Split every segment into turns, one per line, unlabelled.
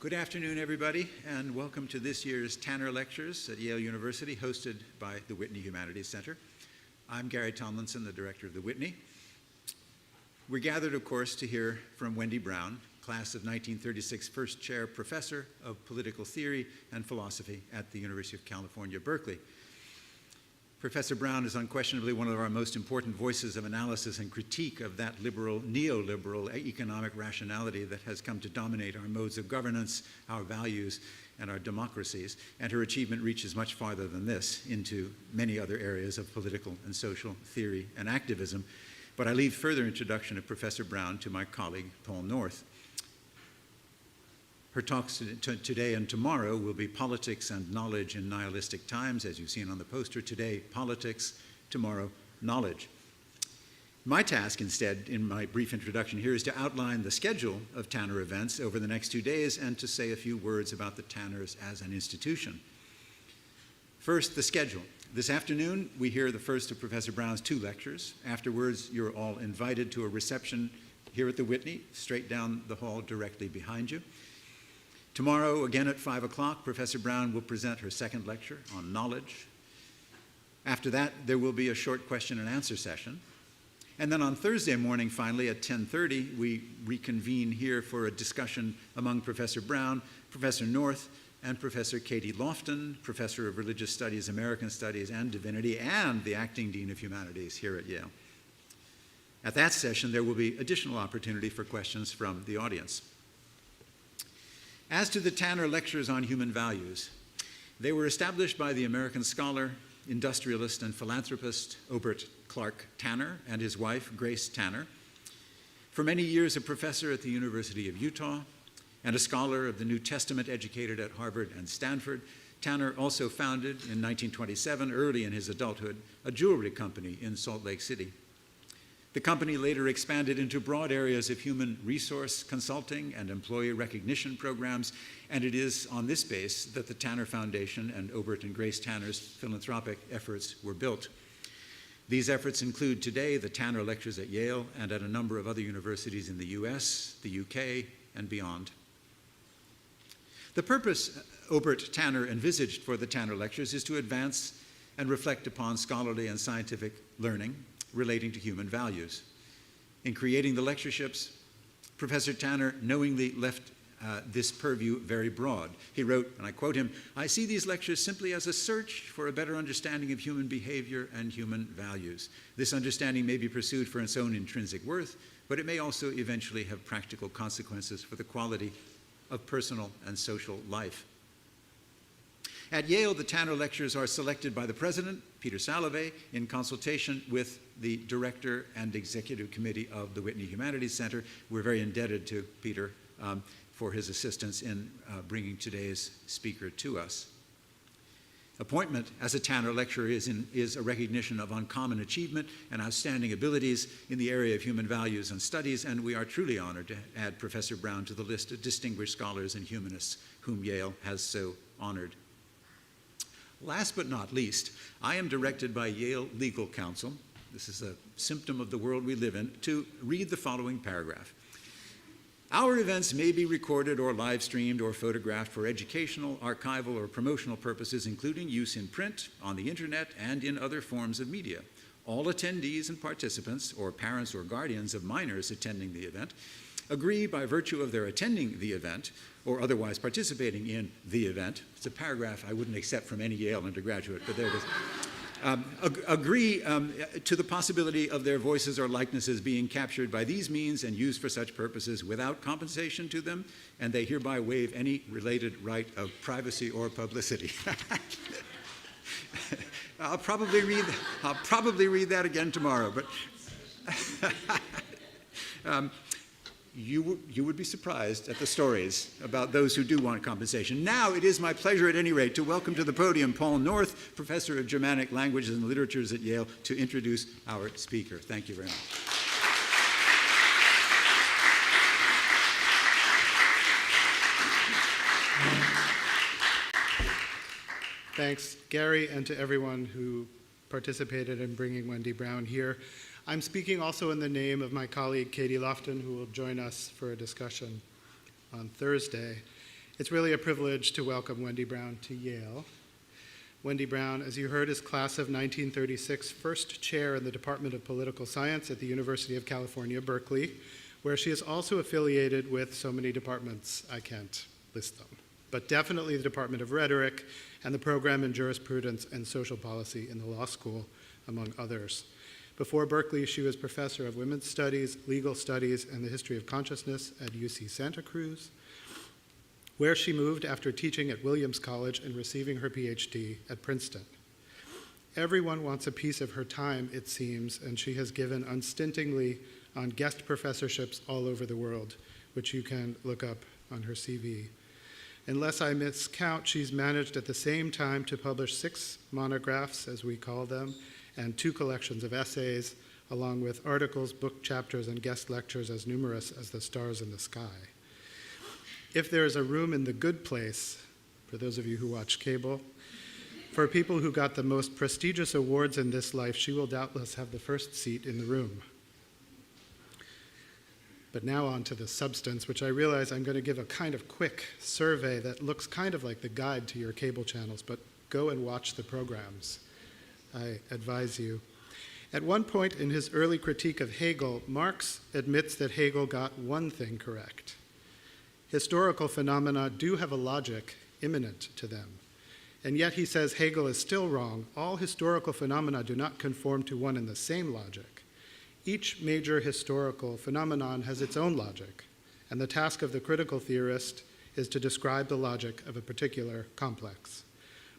Good afternoon, everybody, and welcome to this year's Tanner Lectures at Yale University, hosted by the Whitney Humanities Center. I'm Gary Tomlinson, the director of the Whitney. We're gathered, of course, to hear from Wendy Brown, class of 1936 first chair professor of political theory and philosophy at the University of California, Berkeley. Professor Brown is unquestionably one of our most important voices of analysis and critique of that liberal, neoliberal economic rationality that has come to dominate our modes of governance, our values, and our democracies. And her achievement reaches much farther than this into many other areas of political and social theory and activism. But I leave further introduction of Professor Brown to my colleague, Paul North. Her talks today and tomorrow will be Politics and Knowledge in Nihilistic Times, as you've seen on the poster. Today, politics, tomorrow, knowledge. My task instead, in my brief introduction here, is to outline the schedule of Tanner events over the next 2 days and to say a few words about the Tanners as an institution. First, the schedule. This afternoon, we hear the first of Professor Brown's 2 lectures. Afterwards, you're all invited to a reception here at the Whitney, straight down the hall directly behind you. Tomorrow, again at 5 o'clock, Professor Brown will present her second lecture on knowledge. After that, there will be a short question and answer session. And then on Thursday morning, finally, at 10:30, we reconvene here for a discussion among Professor Brown, Professor North, and Professor Katie Lofton, Professor of Religious Studies, American Studies, and Divinity, and the Acting Dean of Humanities here at Yale. At that session, there will be additional opportunity for questions from the audience. As to the Tanner Lectures on Human Values, they were established by the American scholar, industrialist, and philanthropist Obert Clark Tanner and his wife, Grace Tanner. For many years, a professor at the University of Utah and a scholar of the New Testament educated at Harvard and Stanford, Tanner also founded in 1927, early in his adulthood, a jewelry company in Salt Lake City. The company later expanded into broad areas of human resource consulting and employee recognition programs, and it is on this base that the Tanner Foundation and Obert and Grace Tanner's philanthropic efforts were built. These efforts include today the Tanner Lectures at Yale and at a number of other universities in the US, the UK, and beyond. The purpose Obert Tanner envisaged for the Tanner Lectures is to advance and reflect upon scholarly and scientific learning relating to human values. In creating the lectureships, Professor Tanner knowingly left this purview very broad. He wrote, and I quote him, "I see these lectures simply as a search for a better understanding of human behavior and human values. This understanding may be pursued for its own intrinsic worth, but it may also eventually have practical consequences for the quality of personal and social life." At Yale, the Tanner Lectures are selected by the president, Peter Salovey, in consultation with the director and executive committee of the Whitney Humanities Center. We're very indebted to Peter for his assistance in bringing today's speaker to us. Appointment as a Tanner Lecturer is a recognition of uncommon achievement and outstanding abilities in the area of human values and studies, and we are truly honored to add Professor Brown to the list of distinguished scholars and humanists whom Yale has so honored. Last but not least, I am directed by Yale Legal Counsel, this is a symptom of the world we live in, to read the following paragraph. Our events may be recorded or live streamed or photographed for educational, archival, or promotional purposes, including use in print, on the internet, and in other forms of media. All attendees and participants, or parents or guardians of minors attending the event, agree by virtue of their attending the event or otherwise participating in the event. It's a paragraph I wouldn't accept from any Yale undergraduate, but there it is. Agree to the possibility of their voices or likenesses being captured by these means and used for such purposes without compensation to them, and they hereby waive any related right of privacy or publicity. I'll probably read that again tomorrow, but you would be surprised at the stories about those who do want compensation. Now it is my pleasure at any rate to welcome to the podium Paul North, Professor of Germanic Languages and Literatures at Yale, to introduce our speaker. Thank you very much.
Thanks, Gary, and to everyone who participated in bringing Wendy Brown here. I'm speaking also in the name of my colleague Katie Lofton, who will join us for a discussion on Thursday. It's really a privilege to welcome Wendy Brown to Yale. Wendy Brown, as you heard, is class of 1936, first chair in the Department of Political Science at the University of California, Berkeley, where she is also affiliated with so many departments I can't list them, but definitely the Department of Rhetoric and the program in Jurisprudence and Social Policy in the law school, among others. Before Berkeley, she was professor of women's studies, legal studies, and the history of consciousness at UC Santa Cruz, where she moved after teaching at Williams College and receiving her PhD at Princeton. Everyone wants a piece of her time, it seems, and she has given unstintingly on guest professorships all over the world, which you can look up on her CV. Unless I miscount, she's managed at the same time to publish 6 monographs, as we call them, and 2 collections of essays, along with articles, book chapters, and guest lectures as numerous as the stars in the sky. If there is a room in the good place, for those of you who watch cable, for people who got the most prestigious awards in this life, she will doubtless have the first seat in the room. But now on to the substance, which I realize I'm going to give a kind of quick survey that looks kind of like the guide to your cable channels, but go and watch the programs, I advise you. At one point in his early critique of Hegel, Marx admits that Hegel got one thing correct. Historical phenomena do have a logic immanent to them. And yet he says Hegel is still wrong. All historical phenomena do not conform to one and the same logic. Each major historical phenomenon has its own logic, and the task of the critical theorist is to describe the logic of a particular complex.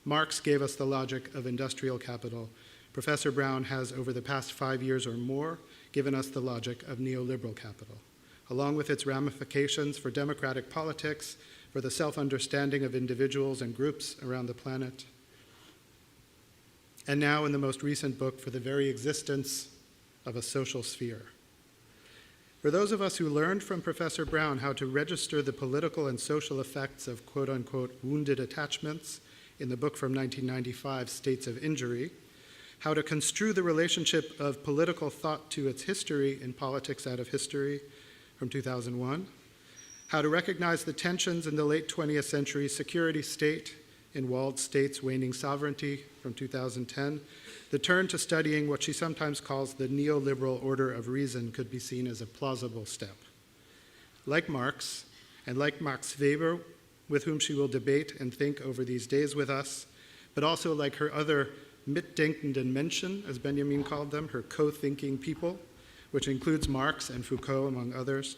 Marx gave us the logic of industrial capital. Professor Brown has, over the past 5 years or more, given us the logic of neoliberal capital, along with its ramifications for democratic politics, for the self-understanding of individuals and groups around the planet, and now in the most recent book, for the very existence of a social sphere. For those of us who learned from Professor Brown how to register the political and social effects of quote-unquote wounded attachments in the book from 1995, States of Injury, how to construe the relationship of political thought to its history in Politics Out of History from 2001, how to recognize the tensions in the late 20th century security state in Walled States' Waning Sovereignty from 2010, the turn to studying what she sometimes calls the neoliberal order of reason could be seen as a plausible step. Like Marx, and like Max Weber, with whom she will debate and think over these days with us, but also like her other mitdenkenden Menschen, as Benjamin called them, her co-thinking people, which includes Marx and Foucault, among others,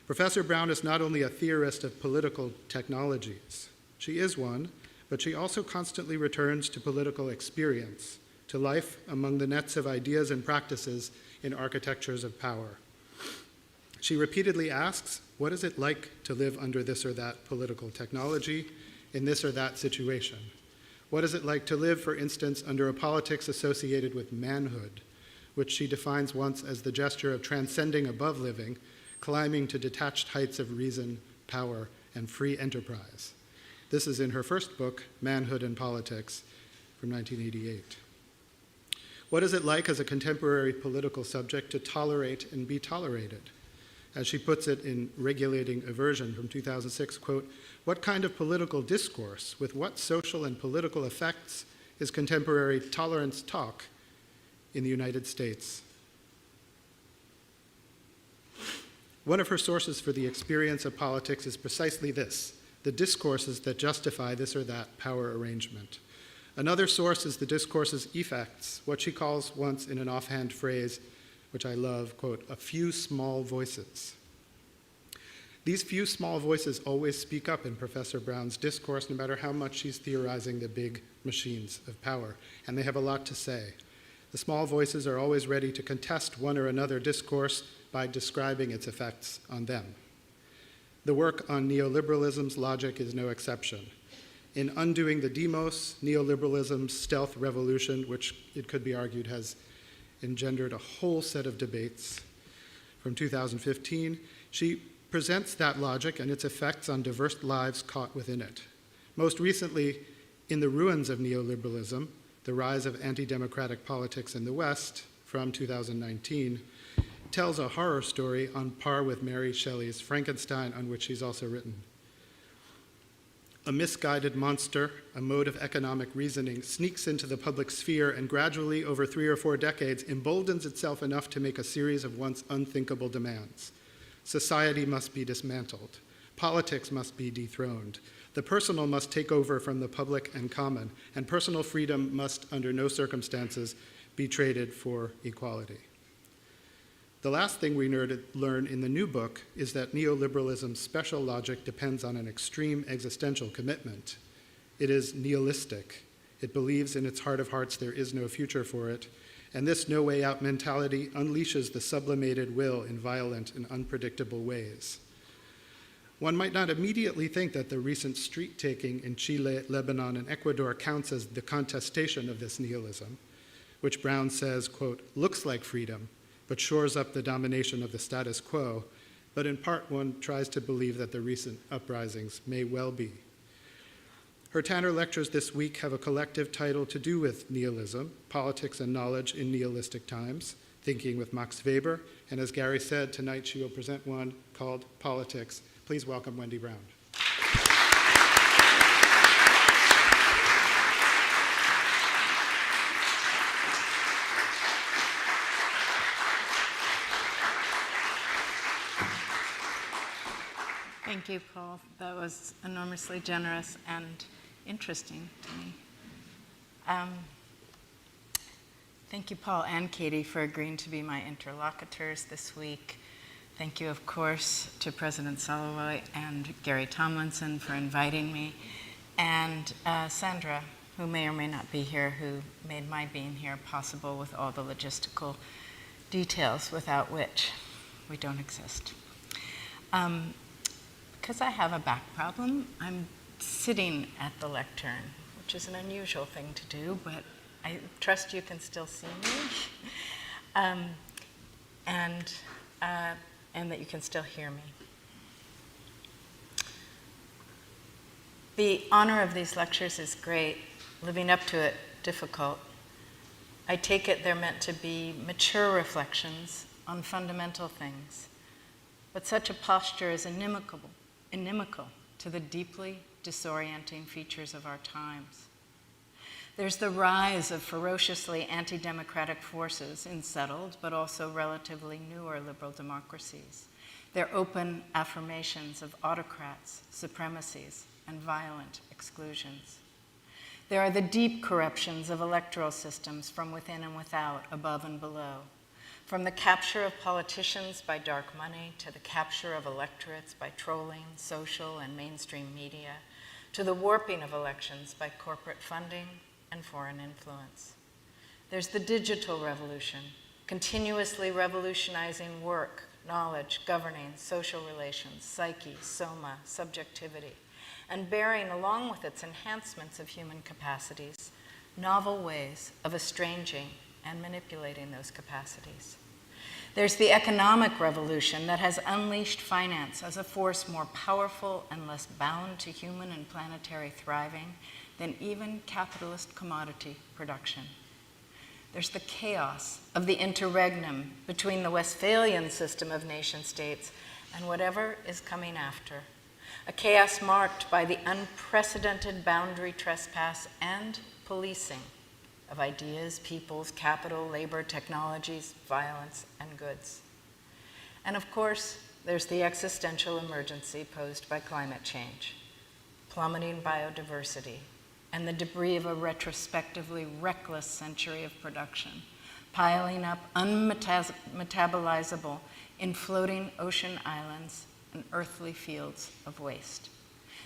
Professor Brown is not only a theorist of political technologies. She is one, but she also constantly returns to political experience, to life among the nets of ideas and practices in architectures of power. She repeatedly asks, what is it like to live under this or that political technology in this or that situation? What is it like to live, for instance, under a politics associated with manhood, which she defines once as the gesture of transcending above living, climbing to detached heights of reason, power, and free enterprise. This is in her first book, Manhood and Politics, from 1988. What is it like as a contemporary political subject to tolerate and be tolerated? As she puts it in Regulating Aversion from 2006, quote, what kind of political discourse with what social and political effects is contemporary tolerance talk in the United States? One of her sources for the experience of politics is precisely this, the discourses that justify this or that power arrangement. Another source is the discourse's effects, what she calls once in an offhand phrase, which I love, quote, a few small voices. These few small voices always speak up in Professor Brown's discourse, no matter how much she's theorizing the big machines of power, and they have a lot to say. The small voices are always ready to contest one or another discourse by describing its effects on them. The work on neoliberalism's logic is no exception. In Undoing the Demos, neoliberalism's stealth revolution, which it could be argued has engendered a whole set of debates from 2015, she presents that logic and its effects on diverse lives caught within it. Most recently, In the Ruins of Neoliberalism, The Rise of Anti-Democratic Politics in the West, from 2019, tells a horror story on par with Mary Shelley's Frankenstein, on which she's also written. A misguided monster, a mode of economic reasoning, sneaks into the public sphere and gradually, over 3 or 4 decades, emboldens itself enough to make a series of once unthinkable demands. Society must be dismantled. Politics must be dethroned. The personal must take over from the public and common, and personal freedom must, under no circumstances, be traded for equality. The last thing we learn in the new book is that neoliberalism's special logic depends on an extreme existential commitment. It is nihilistic. It believes in its heart of hearts there is no future for it, and this no-way-out mentality unleashes the sublimated will in violent and unpredictable ways. One might not immediately think that the recent street-taking in Chile, Lebanon, and Ecuador counts as the contestation of this nihilism, which Brown says, quote, looks like freedom, but shores up the domination of the status quo, but in part one tries to believe that the recent uprisings may well be. Her Tanner lectures this week have a collective title to do with nihilism, politics and knowledge in nihilistic times, thinking with Max Weber, and as Gary said, tonight she will present one called Politics. Please welcome Wendy Brown.
Thank you, Paul. That was enormously generous and interesting to me. Thank you, Paul and Katie, for agreeing to be my interlocutors this week. Thank you, of course, to President Saloy and Gary Tomlinson for inviting me, and Sandra, who may or may not be here, who made my being here possible with all the logistical details without which we don't exist. Because I have a back problem, I'm sitting at the lectern, which is an unusual thing to do, but I trust you can still see me, and that you can still hear me. The honor of these lectures is great, living up to it, difficult. I take it they're meant to be mature reflections on fundamental things, but such a posture is inimical to the deeply disorienting features of our times. There's the rise of ferociously anti-democratic forces in settled but also relatively newer liberal democracies. Their open affirmations of autocrats, supremacies, and violent exclusions. There are the deep corruptions of electoral systems from within and without, above and below. From the capture of politicians by dark money to the capture of electorates by trolling, social, and mainstream media, to the warping of elections by corporate funding and foreign influence. There's the digital revolution, continuously revolutionizing work, knowledge, governing, social relations, psyche, soma, subjectivity, and bearing along with its enhancements of human capacities, novel ways of estranging and manipulating those capacities. There's the economic revolution that has unleashed finance as a force more powerful and less bound to human and planetary thriving than even capitalist commodity production. There's the chaos of the interregnum between the Westphalian system of nation-states and whatever is coming after, a chaos marked by the unprecedented boundary trespass and policing of ideas, peoples, capital, labor, technologies, violence, and goods. And of course, there's the existential emergency posed by climate change, plummeting biodiversity, and the debris of a retrospectively reckless century of production, piling up unmetabolizable in floating ocean islands and earthly fields of waste.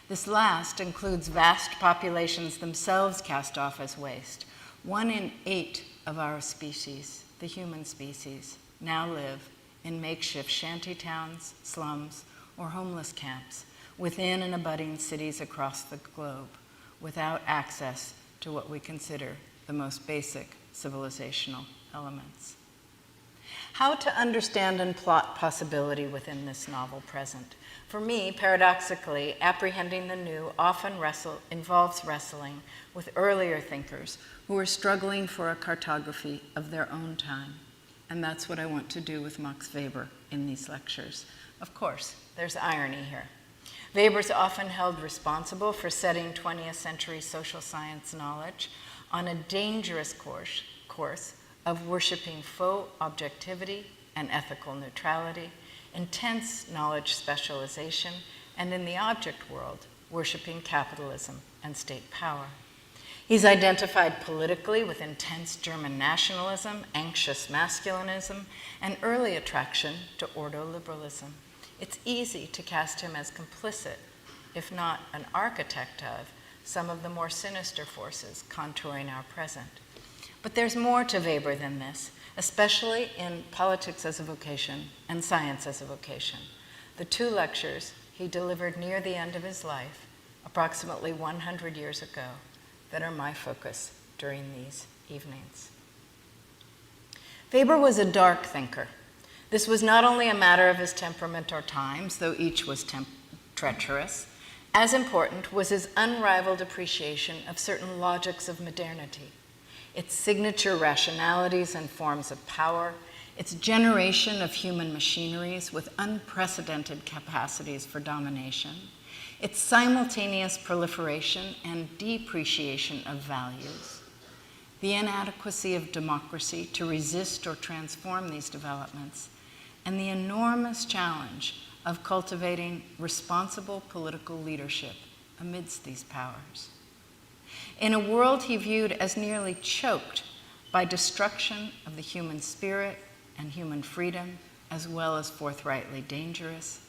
This last includes vast populations themselves cast off as waste. 1 in 8 of our species, the human species, now live in makeshift shanty towns, slums, or homeless camps within and abutting cities across the globe, without access to what we consider the most basic civilizational elements. How to understand and plot possibility within this novel present? For me, paradoxically, apprehending the new often involves wrestling with earlier thinkers who were struggling for a cartography of their own time. And that's what I want to do with Max Weber in these lectures. Of course, there's irony here. Weber's often held responsible for setting 20th century social science knowledge on a dangerous course of worshiping faux objectivity and ethical neutrality, intense knowledge specialization, and in the object world, worshiping capitalism and state power. He's identified politically with intense German nationalism, anxious masculinism, and early attraction to ordoliberalism. It's easy to cast him as complicit, if not an architect of, some of the more sinister forces contouring our present. But there's more to Weber than this, especially in Politics as a Vocation and Science as a Vocation, the two lectures he delivered near the end of his life, approximately 100 years ago, that are my focus during these evenings. Weber was a dark thinker. This was not only a matter of his temperament or times, though each was treacherous. As important was his unrivaled appreciation of certain logics of modernity, its signature rationalities and forms of power, its generation of human machineries with unprecedented capacities for domination, its simultaneous proliferation and depreciation of values, the inadequacy of democracy to resist or transform these developments, and the enormous challenge of cultivating responsible political leadership amidst these powers. In a world he viewed as nearly choked by destruction of the human spirit and human freedom, as well as forthrightly dangerous,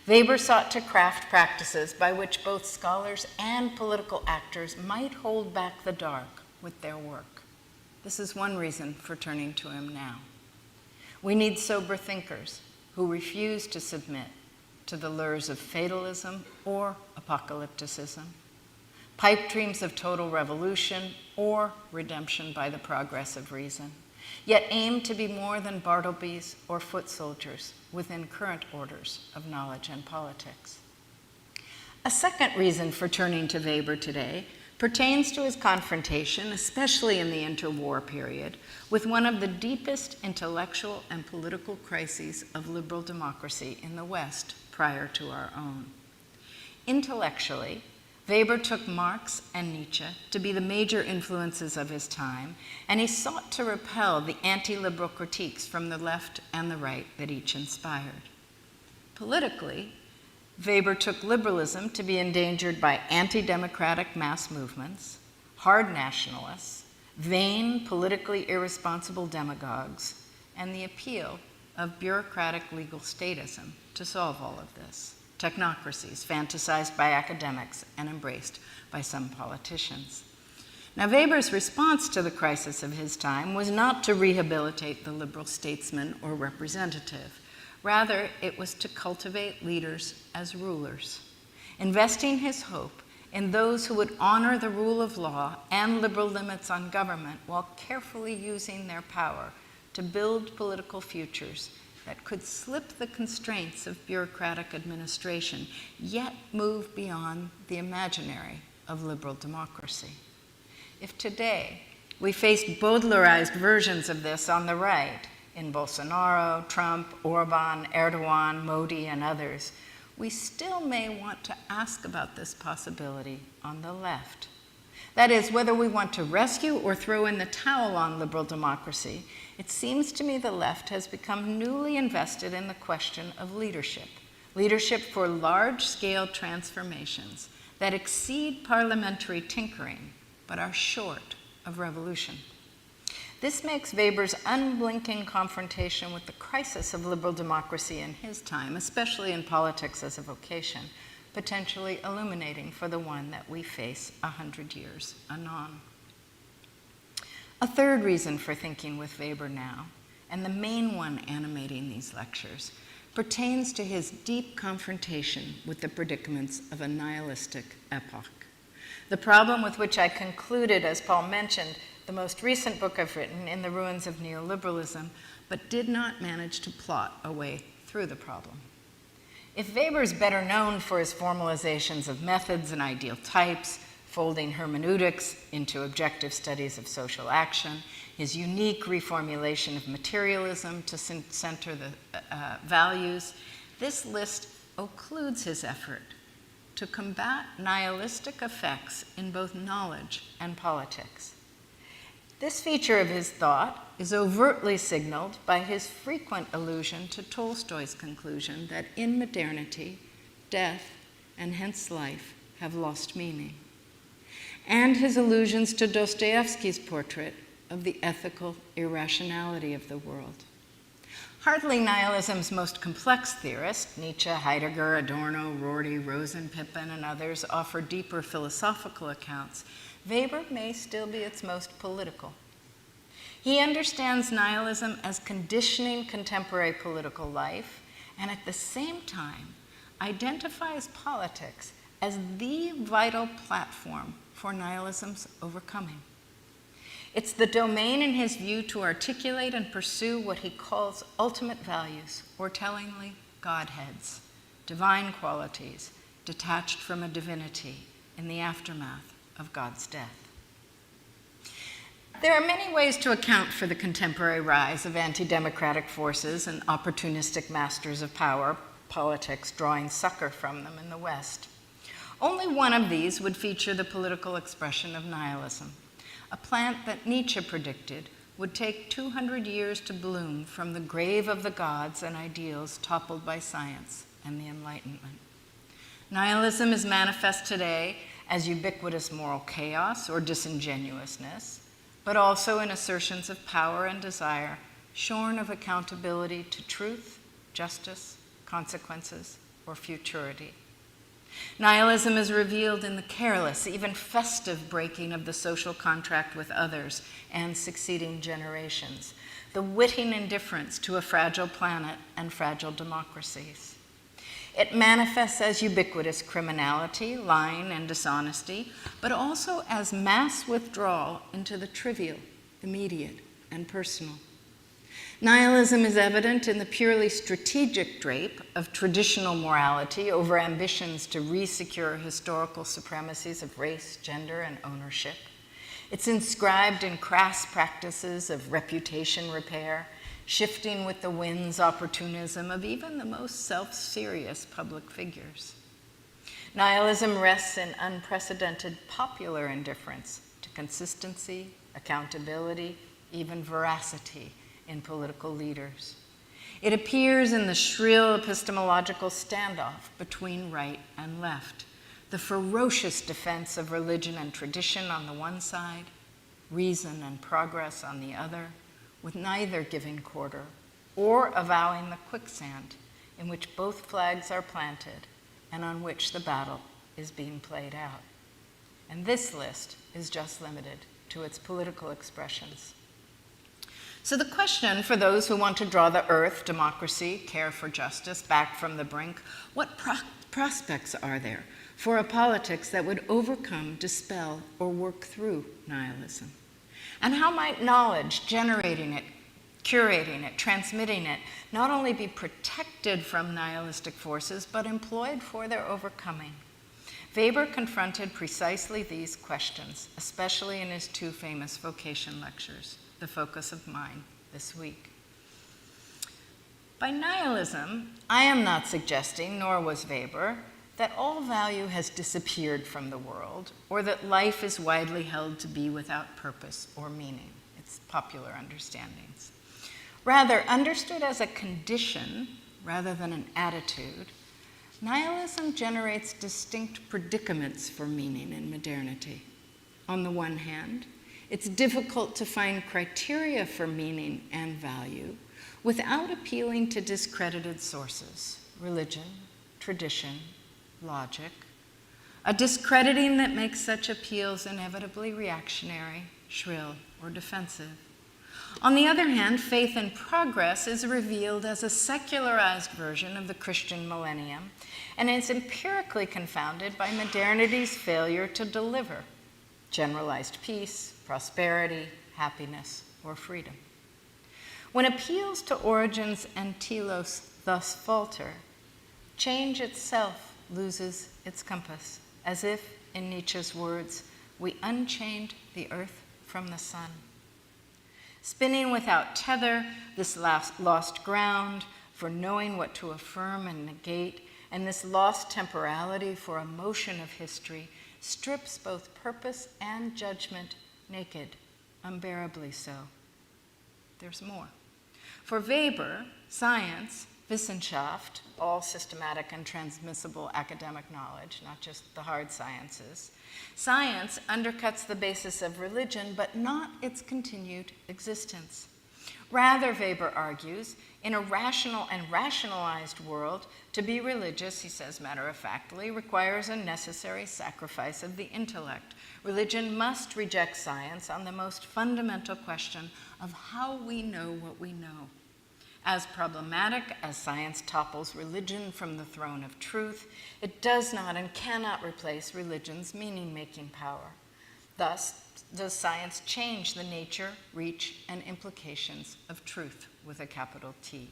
Weber sought to craft practices by which both scholars and political actors might hold back the dark with their work. This is one reason for turning to him now. We need sober thinkers who refuse to submit to the lures of fatalism or apocalypticism, pipe dreams of total revolution or redemption by the progress of reason, yet aim to be more than Bartleby's or foot soldiers within current orders of knowledge and politics. A second reason for turning to Weber today pertains to his confrontation, especially in the interwar period, with one of the deepest intellectual and political crises of liberal democracy in the West prior to our own. Intellectually, Weber took Marx and Nietzsche to be the major influences of his time, and he sought to repel the anti-liberal critiques from the left and the right that each inspired. Politically, Weber took liberalism to be endangered by anti-democratic mass movements, hard nationalists, vain, politically irresponsible demagogues, and the appeal of bureaucratic legal statism to solve all of this. Technocracies fantasized by academics and embraced by some politicians. Now, Weber's response to the crisis of his time was not to rehabilitate the liberal statesman or representative. Rather, it was to cultivate leaders as rulers, investing his hope in those who would honor the rule of law and liberal limits on government while carefully using their power to build political futures that could slip the constraints of bureaucratic administration, yet move beyond the imaginary of liberal democracy. If today we face Baudelaireized versions of this on the right, in Bolsonaro, Trump, Orban, Erdogan, Modi, and others, we still may want to ask about this possibility on the left. That is, whether we want to rescue or throw in the towel on liberal democracy, it seems to me the left has become newly invested in the question of leadership. Leadership for large-scale transformations that exceed parliamentary tinkering, but are short of revolution. This makes Weber's unblinking confrontation with the crisis of liberal democracy in his time, especially in Politics as a Vocation, potentially illuminating for the one that we face 100 years anon. A third reason for thinking with Weber now, and the main one animating these lectures, pertains to his deep confrontation with the predicaments of a nihilistic epoch. The problem with which I concluded, as Paul mentioned, the most recent book I've written, In the Ruins of Neoliberalism, but did not manage to plot a way through the problem. If Weber's better known for his formalizations of methods and ideal types, folding hermeneutics into objective studies of social action, his unique reformulation of materialism to center the values, this list occludes his effort to combat nihilistic effects in both knowledge and politics. This feature of his thought is overtly signaled by his frequent allusion to Tolstoy's conclusion that in modernity, death, and hence life, have lost meaning, and his allusions to Dostoevsky's portrait of the ethical irrationality of the world. Hardly nihilism's most complex theorists, Nietzsche, Heidegger, Adorno, Rorty, Rosen, Pippin, and others, offer deeper philosophical accounts. Weber may still be its most political. He understands nihilism as conditioning contemporary political life, and at the same time identifies politics as the vital platform for nihilism's overcoming. It's the domain in his view to articulate and pursue what he calls ultimate values, or tellingly, Godheads, divine qualities detached from a divinity in the aftermath of God's death. There are many ways to account for the contemporary rise of anti-democratic forces and opportunistic masters of power, politics drawing succor from them in the West. Only one of these would feature the political expression of nihilism, a plant that Nietzsche predicted would take 200 years to bloom from the grave of the gods and ideals toppled by science and the Enlightenment. Nihilism is manifest today as ubiquitous moral chaos or disingenuousness, but also in assertions of power and desire shorn of accountability to truth, justice, consequences, or futurity. Nihilism is revealed in the careless, even festive breaking of the social contract with others and succeeding generations, the witting indifference to a fragile planet and fragile democracies. It manifests as ubiquitous criminality, lying, and dishonesty, but also as mass withdrawal into the trivial, immediate, and personal. Nihilism is evident in the purely strategic drape of traditional morality over ambitions to re-secure historical supremacies of race, gender, and ownership. It's inscribed in crass practices of reputation repair, shifting with the wind's opportunism of even the most self-serious public figures. Nihilism rests in unprecedented popular indifference to consistency, accountability, even veracity in political leaders. It appears in the shrill epistemological standoff between right and left, the ferocious defense of religion and tradition on the one side, reason and progress on the other, with neither giving quarter or avowing the quicksand in which both flags are planted and on which the battle is being played out. And this list is just limited to its political expressions. So the question for those who want to draw the earth, democracy, care for justice back from the brink, what prospects are there for a politics that would overcome, dispel, or work through nihilism? And how might knowledge, generating it, curating it, transmitting it, not only be protected from nihilistic forces, but employed for their overcoming? Weber confronted precisely these questions, especially in his two famous vocation lectures, the focus of mine this week. By nihilism, I am not suggesting, nor was Weber, that all value has disappeared from the world, or that life is widely held to be without purpose or meaning. It's popular understandings. Rather, understood as a condition rather than an attitude, nihilism generates distinct predicaments for meaning in modernity. On the one hand, it's difficult to find criteria for meaning and value without appealing to discredited sources, religion, tradition, logic, a discrediting that makes such appeals inevitably reactionary, shrill, or defensive. On the other hand, faith in progress is revealed as a secularized version of the Christian millennium and is empirically confounded by modernity's failure to deliver generalized peace, prosperity, happiness, or freedom. When appeals to origins and telos thus falter, change itself loses its compass, as if, in Nietzsche's words, we unchained the earth from the sun. Spinning without tether, this lost ground for knowing what to affirm and negate and this lost temporality for a motion of history strips both purpose and judgment naked, unbearably so. There's more. For Weber, science, Wissenschaft, all systematic and transmissible academic knowledge, not just the hard sciences, science undercuts the basis of religion, but not its continued existence. Rather, Weber argues, in a rational and rationalized world, to be religious, he says matter-of-factly, requires a necessary sacrifice of the intellect. Religion must reject science on the most fundamental question of how we know what we know. As problematic as science topples religion from the throne of truth, it does not and cannot replace religion's meaning-making power. Thus, does science change the nature, reach, and implications of truth with a capital T?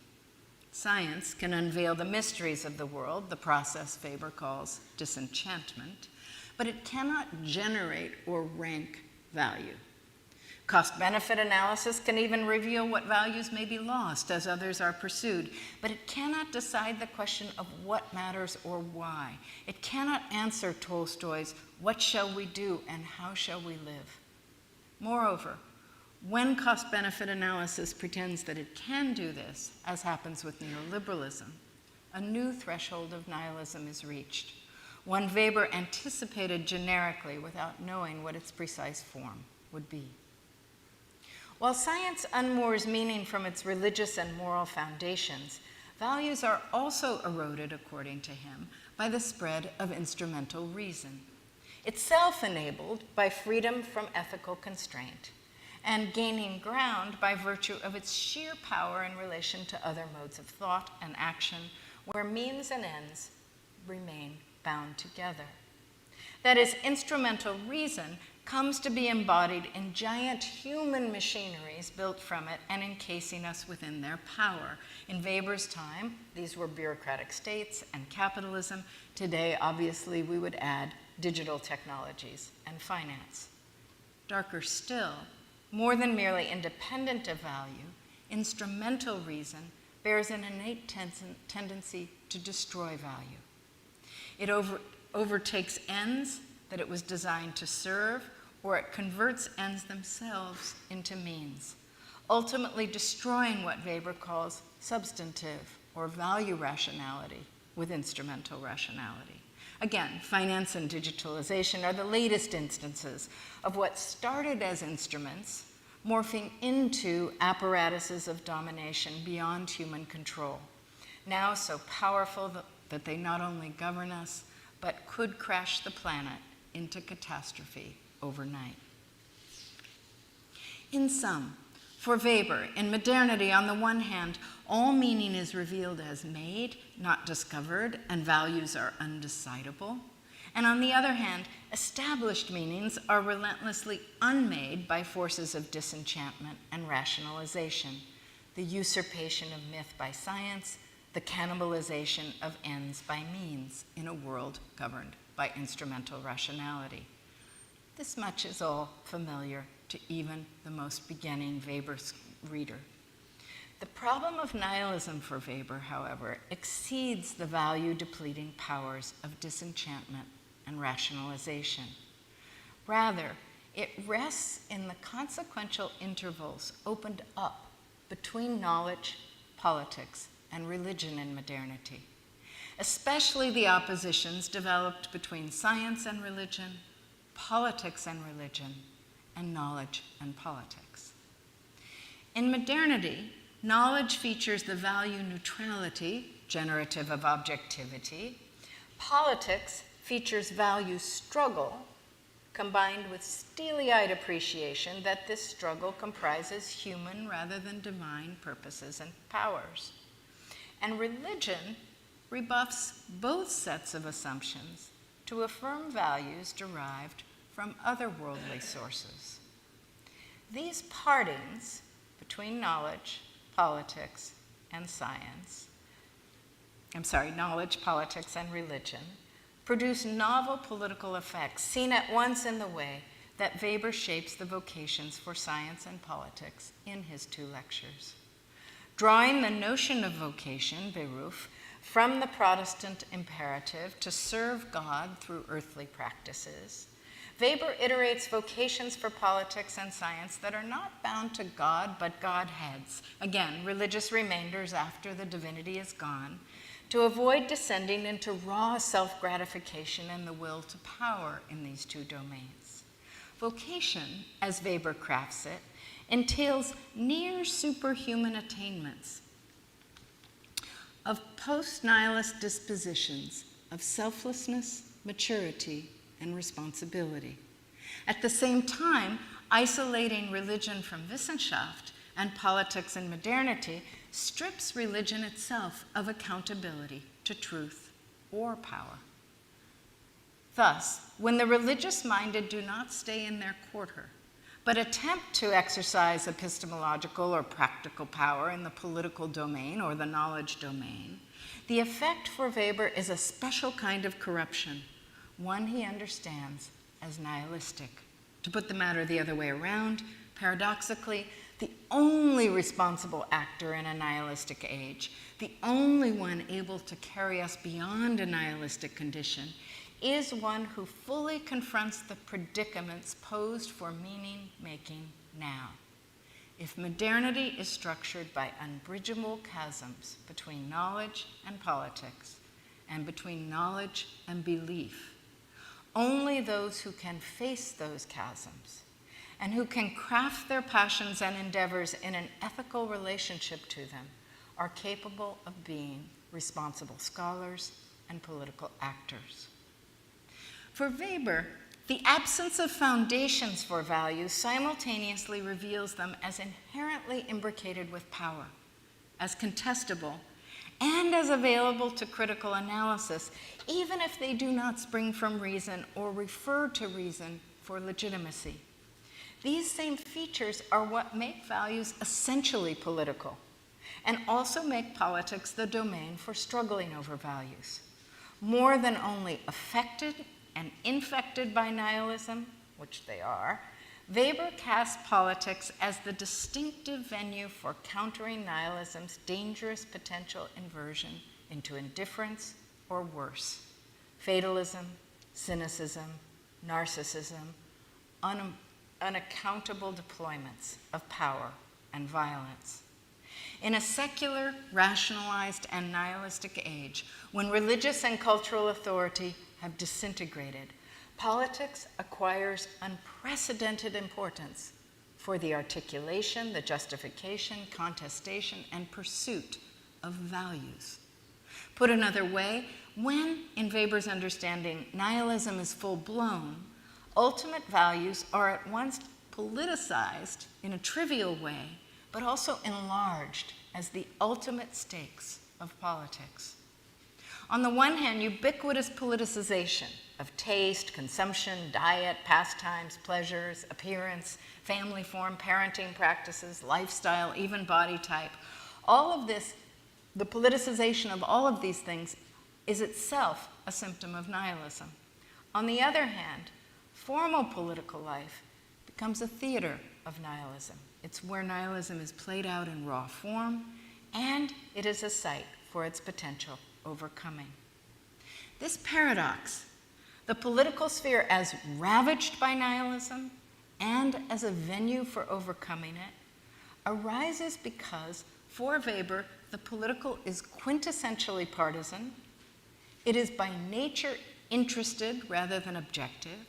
Science can unveil the mysteries of the world, the process Weber calls disenchantment, but it cannot generate or rank value. Cost-benefit analysis can even reveal what values may be lost as others are pursued, but it cannot decide the question of what matters or why. It cannot answer Tolstoy's "What shall we do and how shall we live?" Moreover, when cost-benefit analysis pretends that it can do this, as happens with neoliberalism, a new threshold of nihilism is reached, one Weber anticipated generically without knowing what its precise form would be. While science unmoors meaning from its religious and moral foundations, values are also eroded, according to him, by the spread of instrumental reason, itself enabled by freedom from ethical constraint, and gaining ground by virtue of its sheer power in relation to other modes of thought and action, where means and ends remain bound together. That is, instrumental reason comes to be embodied in giant human machineries built from it and encasing us within their power. In Weber's time, these were bureaucratic states and capitalism. Today, obviously, we would add digital technologies and finance. Darker still, more than merely independent of value, instrumental reason bears an innate tendency to destroy value. It overtakes ends that it was designed to serve, or it converts ends themselves into means, ultimately destroying what Weber calls substantive or value rationality with instrumental rationality. Again, finance and digitalization are the latest instances of what started as instruments morphing into apparatuses of domination beyond human control, now so powerful that they not only govern us, but could crash the planet into catastrophe overnight. In sum, for Weber, in modernity, on the one hand, all meaning is revealed as made, not discovered, and values are undecidable. And on the other hand, established meanings are relentlessly unmade by forces of disenchantment and rationalization, the usurpation of myth by science, the cannibalization of ends by means in a world governed by instrumental rationality. This much is all familiar to even the most beginning Weber reader. The problem of nihilism for Weber, however, exceeds the value-depleting powers of disenchantment and rationalization. Rather, it rests in the consequential intervals opened up between knowledge, politics, and religion in modernity, especially the oppositions developed between science and religion, politics and religion, and knowledge and politics. In modernity, knowledge features the value neutrality, generative of objectivity. Politics features value struggle, combined with steely-eyed appreciation that this struggle comprises human rather than divine purposes and powers. And religion rebuffs both sets of assumptions to affirm values derived from otherworldly sources. These partings between knowledge, politics, and science, knowledge, politics, and religion, produce novel political effects seen at once in the way that Weber shapes the vocations for science and politics in his two lectures. Drawing the notion of vocation, Beruf, from the Protestant imperative to serve God through earthly practices, Weber iterates vocations for politics and science that are not bound to God, but Godheads. Again, religious remainders after the divinity is gone, to avoid descending into raw self-gratification and the will to power in these two domains. Vocation, as Weber crafts it, entails near superhuman attainments of post-nihilist dispositions of selflessness, maturity, and responsibility. At the same time, isolating religion from Wissenschaft and politics and modernity strips religion itself of accountability to truth or power. Thus, when the religious-minded do not stay in their quarter, but attempt to exercise epistemological or practical power in the political domain or the knowledge domain, the effect for Weber is a special kind of corruption, one he understands as nihilistic. To put the matter the other way around, paradoxically, the only responsible actor in a nihilistic age, the only one able to carry us beyond a nihilistic condition, is one who fully confronts the predicaments posed for meaning-making now. If modernity is structured by unbridgeable chasms between knowledge and politics, and between knowledge and belief, only those who can face those chasms and who can craft their passions and endeavors in an ethical relationship to them are capable of being responsible scholars and political actors. For Weber, the absence of foundations for values simultaneously reveals them as inherently imbricated with power, as contestable, and as available to critical analysis, even if they do not spring from reason or refer to reason for legitimacy. These same features are what make values essentially political, and also make politics the domain for struggling over values. More than only affected and infected by nihilism, which they are, Weber casts politics as the distinctive venue for countering nihilism's dangerous potential inversion into indifference or worse, fatalism, cynicism, narcissism, unaccountable deployments of power and violence. In a secular, rationalized, and nihilistic age, when religious and cultural authority have disintegrated, politics acquires unprecedented importance for the articulation, the justification, contestation, and pursuit of values. Put another way, when, in Weber's understanding, nihilism is full-blown, ultimate values are at once politicized in a trivial way, but also enlarged as the ultimate stakes of politics. On the one hand, ubiquitous politicization of taste, consumption, diet, pastimes, pleasures, appearance, family form, parenting practices, lifestyle, even body type. All of this, the politicization of all of these things, is itself a symptom of nihilism. On the other hand, formal political life becomes a theater of nihilism. It's where nihilism is played out in raw form, and it is a site for its potential overcoming. This paradox, the political sphere as ravaged by nihilism and as a venue for overcoming it, arises because, for Weber, the political is quintessentially partisan, it is by nature interested rather than objective,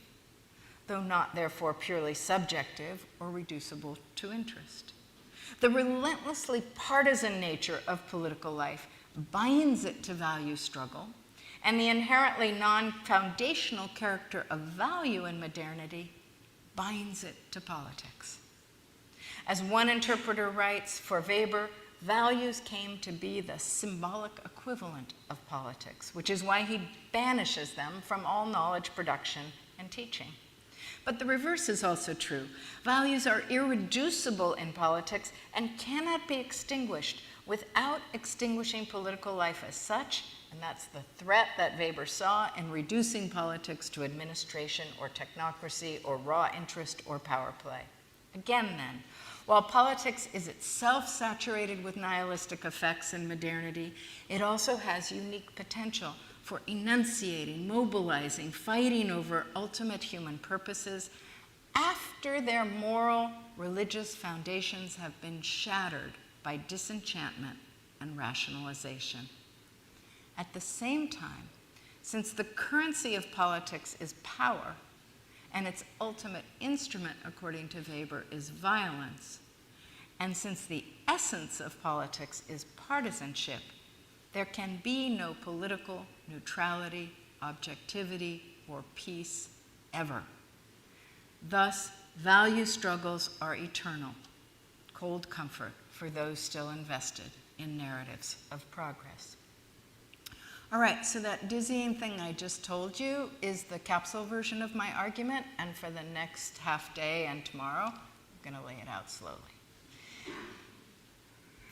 though not therefore purely subjective or reducible to interest. The relentlessly partisan nature of political life binds it to value struggle, and the inherently non-foundational character of value in modernity binds it to politics. As one interpreter writes, for Weber, values came to be the symbolic equivalent of politics, which is why he banishes them from all knowledge production and teaching. But the reverse is also true. Values are irreducible in politics and cannot be extinguished without extinguishing political life as such, and that's the threat that Weber saw in reducing politics to administration or technocracy or raw interest or power play. Again, then, while politics is itself saturated with nihilistic effects in modernity, it also has unique potential for enunciating, mobilizing, fighting over ultimate human purposes after their moral, religious foundations have been shattered by disenchantment and rationalization. At the same time, since the currency of politics is power, and its ultimate instrument, according to Weber, is violence, and since the essence of politics is partisanship, there can be no political neutrality, objectivity, or peace ever. Thus, value struggles are eternal, cold comfort for those still invested in narratives of progress. All right, so that dizzying thing I just told you is the capsule version of my argument, and for the next half day and tomorrow, I'm going to lay it out slowly.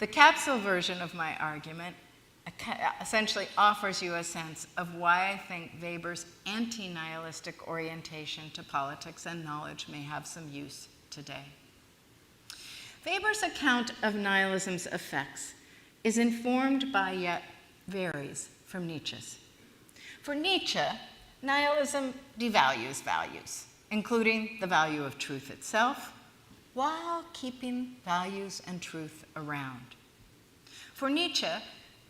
The capsule version of my argument essentially offers you a sense of why I think Weber's anti-nihilistic orientation to politics and knowledge may have some use today. Weber's account of nihilism's effects is informed by, yet varies from Nietzsche's. For Nietzsche, nihilism devalues values, including the value of truth itself, while keeping values and truth around. For Nietzsche,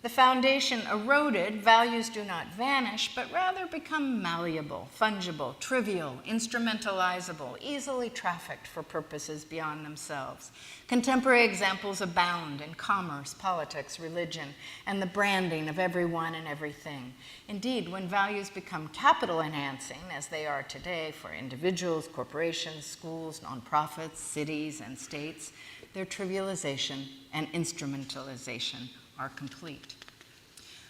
the foundation eroded, values do not vanish, but rather become malleable, fungible, trivial, instrumentalizable, easily trafficked for purposes beyond themselves. Contemporary examples abound in commerce, politics, religion, and the branding of everyone and everything. Indeed, when values become capital enhancing, as they are today for individuals, corporations, schools, nonprofits, cities, and states, their trivialization and instrumentalization are complete.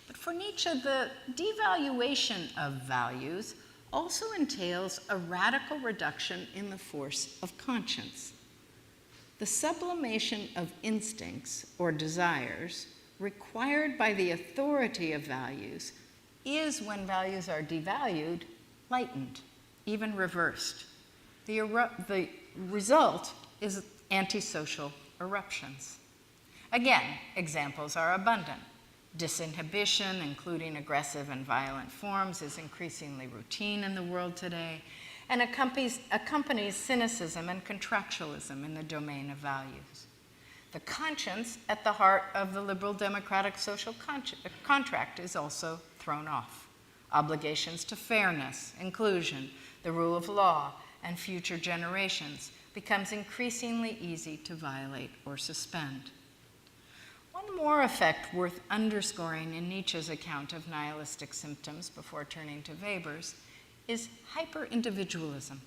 But for Nietzsche, the devaluation of values also entails a radical reduction in the force of conscience. The sublimation of instincts or desires required by the authority of values is, when values are devalued, lightened, even reversed. The result is antisocial eruptions. Again, examples are abundant. Disinhibition, including aggressive and violent forms, is increasingly routine in the world today and accompanies cynicism and contractualism in the domain of values. The conscience at the heart of the liberal democratic social contract is also thrown off. Obligations to fairness, inclusion, the rule of law, and future generations becomes increasingly easy to violate or suspend. One more effect worth underscoring in Nietzsche's account of nihilistic symptoms before turning to Weber's is hyper-individualism.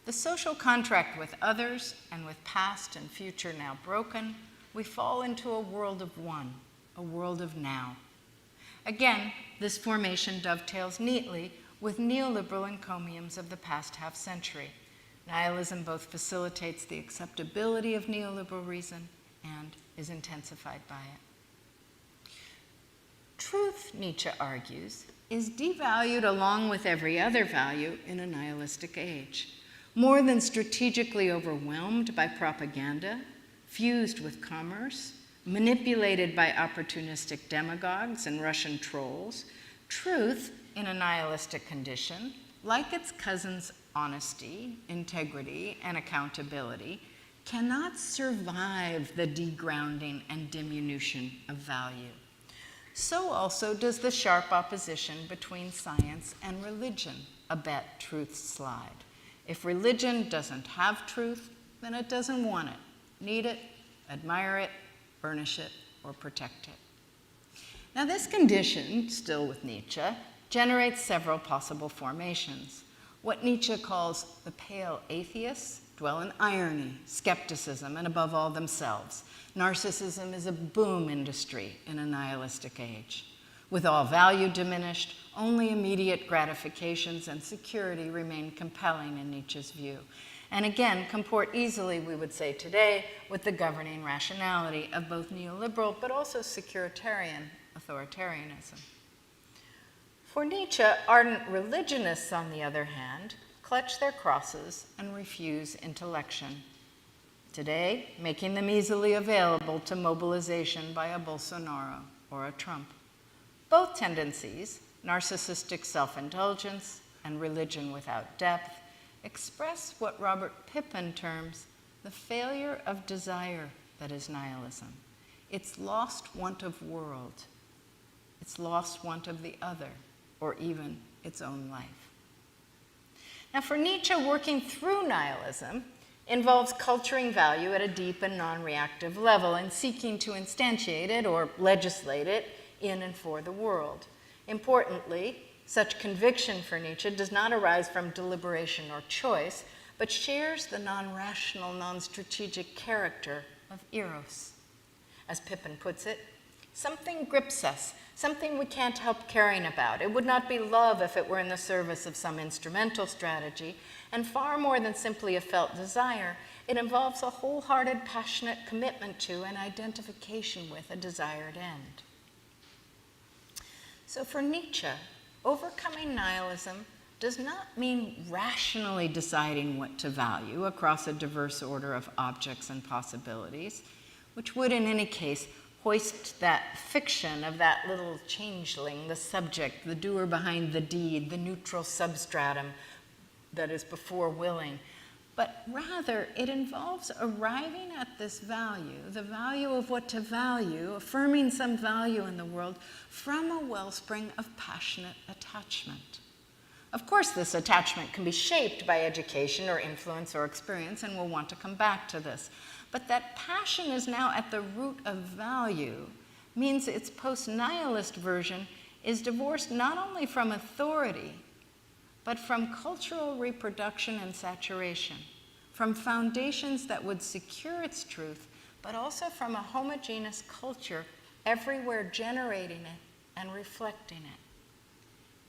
The social contract with others, and with past and future now broken, we fall into a world of one, a world of now. Again, this formation dovetails neatly with neoliberal encomiums of the past half-century. Nihilism both facilitates the acceptability of neoliberal reason and is intensified by it. Truth, Nietzsche argues, is devalued along with every other value in a nihilistic age. More than strategically overwhelmed by propaganda, fused with commerce, manipulated by opportunistic demagogues and Russian trolls, truth, in a nihilistic condition, like its cousins honesty, integrity, and accountability, cannot survive the degrounding and diminution of value. So also does the sharp opposition between science and religion abet truth's slide. If religion doesn't have truth, then it doesn't want it, need it, admire it, burnish it, or protect it. Now this condition, still with Nietzsche, generates several possible formations. What Nietzsche calls the pale atheists dwell in irony, skepticism, and above all themselves. Narcissism is a boom industry in a nihilistic age. With all value diminished, only immediate gratifications and security remain compelling in Nietzsche's view. And again, comport easily, we would say today, with the governing rationality of both neoliberal but also securitarian authoritarianism. For Nietzsche, ardent religionists, on the other hand, clutch their crosses and refuse intellection. Today, making them easily available to mobilization by a Bolsonaro or a Trump. Both tendencies, narcissistic self-indulgence and religion without depth, express what Robert Pippin terms the failure of desire that is nihilism. Its lost want of world, its lost want of the other, or even its own life. Now, for Nietzsche, working through nihilism involves culturing value at a deep and non-reactive level and seeking to instantiate it or legislate it in and for the world. Importantly, such conviction for Nietzsche does not arise from deliberation or choice, but shares the non-rational, non-strategic character of eros. As Pippin puts it, something grips us, something we can't help caring about. It would not be love if it were in the service of some instrumental strategy, and far more than simply a felt desire, it involves a wholehearted, passionate commitment to and identification with a desired end. So for Nietzsche, overcoming nihilism does not mean rationally deciding what to value across a diverse order of objects and possibilities, which would in any case hoist that fiction of that little changeling, the subject, the doer behind the deed, the neutral substratum that is before willing. But rather, it involves arriving at this value, the value of what to value, affirming some value in the world from a wellspring of passionate attachment. Of course, this attachment can be shaped by education or influence or experience, and we'll want to come back to this. But that passion is now at the root of value means its post-nihilist version is divorced not only from authority, but from cultural reproduction and saturation, from foundations that would secure its truth, but also from a homogeneous culture everywhere generating it and reflecting it.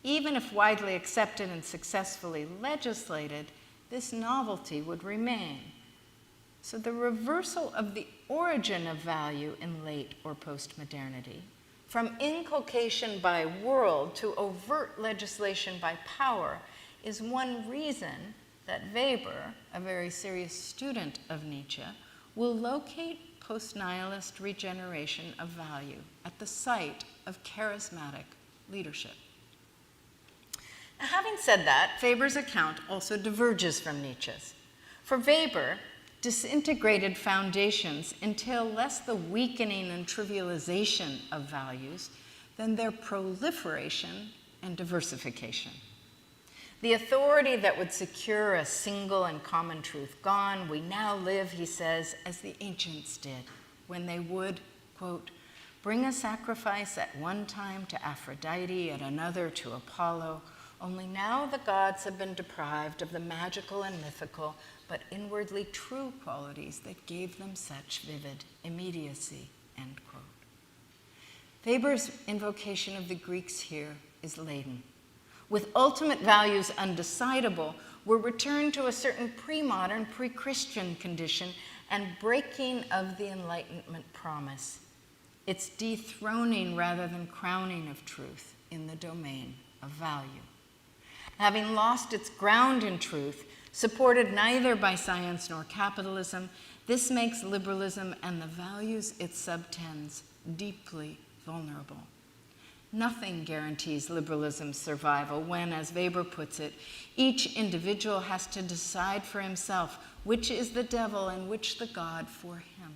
Even if widely accepted and successfully legislated, this novelty would remain. So the reversal of the origin of value in late or post-modernity, from inculcation by world to overt legislation by power, is one reason that Weber, a very serious student of Nietzsche, will locate post-nihilist regeneration of value at the site of charismatic leadership. Now, having said that, Weber's account also diverges from Nietzsche's. For Weber, disintegrated foundations entail less the weakening and trivialization of values than their proliferation and diversification. The authority that would secure a single and common truth gone, we now live, he says, as the ancients did, when they would, quote, bring a sacrifice at one time to Aphrodite, at another to Apollo. Only now the gods have been deprived of the magical and mythical, but inwardly true qualities that gave them such vivid immediacy, end quote. Weber's invocation of the Greeks here is laden. With ultimate values undecidable, we're returned to a certain pre-modern, pre-Christian condition and breaking of the Enlightenment promise. It's dethroning rather than crowning of truth in the domain of value. Having lost its ground in truth, supported neither by science nor capitalism, this makes liberalism and the values it subtends deeply vulnerable. Nothing guarantees liberalism's survival when, as Weber puts it, each individual has to decide for himself which is the devil and which the God for him.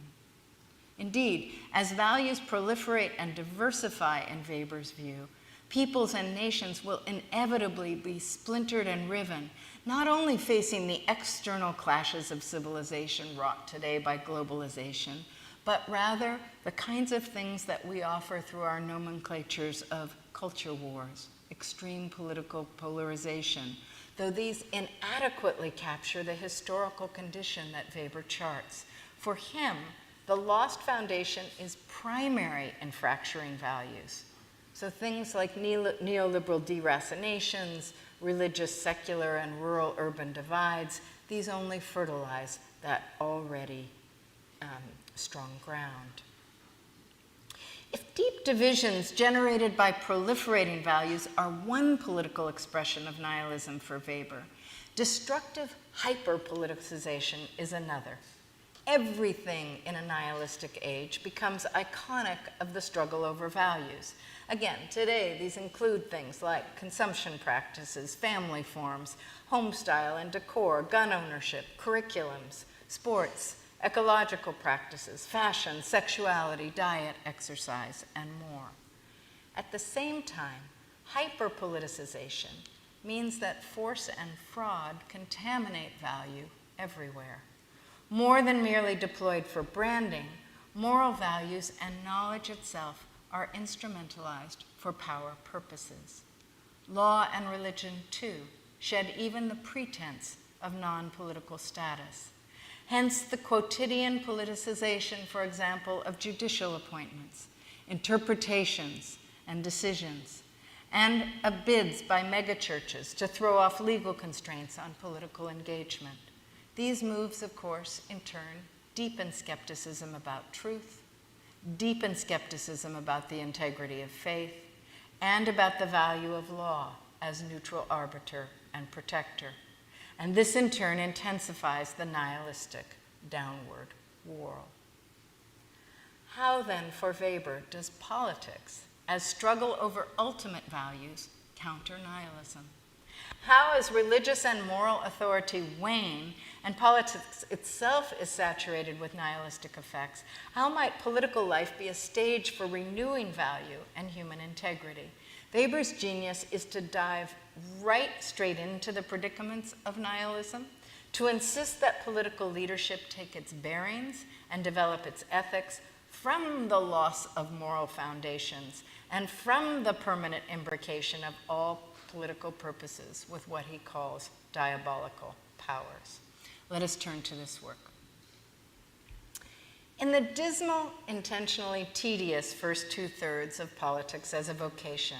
Indeed, as values proliferate and diversify in Weber's view, peoples and nations will inevitably be splintered and riven, not only facing the external clashes of civilization wrought today by globalization, but rather the kinds of things that we offer through our nomenclatures of culture wars, extreme political polarization, though these inadequately capture the historical condition that Weber charts. For him, the lost foundation is primary in fracturing values. So things like neoliberal deracinations, religious, secular, and rural-urban divides, these only fertilize that already strong ground. If deep divisions generated by proliferating values are one political expression of nihilism for Weber, destructive hyper-politicization is another. everything in a nihilistic age becomes iconic of the struggle over values. Again, today these include things like consumption practices, family forms, home style and decor, gun ownership, curriculums, sports, ecological practices, fashion, sexuality, diet, exercise, and more. At the same time, hyperpoliticization means that force and fraud contaminate value everywhere. More than merely deployed for branding, moral values and knowledge itself are instrumentalized for power purposes. Law and religion, too, shed even the pretense of non-political status. Hence the quotidian politicization, for example, of judicial appointments, interpretations, and decisions, and of bids by megachurches to throw off legal constraints on political engagement. These moves, of course, in turn, deepen skepticism about truth, deepen skepticism about the integrity of faith, and about the value of law as neutral arbiter and protector. And this, in turn, intensifies the nihilistic downward whirl. How, then, for Weber, does politics, as struggle over ultimate values, counter nihilism? How, as religious and moral authority wane and politics itself is saturated with nihilistic effects, how might political life be a stage for renewing value and human integrity? Weber's genius is to dive right straight into the predicaments of nihilism, to insist that political leadership take its bearings and develop its ethics from the loss of moral foundations and from the permanent imbrication of all political purposes with what he calls diabolical powers. Let us turn to this work. In the dismal, intentionally tedious first two-thirds of Politics as a Vocation,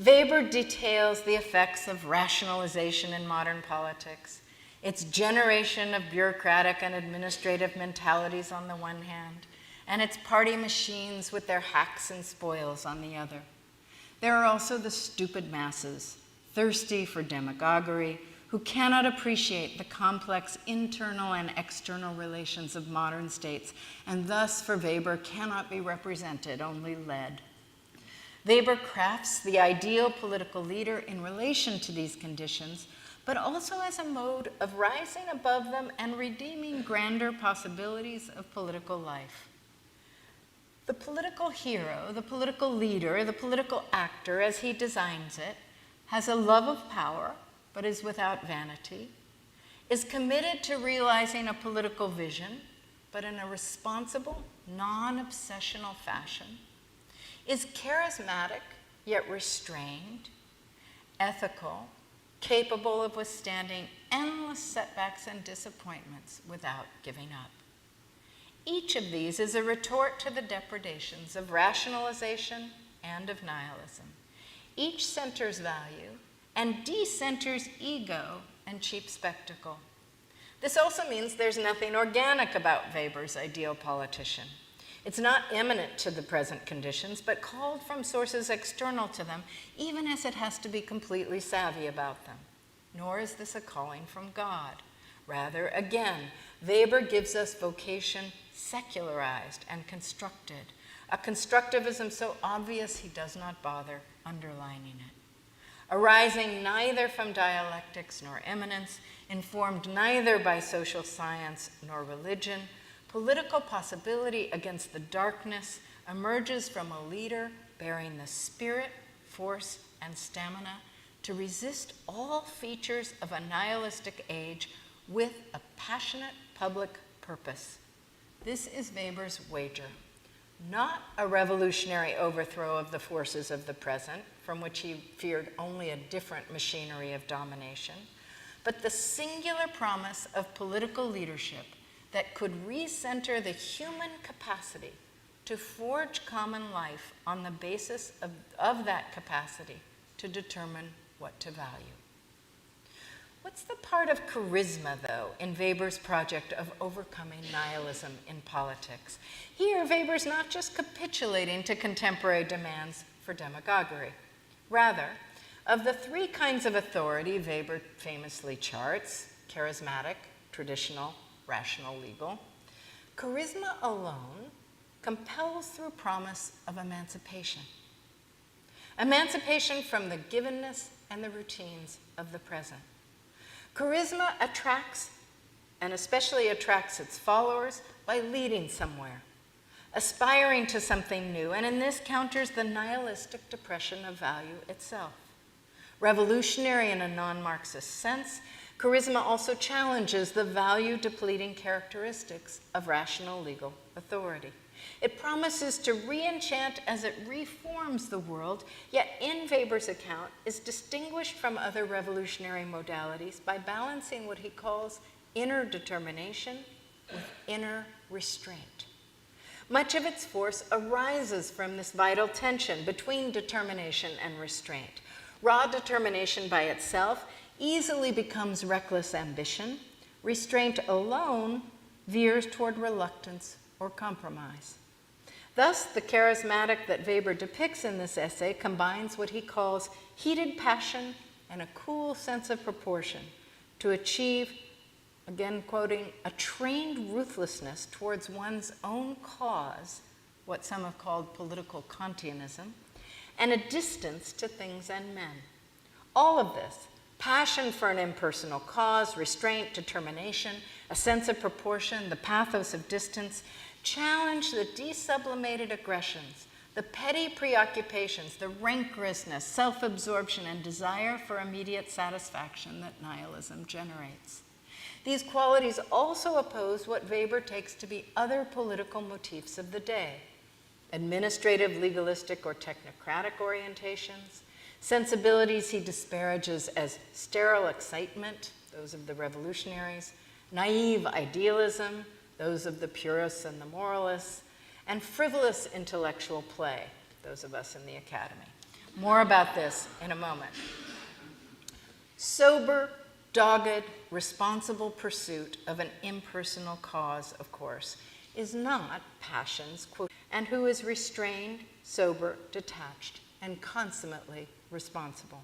Weber details the effects of rationalization in modern politics, its generation of bureaucratic and administrative mentalities on the one hand, and its party machines with their hacks and spoils on the other. There are also the stupid masses, thirsty for demagoguery, who cannot appreciate the complex internal and external relations of modern states, and thus, for Weber, cannot be represented, only led. Weber crafts the ideal political leader in relation to these conditions, but also as a mode of rising above them and redeeming grander possibilities of political life. The political hero, the political leader, the political actor, as he designs it, has a love of power, but is without vanity, is committed to realizing a political vision, but in a responsible, non-obsessional fashion, is charismatic, yet restrained, ethical, capable of withstanding endless setbacks and disappointments without giving up. Each of these is a retort to the depredations of rationalization and of nihilism. Each centers value and decenters ego and cheap spectacle. This also means there's nothing organic about Weber's ideal politician. It's not immanent to the present conditions, but called from sources external to them, even as it has to be completely savvy about them. Nor is this a calling from God. Rather, again, Weber gives us vocation secularized and constructed, a constructivism so obvious he does not bother underlining it. Arising neither from dialectics nor eminence, informed neither by social science nor religion, political possibility against the darkness emerges from a leader bearing the spirit, force, and stamina to resist all features of a nihilistic age with a passionate public purpose. This is Weber's wager. Not a revolutionary overthrow of the forces of the present, from which he feared only a different machinery of domination, but the singular promise of political leadership that could recenter the human capacity to forge common life on the basis of that capacity to determine what to value. What's the part of charisma, though, in Weber's project of overcoming nihilism in politics? Here, Weber's not just capitulating to contemporary demands for demagoguery. Rather, of the three kinds of authority Weber famously charts, charismatic, traditional, rational, legal, Charisma alone compels through promise of emancipation. Emancipation from the givenness and the routines of the present. Charisma attracts, and especially attracts its followers, by leading somewhere, aspiring to something new, and in this counters the nihilistic depression of value itself. Revolutionary in a non-Marxist sense, charisma also challenges the value-depleting characteristics of rational legal authority. It promises to re-enchant as it reforms the world, yet in Weber's account is distinguished from other revolutionary modalities by balancing what he calls inner determination with inner restraint. Much of its force arises from this vital tension between determination and restraint. Raw determination by itself easily becomes reckless ambition. Restraint alone veers toward reluctance or compromise. Thus, the charismatic that Weber depicts in this essay combines what he calls heated passion and a cool sense of proportion to achieve, again quoting, a trained ruthlessness towards one's own cause, what some have called political Kantianism, and a distance to things and men. All of this, passion for an impersonal cause, restraint, determination, a sense of proportion, the pathos of distance, challenge the desublimated aggressions, the petty preoccupations, the rancorousness, self-absorption, and desire for immediate satisfaction that nihilism generates. These qualities also oppose what Weber takes to be other political motifs of the day: administrative, legalistic, or technocratic orientations, sensibilities he disparages as sterile excitement, those of the revolutionaries, naive idealism, those of the purists and the moralists, and frivolous intellectual play, those of us in the academy. More about this in a moment. Sober, dogged, responsible pursuit of an impersonal cause, of course, is not passion's quotient, and who is restrained, sober, detached, and consummately responsible.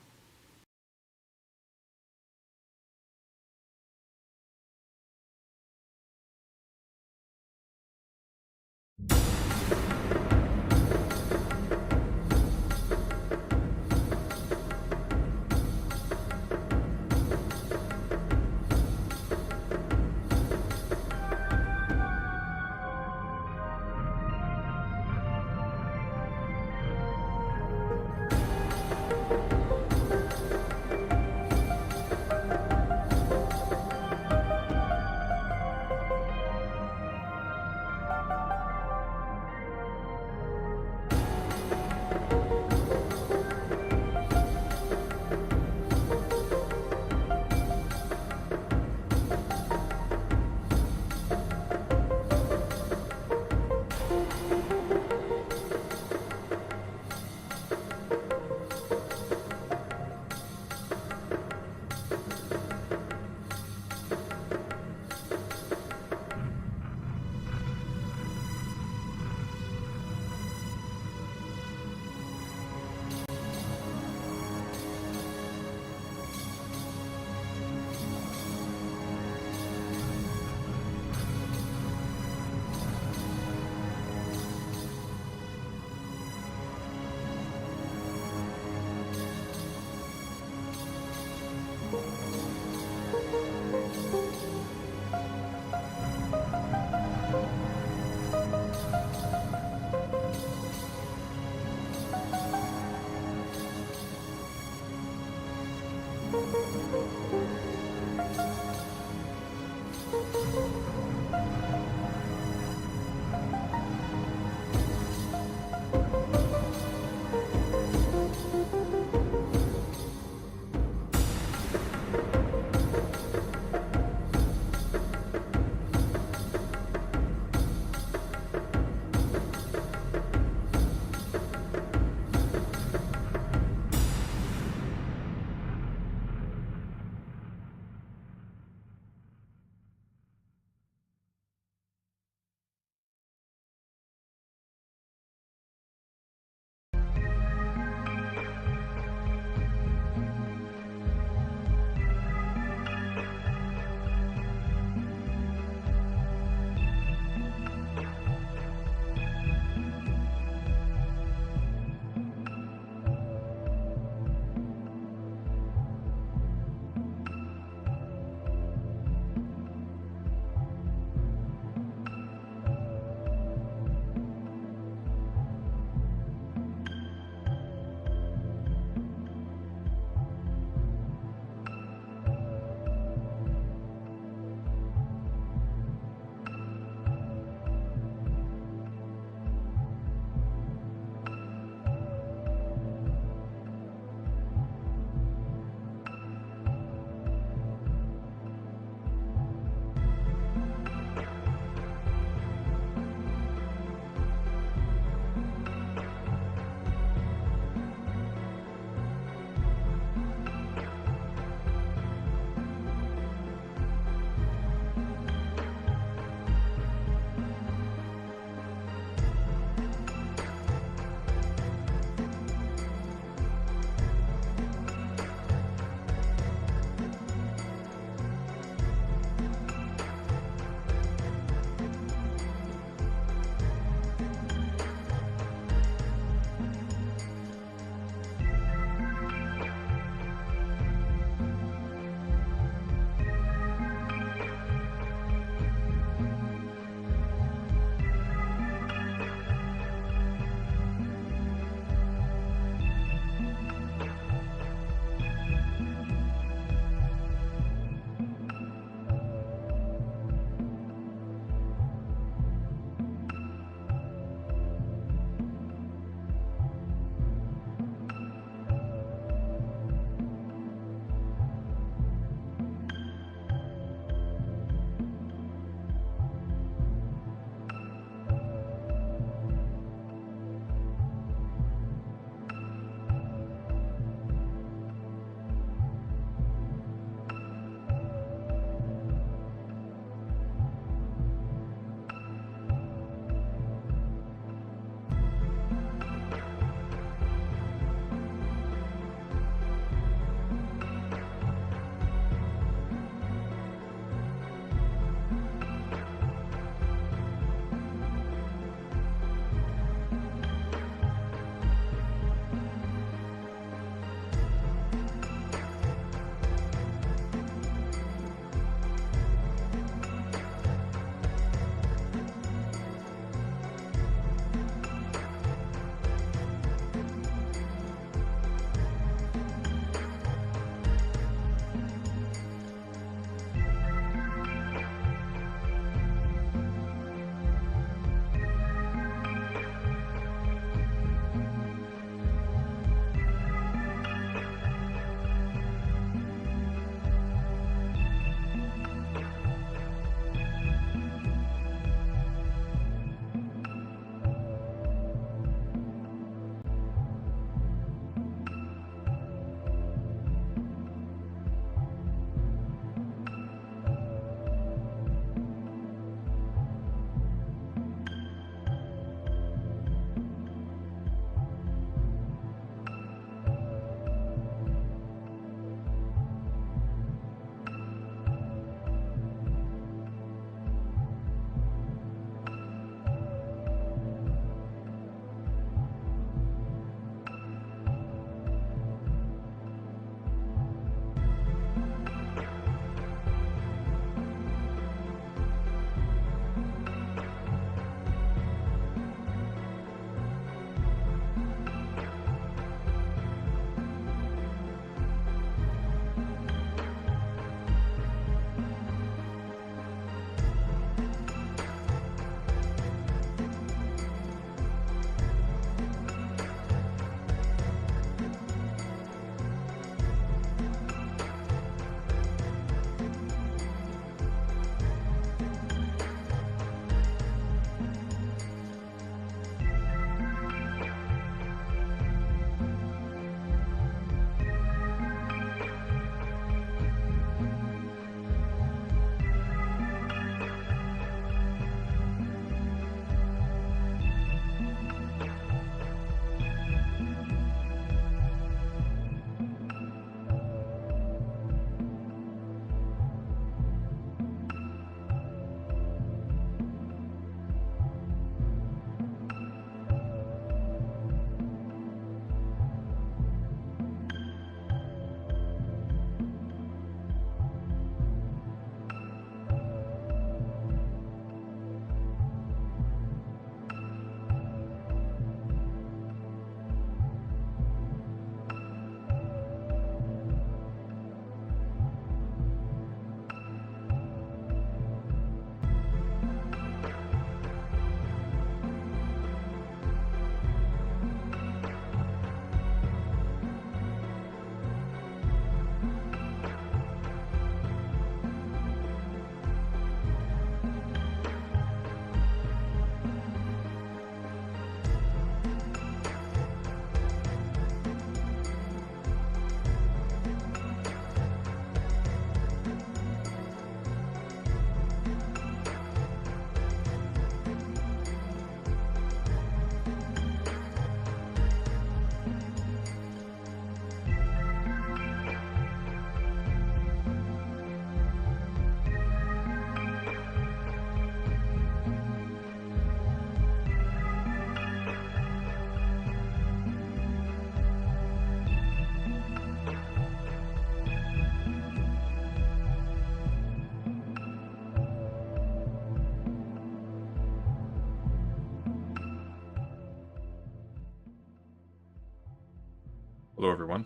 Hello, everyone.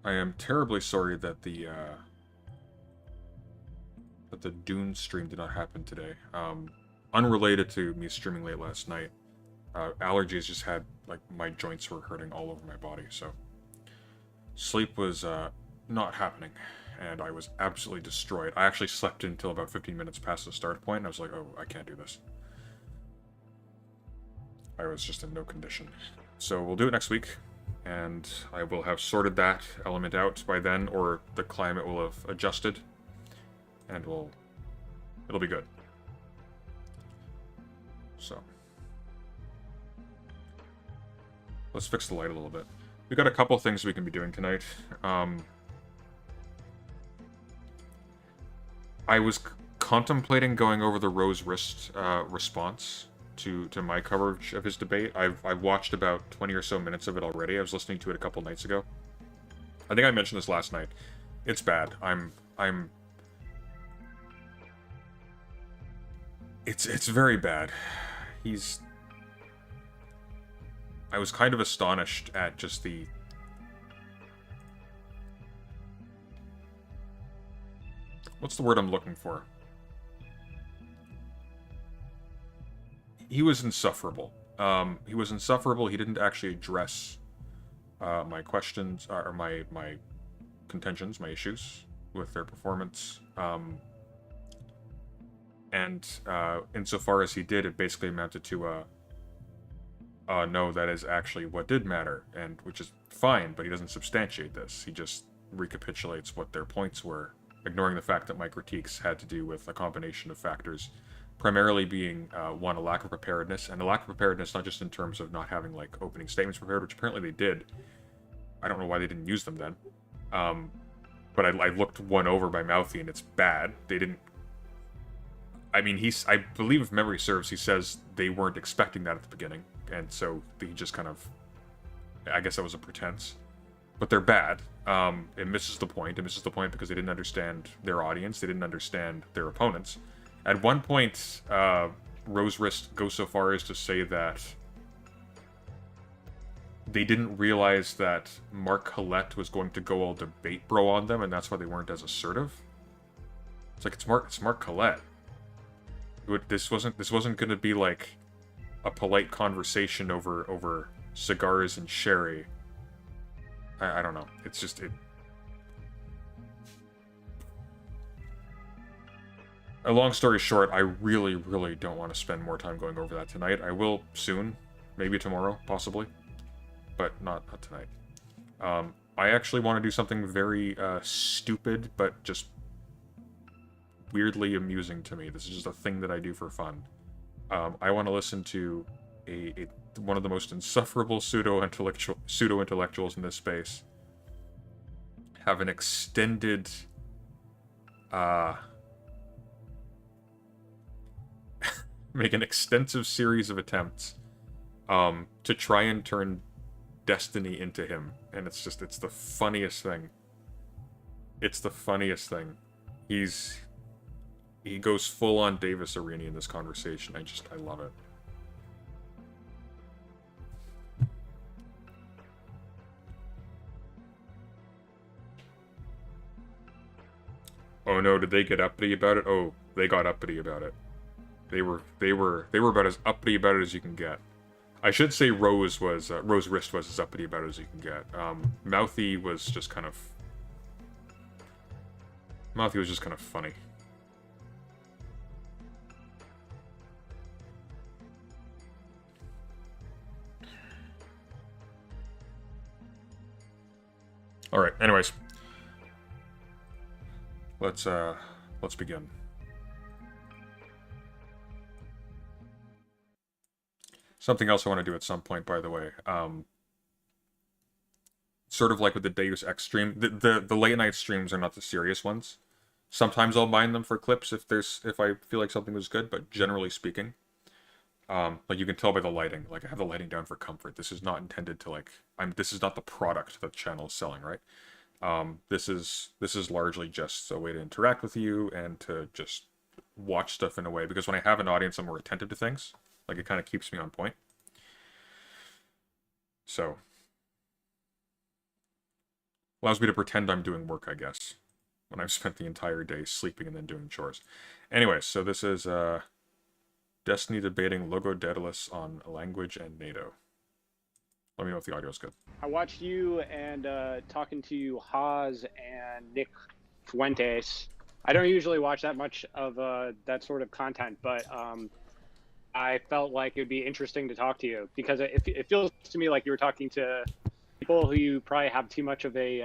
I am terribly sorry that the Dune stream did not happen today. Unrelated to me streaming late last night, allergies just had, like, my joints were hurting all over my body, so sleep was not happening, and I was absolutely destroyed. I actually slept until about 15 minutes past the start point, and I was like, oh, I can't do this. I was just in no condition. So we'll do it next week, and I will have sorted that element out by then, or the climate will have adjusted, and it'll be good. So let's fix the light a little bit. We've got a couple things we can be doing tonight. I was contemplating going over the Rose Wrist response to my coverage of his debate. I've watched about 20 or so minutes of it already. I was listening to it a couple nights ago. I think I mentioned this last night. It's bad. It's very bad. I was kind of astonished at just the... What's the word I'm looking for? He was insufferable. He was insufferable. He didn't actually address my questions, or my contentions, my issues with their performance. And insofar as he did, it basically amounted to no, that is actually what did matter, and which is fine, but he doesn't substantiate this. He just recapitulates what their points were, ignoring the fact that my critiques had to do with a combination of factors, primarily being, one, a lack of preparedness, and a lack of preparedness not just in terms of not having, like, opening statements prepared, which apparently they did. I don't know why they didn't use them then. But I looked one over by Mouthy, and it's bad. They didn't... I mean, I believe if memory serves, he says they weren't expecting that at the beginning, and so he just kind of... I guess that was a pretense. But they're bad. It misses the point. It misses the point because they didn't understand their audience. They didn't understand their opponents. At one point, Rose Wrist goes so far as to say that they didn't realize that Mark Collette was going to go all debate bro on them, and that's why they weren't as assertive. It's like, it's Mark Collette. This wasn't going to be like a polite conversation over cigars and sherry. I don't know. It's just A long story short, I really, really don't want to spend more time going over that tonight. I will soon, maybe tomorrow, possibly, but not tonight. I actually want to do something very stupid, but just weirdly amusing to me. This is just a thing that I do for fun. I want to listen to one of the most insufferable pseudo-intellectuals in this space have an extended make an extensive series of attempts to try and turn Destiny into him, and it's the funniest thing. It's the funniest thing. He goes full on Davis Arena in this conversation. I love it. Oh no, did they get uppity about it? Oh, they got uppity about it. They were about as uppity about it as you can get. I should say Rose Wrist was as uppity about it as you can get. Mouthy was just kind of funny. All right. Anyways, let's begin. Something else I want to do at some point, by the way. Sort of like with the Deus Ex stream, the late night streams are not the serious ones. Sometimes I'll mine them for clips if I feel like something was good, but generally speaking, like you can tell by the lighting. Like I have the lighting down for comfort. This is not intended to this is not the product that the channel is selling, right? This is largely just a way to interact with you and to just watch stuff in a way, because when I have an audience, I'm more attentive to things. Like, it kind of keeps me on point. So allows me to pretend I'm doing work, I guess, when I've spent the entire day sleeping and then doing chores. Anyway, so this is Destiny debating Logo Daedalus on language and NATO. Let me know if the audio is good.
I watched you and talking to Haas and Nick Fuentes. I don't usually watch that much of that sort of content, but I felt like it would be interesting to talk to you because it feels to me like you were talking to people who you probably have too much of a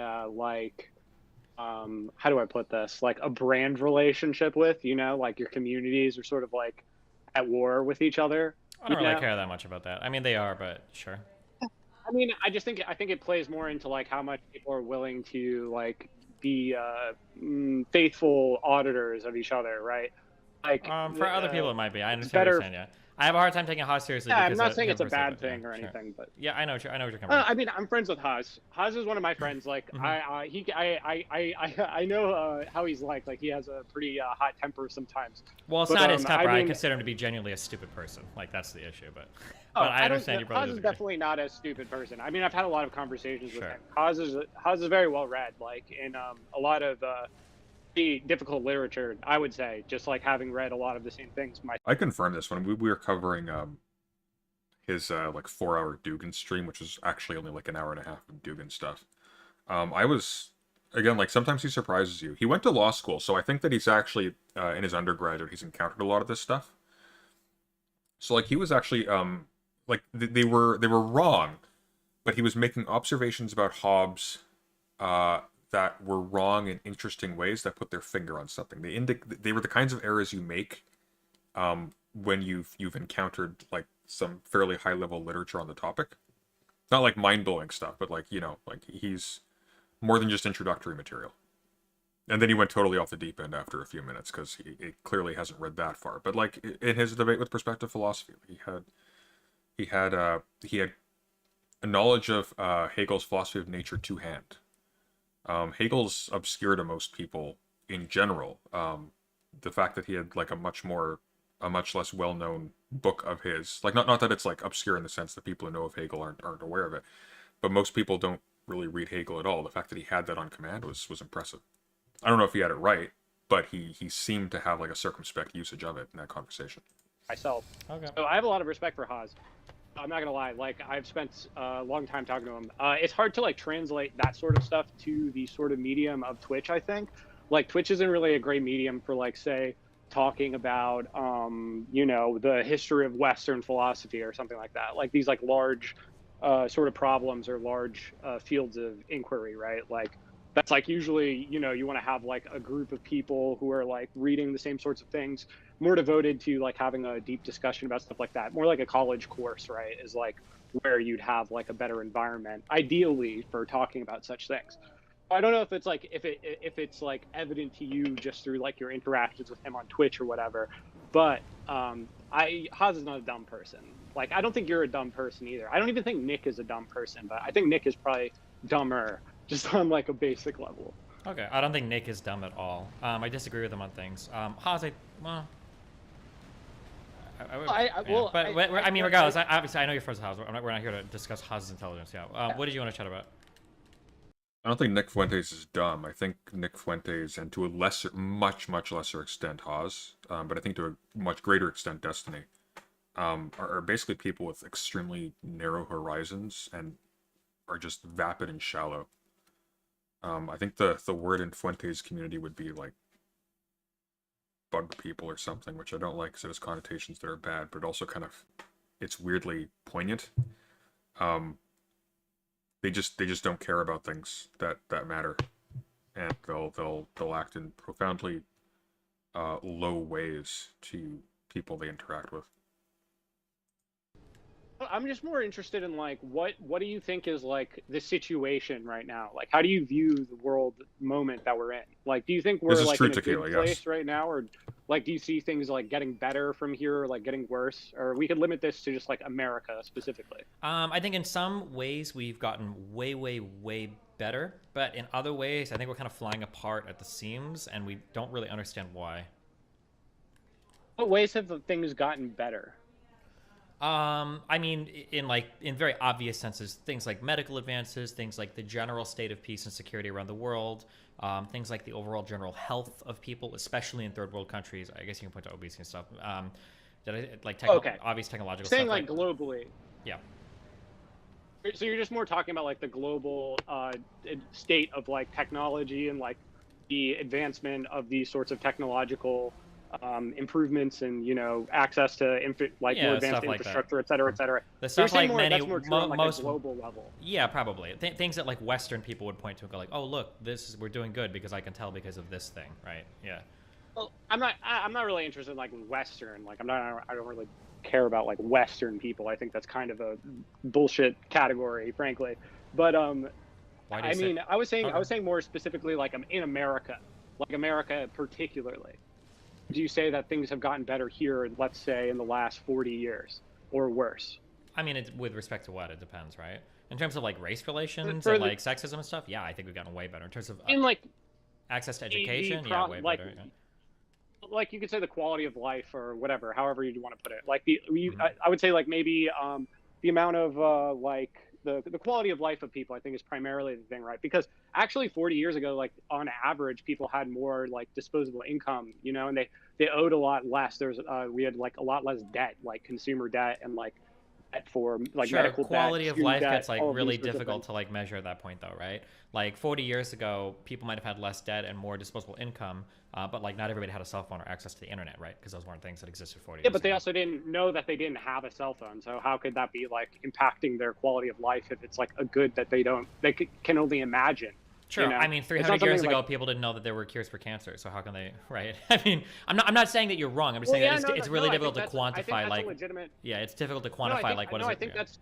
how do I put this? Like a brand relationship with, you know, like your communities are sort of like at war with each other.
I don't really care that much about that. I mean, they are, but sure.
I mean, I think it plays more into like how much people are willing to like be faithful auditors of each other, right? Like
For other people, it might be. I understand
better,
what you're saying, yeah. I have a hard time taking Haas seriously.
Yeah,
because
I'm not saying it's a
him
bad
personally,
thing or
sure.
anything, but
yeah, I know what you're coming from.
I mean, I'm friends with Haas. Haas is one of my friends. Like, I know how he's like. Like, he has a pretty hot temper sometimes.
Well, it's
But,
not his temper. I
mean,
consider him to be genuinely a stupid person. Like, that's the issue. But
oh,
I understand your
Haas
brother.
is definitely not a stupid person. I mean, I've had a lot of conversations with
Sure.
him. Haas is very well read. Like, in a lot of pretty difficult literature, I would say. Just like having read a lot of the same things.
I confirmed this when we were covering his like 4-hour Dugan stream, which was actually only like an hour and a half of Dugan stuff. I was, again, like sometimes he surprises you. He went to law school, so I think that he's actually in his undergraduate he's encountered a lot of this stuff. So like he was actually like they were wrong, but he was making observations about Hobbes that were wrong in interesting ways that put their finger on something. They were the kinds of errors you make when you've encountered like some fairly high level literature on the topic. Not like mind blowing stuff, but like, you know, like he's more than just introductory material. And then he went totally off the deep end after a few minutes because he clearly hasn't read that far. But like in his debate with perspective philosophy, he had a knowledge of Hegel's philosophy of nature to hand. Hegel's obscure to most people in general. The fact that he had like a much less well-known book of his, like not that it's like obscure in the sense that people who know of Hegel aren't aware of it, but most people don't really read Hegel at all. The fact that he had that on command was impressive. I don't know if he had it right, but he seemed to have like a circumspect usage of it in that conversation.
Myself.
Okay.
So I have a lot of respect for Haas. I'm not gonna lie, like I've spent a long time talking to him. It's hard to like translate that sort of stuff to the sort of medium of Twitch, I think. Like Twitch isn't really a great medium for like, say, talking about you know, the history of Western philosophy or something like that. Like these like large sort of problems or large fields of inquiry, right? Like that's like usually, you know, you want to have like a group of people who are like reading the same sorts of things, more devoted to like having a deep discussion about stuff like that. More like a college course, right? Is like where you'd have like a better environment, ideally, for talking about such things. I don't know if it's like if it's like evident to you just through like your interactions with him on Twitch or whatever, but Haas is not a dumb person. Like I don't think you're a dumb person either. I don't even think Nick is a dumb person, but I think Nick is probably dumber just on like a basic level.
Okay, I don't think Nick is dumb at all. I disagree with him on things. Haas, I mean, regardless, obviously I know you're friends with Haas. We're not here to discuss Haas's intelligence. Yeah. What did you want to chat about?
I don't think Nick Fuentes is dumb. I think Nick Fuentes, and to a much lesser extent, Haas, but I think to a much greater extent, Destiny, are basically people with extremely narrow horizons and are just vapid and shallow. I think the word in Fuentes' community would be like bug people or something, which I don't like because it has connotations that are bad, but also kind of it's weirdly poignant. They just don't care about things that matter, and they'll act in profoundly low ways to people they interact with.
I'm just more interested in like what do you think is like the situation right now? Like how do you view the world moment that we're in? Like do you think we're like in a good place right now, or like do you see things like getting better from here, or like getting worse, or we could limit this to just like America specifically?
I think in some ways we've gotten way better, but in other ways I think we're kind of flying apart at the seams, and we don't really understand why.
What ways have things gotten better?
I mean, in very obvious senses, things like medical advances, things like the general state of peace and security around the world, things like the overall general health of people, especially in third world countries. I guess you can point to obesity and stuff.
Okay.
Obvious technological
Saying
stuff.
like globally.
Yeah.
So you're just more talking about like the global state of like technology and like the advancement of these sorts of technological improvements and, you know, access to more advanced
stuff like
infrastructure,
that.
et cetera, et cetera.
The
So you're
stuff
saying
like
more,
many,
that's more true on like
most
a global level.
Yeah, probably things that like Western people would point to and go like, oh look, we're doing good because I can tell because of this thing, right? Yeah.
Well, I'm not really interested in like Western. Like I don't really care about like Western people. I think that's kind of a bullshit category, frankly. But
Why do you
I
say-
mean, I was saying more specifically like in America, like America particularly. Do you say that things have gotten better here, let's say in the last 40 years, or worse?
I mean, with respect to what, it depends, right? In terms of like race relations
For
and
the-
like sexism and stuff, yeah, I think we've gotten way better. In terms of
In like
access to
the
education,
pro-
yeah, way
like,
better. Yeah.
like you could say the quality of life or whatever, however you want to put it. Like
Mm-hmm.
I would say like maybe the amount of like the quality of life of people, I think, is primarily the thing, right? Because actually 40 years ago, like on average, people had more like disposable income, you know, and they owed a lot less. We had like a lot less debt, like consumer debt and like debt for like
Sure,
medical
quality
debt,
of
student
life
debt,
gets like
all of these
really
sorts of
difficult
things.
to like measure at that point though, right? Like 40 years ago, people might have had less debt and more disposable income, but like not everybody had a cell phone or access to the internet, right? Because those weren't things that existed 40
Yeah,
years
but they
ago.
also didn't know that they didn't have a cell phone. So how could that be like impacting their quality of life if it's like a good that can only imagine?
Sure.
You know?
I mean,
It's
300
not
years
something
ago,
like-
people didn't know that there were cures for cancer. So how can they, right? I mean, I'm not saying that you're wrong. I'm just saying that it's really difficult to
I think
quantify,
that's
like,
a legitimate.
yeah, it's difficult to
No,
quantify,
I think,
like, what
no,
is
I
it?
think
Yeah.
that's.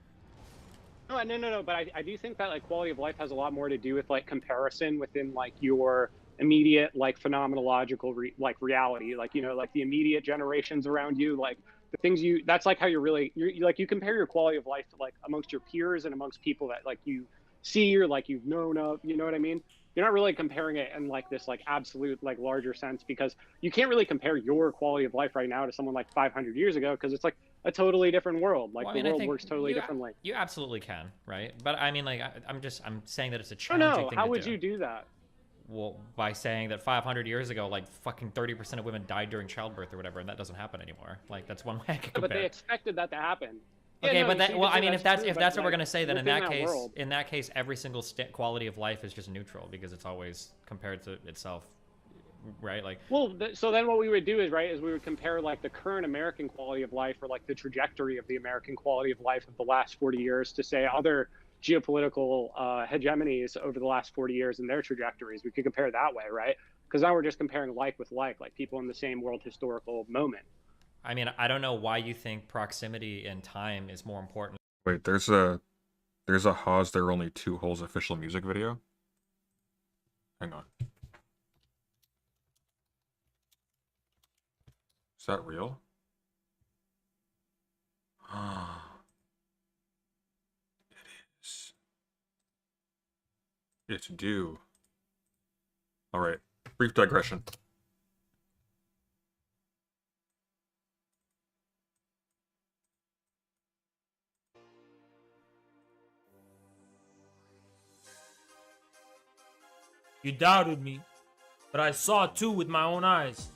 No. But I do think that like quality of life has a lot more to do with like comparison within like your immediate like phenomenological reality, like, you know, like the immediate generations around you, like the things that's like how you're like you compare your quality of life to like amongst your peers and amongst people that like you see or like you've known of, you know what I mean? You're not really comparing it in like this like absolute like larger sense, because you can't really compare your quality of life right now to someone like 500 years ago, because it's like a totally different world. Like
Well, I
the
mean, I
world
think
works totally
you-
differently.
You absolutely can, right? But I mean, like, I'm saying that it's a
Oh
challenging
no,
thing
how
to
would
do.
you do that?
Well, by saying that 500 years ago, like, fucking 30% of women died during childbirth or whatever, and that doesn't happen anymore. Like, that's one way I could
But
compare.
they expected that to happen. Yeah,
Okay,
no,
but
so
that,
you
well,
could
I
say
mean, if that's
true,
if
but,
that's what we're
like,
gonna say, then in
within
that
world-
case, every single quality of life is just neutral because it's always compared to itself, right? Like,
Well, so then what we would do is we would compare like the current American quality of life, or like the trajectory of the American quality of life of the last 40 years, to say other geopolitical hegemonies over the last 40 years and their trajectories. We could compare that way, right? Because now we're just comparing like with like people in the same world historical moment.
I mean, I don't know why you think proximity and time is more important.
Wait, there's a Haas There Are Only Two Holes official music video. Hang on. Is that real? It is. It's due. Alright, brief digression.
You doubted me, but I saw too with my own eyes.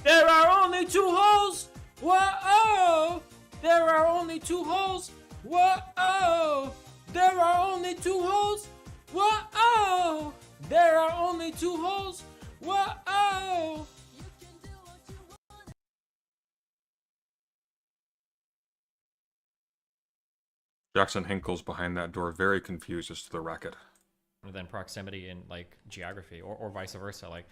There are only two holes. Whoa! There are only two holes. Whoa! There are only two holes. Whoa! There are only two holes. Whoa!
Jackson Hinkle's behind that door, very confused as to the racket.
Than proximity in like geography, or vice versa. Like,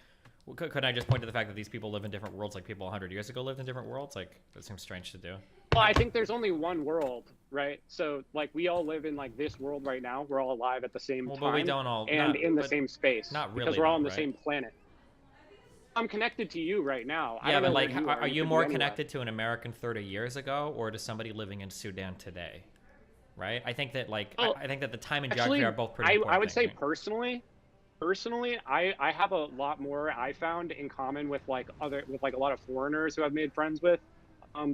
could I just point to the fact that these people live in different worlds? Like, people 100 years ago lived in different worlds. Like, that seems strange to do.
Well, I think there's only one world, right? So like we all live in like this world right now. We're all alive at the same
Well,
time,
but we don't all-
and
not-
in the
but
same space.
not
because
really
we're all
though,
on the
right?
same planet. I'm connected to you right now. I
Yeah,
don't know
but like,
where you
are you
could be
more
anywhere.
connected to an American 30 years ago, or to somebody living in Sudan today? Right? I think that like,
Well,
I think that the time and
Actually,
geography are both pretty
I
important
would say
things, right?
personally, I have a lot more I found in common with like a lot of foreigners who I've made friends with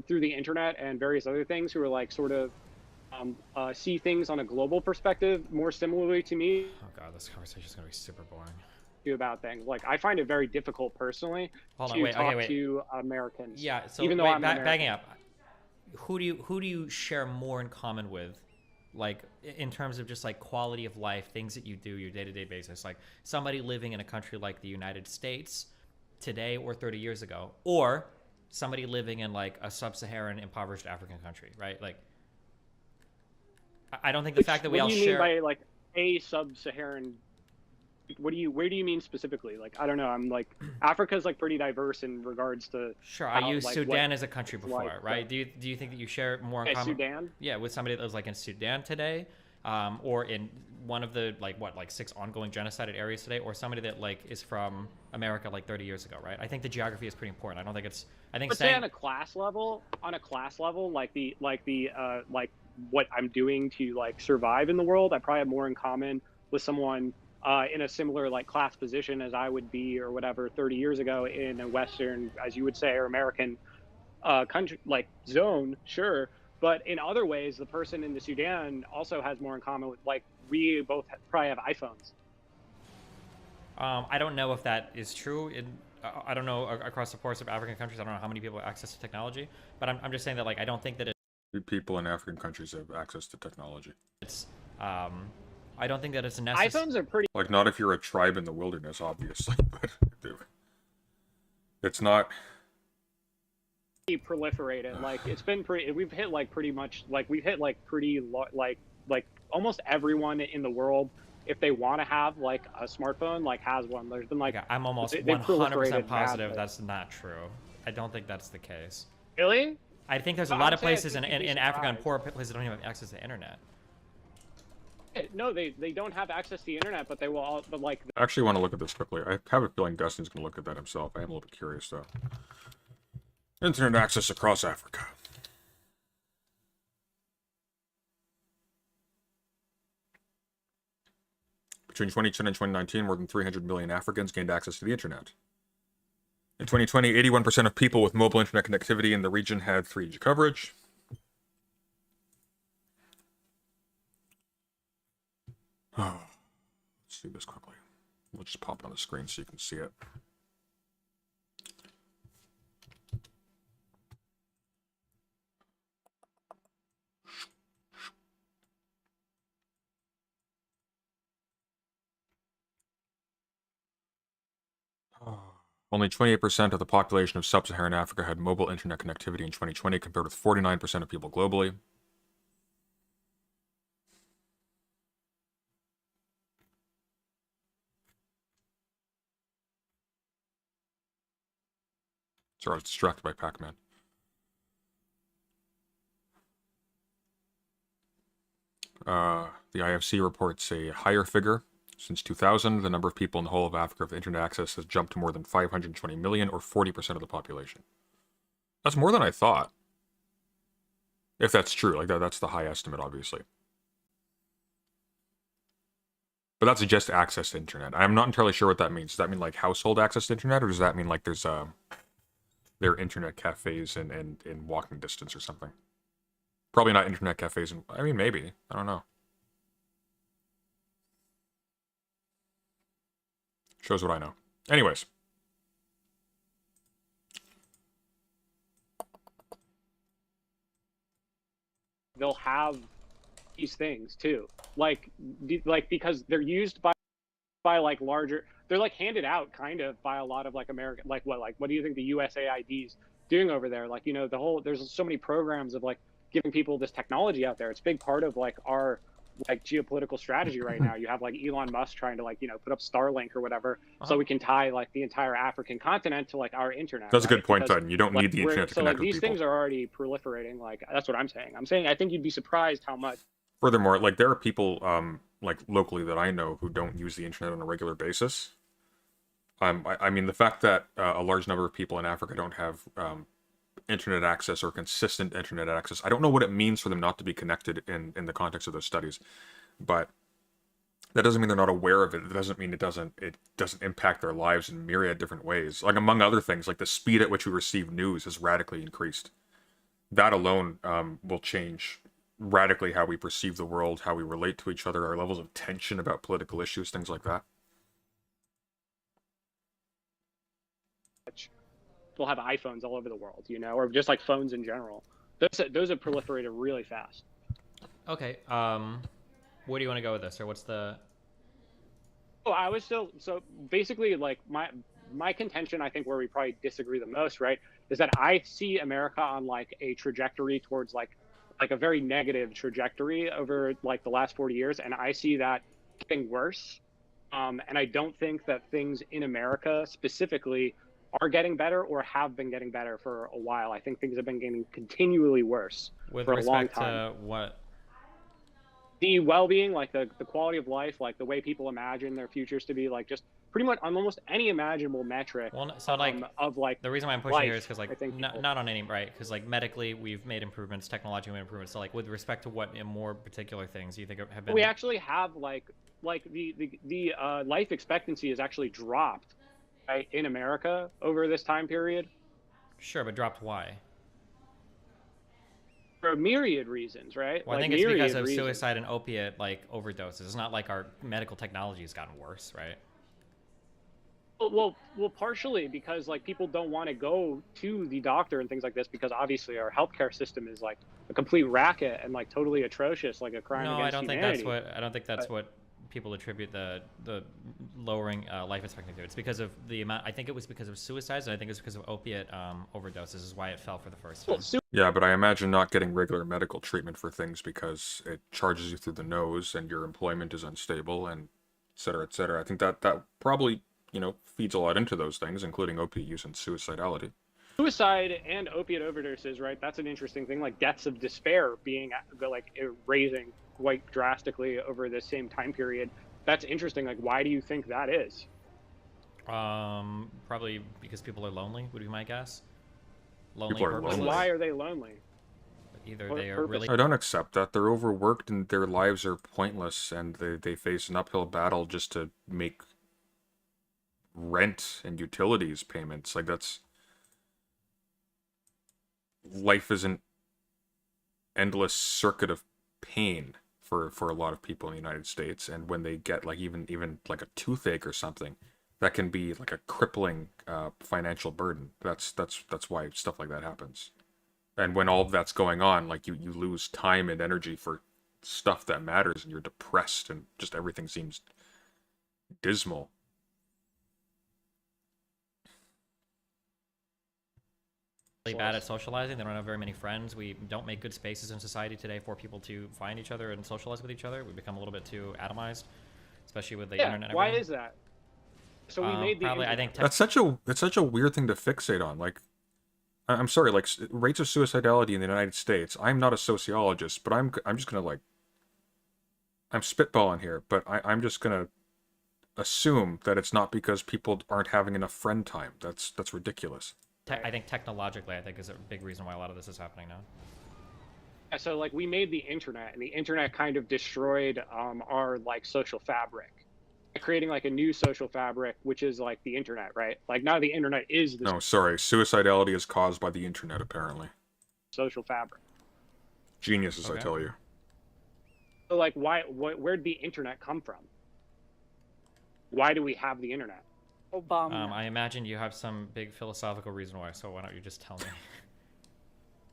through the internet and various other things who are like sort of see things on a global perspective more similarly to me
Oh god, this conversation is gonna be super boring.
about things. Like I find it very difficult personally
Hold on,
to
wait,
talk
okay, wait.
to Americans.
Yeah, so
even though
wait,
I'm an American.
backing up. Who do you share more in common with? Like in terms of just like quality of life, things that you do your day-to-day basis, like somebody living in a country like the United States today or 30 years ago, or somebody living in like a sub-Saharan impoverished African country, right? Like I don't think the fact that we all
What do you
share
mean by like a sub-Saharan? Where do you mean specifically? Like I don't know. I'm like Africa's like pretty diverse in regards to.
Sure, I
how,
used
like,
Sudan
what
as a country before,
like,
right? Do you think that you share more in
Okay,
common?
Sudan?
Yeah, with somebody that was like in Sudan today, or in one of the like 6 ongoing genocided areas today, or somebody that like is from America like 30 years ago, right? I think the geography is pretty important. I don't think it's. I think
But say
saying
on a class level, like like what I'm doing to like survive in the world, I probably have more in common with someone in a similar like class position as I would be or whatever 30 years ago in a Western, as you would say, or American country like zone, sure. But in other ways, the person in the Sudan also has more in common with like we both probably have iPhones.
I don't know if that is true. I don't know across the course of African countries. I don't know how many people have access to technology, but I'm just saying that like I don't think that
People in African countries have access to technology.
it's I don't think that it's necessary.
iPhones are pretty
Like, not if you're a tribe in the wilderness, obviously, but it's not.
proliferated. Like it's been pretty. We've hit like pretty much like we've hit like pretty like almost everyone in the world, if they want to have like a smartphone, like has one. There's been like
Okay, I'm almost
they've
100%
proliferated
positive
madly.
that's not true. I don't think that's the case.
Really?
I think there's a
Well,
lot
I'm
of
saying I
places
think you'd be
in Africa and
surprised.
poor places that don't even have access to the internet.
No, they don't have access to the internet, but they will all. But like
I actually want to look at this quickly. I have a feeling Dustin's going to look at that himself. I am a little bit curious, though. Internet access across Africa. Between 2010 and 2019, more than 300 million Africans gained access to the internet. In 2020, 81% of people with mobile internet connectivity in the region had 3G coverage. Oh, let's do this quickly. We'll just pop it on the screen so you can see it. Only 28% of the population of sub-Saharan Africa had mobile internet connectivity in 2020, compared with 49% of people globally. Sorry, I was distracted by Pac-Man. The IFC reports a higher figure. Since 2000, the number of people in the whole of Africa with internet access has jumped to more than 520 million, or 40% of the population. That's more than I thought. If that's true, like that's the high estimate, obviously. But that's just access to internet. I'm not entirely sure what that means. Does that mean like household access to internet, or does that mean like there are internet cafes in walking distance or something? Probably not internet cafes. I mean, maybe. I don't know. Shows what I know. Anyways.
they'll have these things too, like because they're used by like larger. They're like handed out kind of by a lot of like American, like what do you think the USAID's doing over there? Like, you know, there's so many programs of like giving people this technology out there. It's a big part of like our like geopolitical strategy right now. You have like Elon Musk trying to like, you know, put up Starlink or whatever, so we can tie like the entire African continent to like our internet.
That's a good point,
Because,
Titan. You don't need the internet to
so
connect
like
with
these
people.
things are already proliferating. Like that's what I'm saying. I think you'd be surprised how much.
Furthermore, like there are people like locally that I know who don't use the internet on a regular basis. I mean, the fact that a large number of people in Africa don't have internet access or consistent internet access, I don't know what it means for them not to be connected in the context of those studies, but that doesn't mean they're not aware of it. It doesn't mean it doesn't impact their lives in myriad different ways. Like, among other things, like the speed at which we receive news has radically increased. that alone will change radically how we perceive the world, how we relate to each other, our levels of tension about political issues, things like that.
We'll have iPhones all over the world, you know, or just like phones in general. Those have proliferated really fast.
Okay. Where do you want to go with this, or what's the?
Oh, I was still so basically like my contention, I think where we probably disagree the most, right, is that I see America on like a trajectory towards like a very negative trajectory over like the last 40 years, and I see that getting worse. And I don't think that things in America specifically are getting better or have been getting better for a while. I think things have been getting continually worse
With
for a long
respect
time.
to what?
The well-being, like the quality of life, like the way people imagine their futures to be, like just pretty much on almost any imaginable metric.
Well, so like
of like
the reason why I'm pushing
life,
here is because like
I think people,
not on any right, because like medically we've made improvements, technologically improvements. So like with respect to what in more particular things you think have been.
we actually have like the life expectancy has actually dropped, right, in America over this time period.
Sure, but dropped why?
For a myriad reasons, right?
Well, I
like
think it's because of
reasons.
suicide and opiate like overdoses. It's not like our medical technology has gotten worse, right?
Well, partially because like people don't want to go to the doctor and things like this because obviously our healthcare system is like a complete racket and like totally atrocious, like a crime
No,
against
I don't
humanity.
think that's what I don't think that's what people attribute the lowering life expectancy to. It's because of the amount. I think it was because of suicides, and I think it's because of opiate overdoses is why it fell for the first time.
Yeah, but I imagine not getting regular medical treatment for things because it charges you through the nose and your employment is unstable and et cetera, et cetera. I think that probably, you know, feeds a lot into those things, including opiate use and suicidality.
Suicide and opiate overdoses, right? That's an interesting thing. Like deaths of despair being like raising quite drastically over the same time period. That's interesting. Like, why do you think that is?
Probably because people are lonely, would be my guess. Lonely,
People are
purposeless.
lonely.
Why are they lonely?
Either
What
they are
purpose?
really
I don't accept that. They're overworked and their lives are pointless and they face an uphill battle just to make rent and utilities payments. Like that's... Life is an endless circuit of pain for a lot of people in the United States, and when they get like even like a toothache or something, that can be like a crippling financial burden. That's why stuff like that happens. And when all of that's going on, like you lose time and energy for stuff that matters, and you're depressed, and just everything seems dismal.
bad at socializing. They don't have very many friends. We don't make good spaces in society today for people to find each other and socialize with each other. We become a little bit too atomized, especially with the internet. And
Why
everything.
is that? So we made the
probably. I
internet.
think
It's such a weird thing to fixate on. Like, I'm sorry, like rates of suicidality in the United States. I'm not a sociologist, but I'm just gonna like, I'm spitballing here, but I'm just gonna assume that it's not because people aren't having enough friend time. That's ridiculous.
I think technologically, I think is a big reason why a lot of this is happening now.
Yeah, so like we made the internet, and the internet kind of destroyed our like social fabric, creating like a new social fabric, which is like the internet, right? Like now the internet is the
No, sorry, suicidality is caused by the internet, apparently.
social fabric.
Geniuses,
Okay.
I tell you.
So like, where'd the internet come from? Why do we have the internet?
Obama.
I imagine you have some big philosophical reason why. So why don't you just tell me?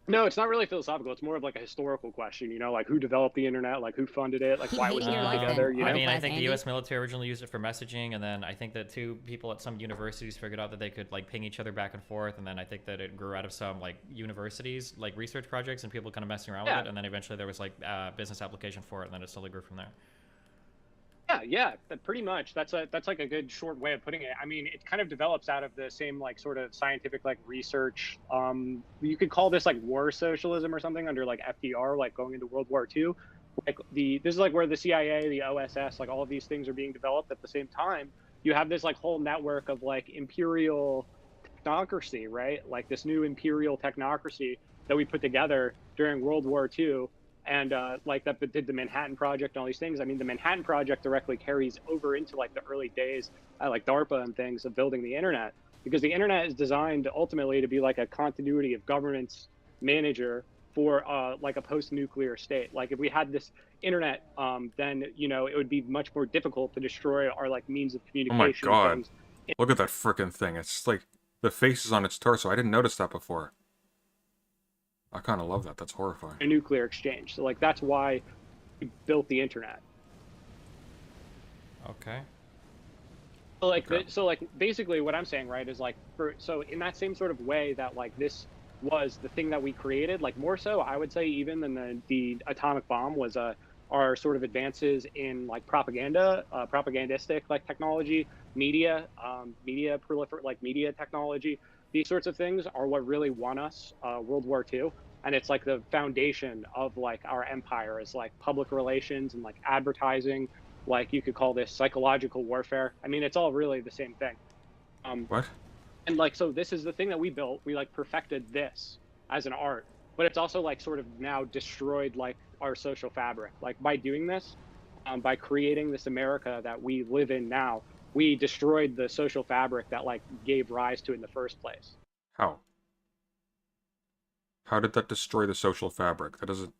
No, it's not really philosophical. It's more of like a historical question, you know, like who developed the internet, like who funded it, like why was it
Your
put
life
together,
and
you know?
I mean, I
Class
think the
Andy?
U.S. military originally used it for messaging, and then I think that two people at some universities figured out that they could like ping each other back and forth, and then I think that it grew out of some like universities, like research projects, and people kind of messing around
Yeah.
with it, and then eventually there was like business application for it, and then it slowly grew from there.
Yeah, pretty much. That's like a good short way of putting it. I mean, it kind of develops out of the same like sort of scientific like research. You could call this like war socialism or something under like FDR, like going into World War II. Like this is like where the CIA, the OSS, like all of these things are being developed at the same time. You have this like whole network of like imperial technocracy, right? Like this new imperial technocracy that we put together during World War II. And like that did the Manhattan Project and all these things. I mean, the Manhattan Project directly carries over into like the early days, like DARPA and things of building the internet, because the internet is designed ultimately to be like a continuity of governments manager for like a post-nuclear state. Like if we had this internet, then it would be much more difficult to destroy our like means of
Oh my
communication.
god.
Things.
Look at that frickin' thing. It's like the face is on its torso. I didn't notice that before. I kind of love that. That's horrifying.
A nuclear exchange. So like that's why we built the internet.
Okay.
So like
Okay.
so like basically what I'm saying, right, is like so in that same sort of way that like this was the thing that we created, like more so I would say even than the atomic bomb was our sort of advances in like propaganda, propagandistic like technology, media, media technology. These sorts of things are what really won us World War II. And it's like the foundation of like our empire is like public relations and like advertising. Like you could call this psychological warfare. I mean, it's all really the same thing.
What?
And like, so this is the thing that we built. We like perfected this as an art, but it's also like sort of now destroyed like our social fabric. Like by doing this, by creating this America that we live in now, we destroyed the social fabric that like gave rise to it in the first place.
How? How did that destroy the social fabric? That doesn't...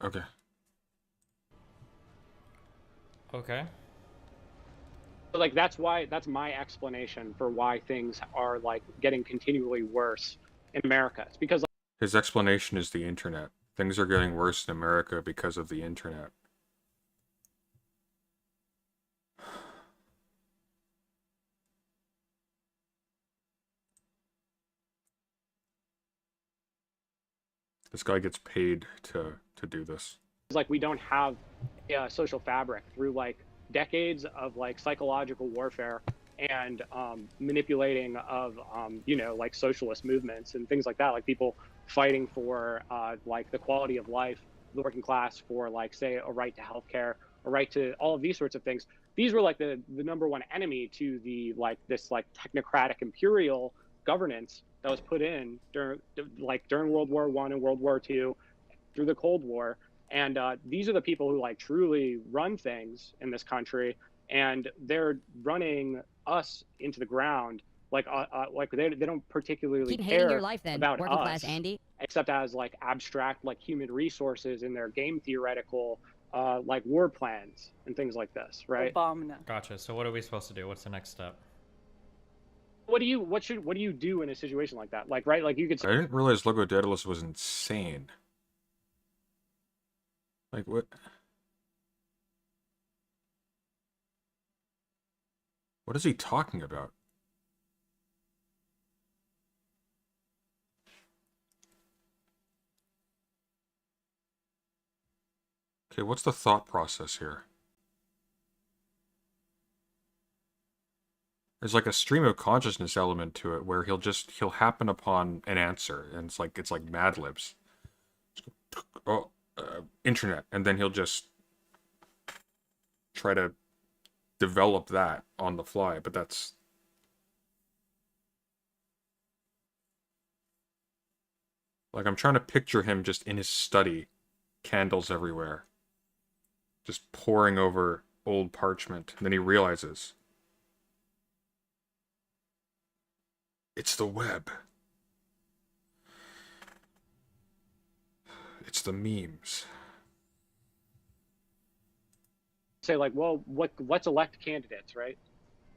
Okay.
Okay.
So like that's my explanation for why things are like getting continually worse in America. It's because like,
His explanation is the internet. Things are getting worse in America because of the internet. This guy gets paid to do this.
like we don't have a social fabric through like decades of like psychological warfare and manipulating of like socialist movements and things like that, like people fighting for like the quality of life, the working class, for like say a right to healthcare, a right to all of these sorts of things. These were like the number one enemy to the like this like technocratic imperial governance that was put in during World War I and World War II, through the Cold War. And these are the people who like truly run things in this country, and they're running us into the ground. Like they don't particularly
Keep hating
care
your life then,
about
working
us,
class Andy.
except as like abstract like human resources in their game theoretical like war plans and things like this, right?
Abominable.
Gotcha. So what are we supposed to do? What's the next step?
What do you do in a situation like that? Like, right? Like you could
I didn't realize Logo Daedalus was insane. Like, what? What is he talking about? Okay, what's the thought process here? There's like a stream of consciousness element to it where he'll happen upon an answer and it's like Mad Libs. Oh, internet, and then he'll just try to develop that on the fly, but that's... Like, I'm trying to picture him just in his study, candles everywhere, just poring over old parchment, and then he realizes it's the web. It's the memes.
say like, well, let's elect candidates, right?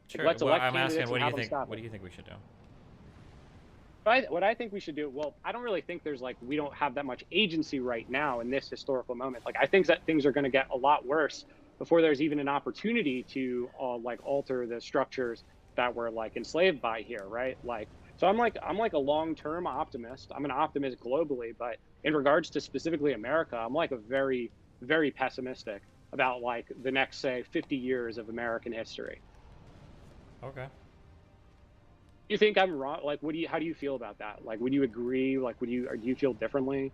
Sure.
Let's
Well,
elect
I'm asking,
candidates
what
and
do you
have them
think?
stop
What
it.
do you think we should do?
What I think we should do, well, I don't really think there's like, we don't have that much agency right now in this historical moment. Like, I think that things are going to get a lot worse before there's even an opportunity to like alter the structures that we're like enslaved by here, right? Like, so I'm like a long-term optimist. I'm an optimist globally, but in regards to specifically America, I'm like a very, very pessimistic about like the next, say, 50 years of American history.
Okay.
You think I'm wrong? Like, how do you feel about that? Like, would you agree? Like, do you feel differently?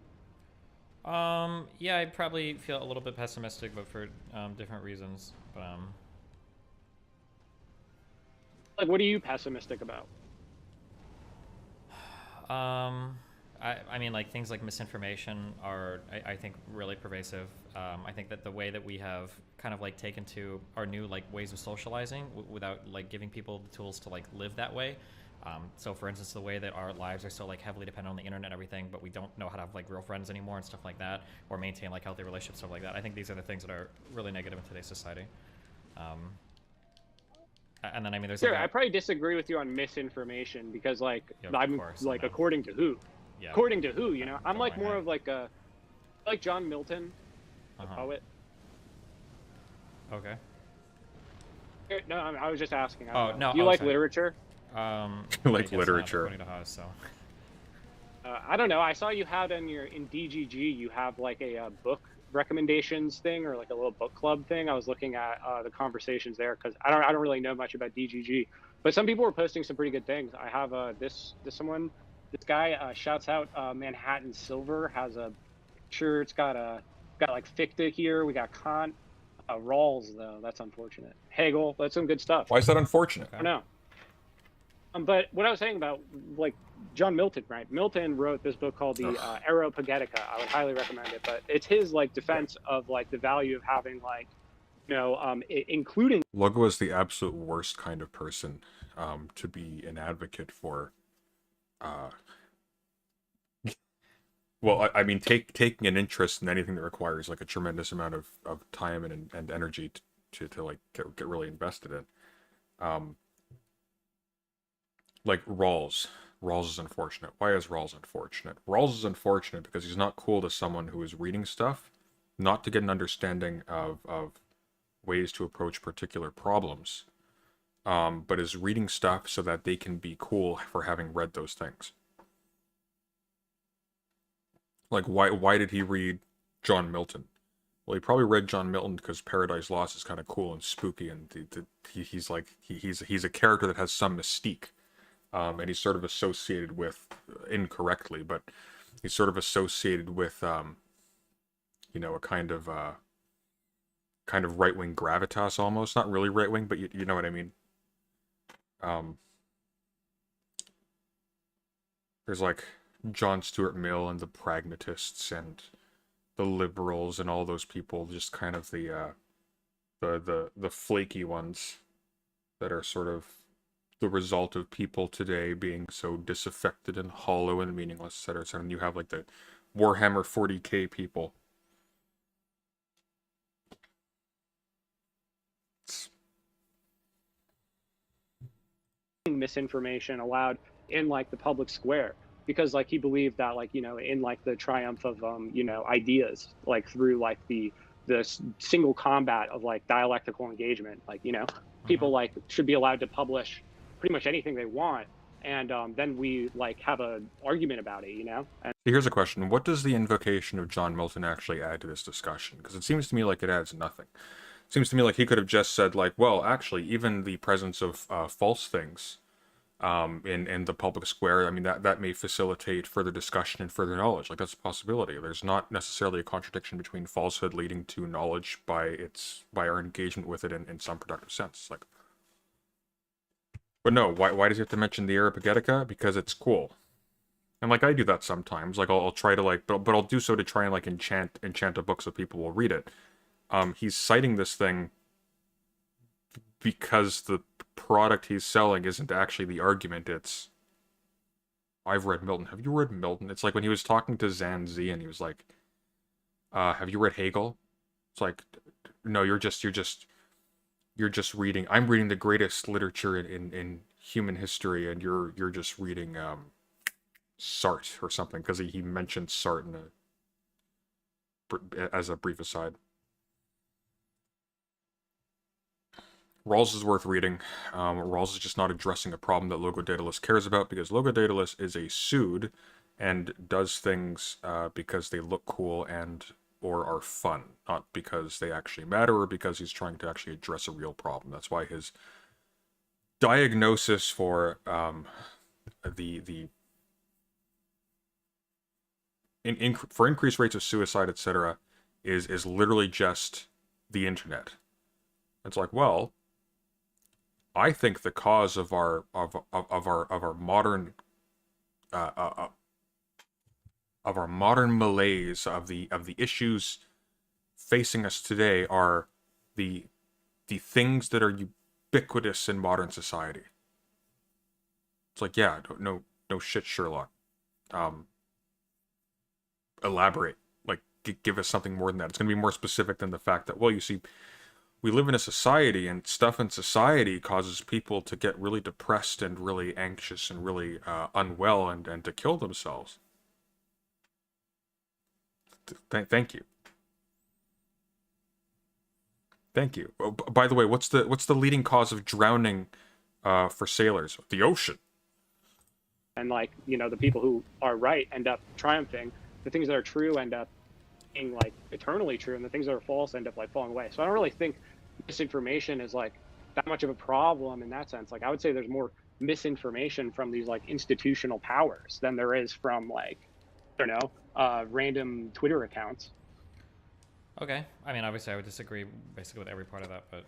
Yeah, I'd probably feel a little bit pessimistic, but for different reasons. But
Like, what are you pessimistic about?
I mean, like things like misinformation are, I think, really pervasive. I think that the way that we have kind of like taken to our new like ways of socializing without like giving people the tools to like live that way. So, for instance, the way that our lives are so like heavily dependent on the internet and everything, but we don't know how to have like real friends anymore and stuff like that, or maintain like healthy relationships, stuff like that. I think these are the things that are really negative in today's society. And then I mean, there's
Sure,
like
I probably disagree with you on misinformation because, like,
Yeah, of
I'm
course,
like,
no.
according to who?
Yeah.
According to who? You know, I'm
Go
like more
ahead.
of like a, like John Milton, the
Uh-huh.
poet.
Okay.
No, I was just asking. I
Oh,
don't know.
no,
Do you
oh,
like
sorry.
literature?
Like
I guess not,
literature.
according to Haas, so.
I don't know. I saw you had in DGG, you have like a book recommendations thing or like a little book club thing. I was looking at the conversations there because I don't really know much about DGG, but some people were posting some pretty good things. I have this guy shouts out Manhattan Silver has a picture. It's got like Fichte here. We got Kant. Rawls though, that's unfortunate. Hegel, that's some good stuff.
Why is that unfortunate?
I don't know. But what I was saying about like John Milton, right? Milton wrote this book called the Areopagitica. I would highly recommend it. But it's his like defense of like the value of having like, including.
Logo is the absolute worst kind of person to be an advocate for. Well, I mean, taking an interest in anything that requires like a tremendous amount of time and energy to like get really invested in. Like Rawls. Rawls is unfortunate. Why is Rawls unfortunate? Rawls is unfortunate because he's not cool to someone who is reading stuff, not to get an understanding of ways to approach particular problems, but is reading stuff so that they can be cool for having read those things. Like, why did he read John Milton? Well, he probably read John Milton because Paradise Lost is kind of cool and spooky, and he's a character that has some mystique. And he's sort of associated with, incorrectly, but he's sort of associated with, a kind of right-wing gravitas almost. Not really right-wing, but you know what I mean. There's like John Stuart Mill and the pragmatists and the liberals and all those people, just kind of the flaky ones that are sort of the result of people today being so disaffected and hollow and meaningless, etc., etc. And you have like the Warhammer 40k people.
Misinformation allowed in like the public square because like he believed that like in like the triumph of ideas like through like the single combat of like dialectical engagement, like people like should be allowed to publish pretty much anything they want, and then we like have an argument about it, and
Here's a question: what does the invocation of John Milton actually add to this discussion? Because it seems to me like it adds nothing. It seems to me like he could have just said like, well, actually, even the presence of false things in the public square, I mean, that may facilitate further discussion and further knowledge. Like, that's a possibility. There's not necessarily a contradiction between falsehood leading to knowledge by our engagement with it in some productive sense. Like, but no, why does he have to mention the Areopagitica? Because it's cool. And like I do that sometimes. Like I'll try to like, but I'll do so to try and like enchant a book so people will read it. He's citing this thing because the product he's selling isn't actually the argument. It's, I've read Milton. Have you read Milton? It's like when he was talking to Zan Z and he was like, have you read Hegel? It's like, no, you're just reading. I'm reading the greatest literature in human history, and you're just reading Sartre or something, because he mentioned Sartre as a brief aside. Rawls is worth reading. Rawls is just not addressing a problem that Logo Daedalus cares about, because Logo Daedalus is a pseudo and does things because they look cool and or are fun, not because they actually matter or because he's trying to actually address a real problem. That's why his diagnosis for for increased rates of suicide, etc., is literally just the internet. It's like, well, I think the cause of our modern modern malaise, of the issues facing us today, are the things that are ubiquitous in modern society. It's like, yeah, no shit, Sherlock. Elaborate. Like, give us something more than that. It's going to be more specific than the fact that, well, you see, we live in a society, and stuff in society causes people to get really depressed and really anxious and really unwell, and to kill themselves. Thank you. Thank you. Oh, by the way, what's the leading cause of drowning for sailors? The ocean.
And like, you know, the people who are right end up triumphing. The things that are true end up being like eternally true, and the things that are false end up like falling away. So I don't really think misinformation is like that much of a problem in that sense. Like, I would say there's more misinformation from these like institutional powers than there is from like, I don't know, random Twitter accounts.
Okay. I mean, obviously, I would disagree basically with every part of that, but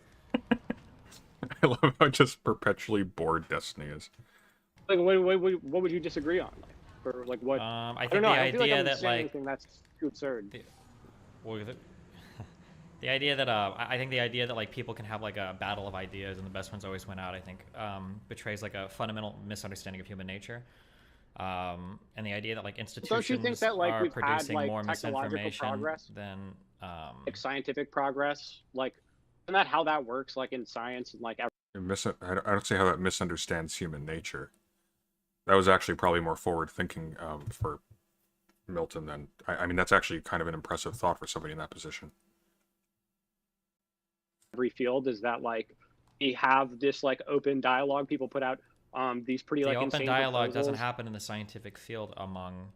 I love how just perpetually bored Destiny is.
Like, what would you disagree on? Like, or like what?
I think
don't know.
the
I don't feel like
idea
I'm
that
saying
like
anything that's too absurd.
what was it? The idea that I think the idea that like people can have like a battle of ideas and the best ones always win out, I think betrays like a fundamental misunderstanding of human nature. And the idea that like institutions
Don't you think that like
are
we've had
producing
like
more
technological
misinformation
progress,
than
like scientific progress? Like, isn't that how that works? Like in science and like
I don't see how that misunderstands human nature. That was actually probably more forward thinking for Milton than I mean, that's actually kind of an impressive thought for somebody in that position.
every field, is that like we have this like open dialogue. People put out these pretty
the
like
open
insane
dialogue
proposals.
doesn't happen in the scientific field among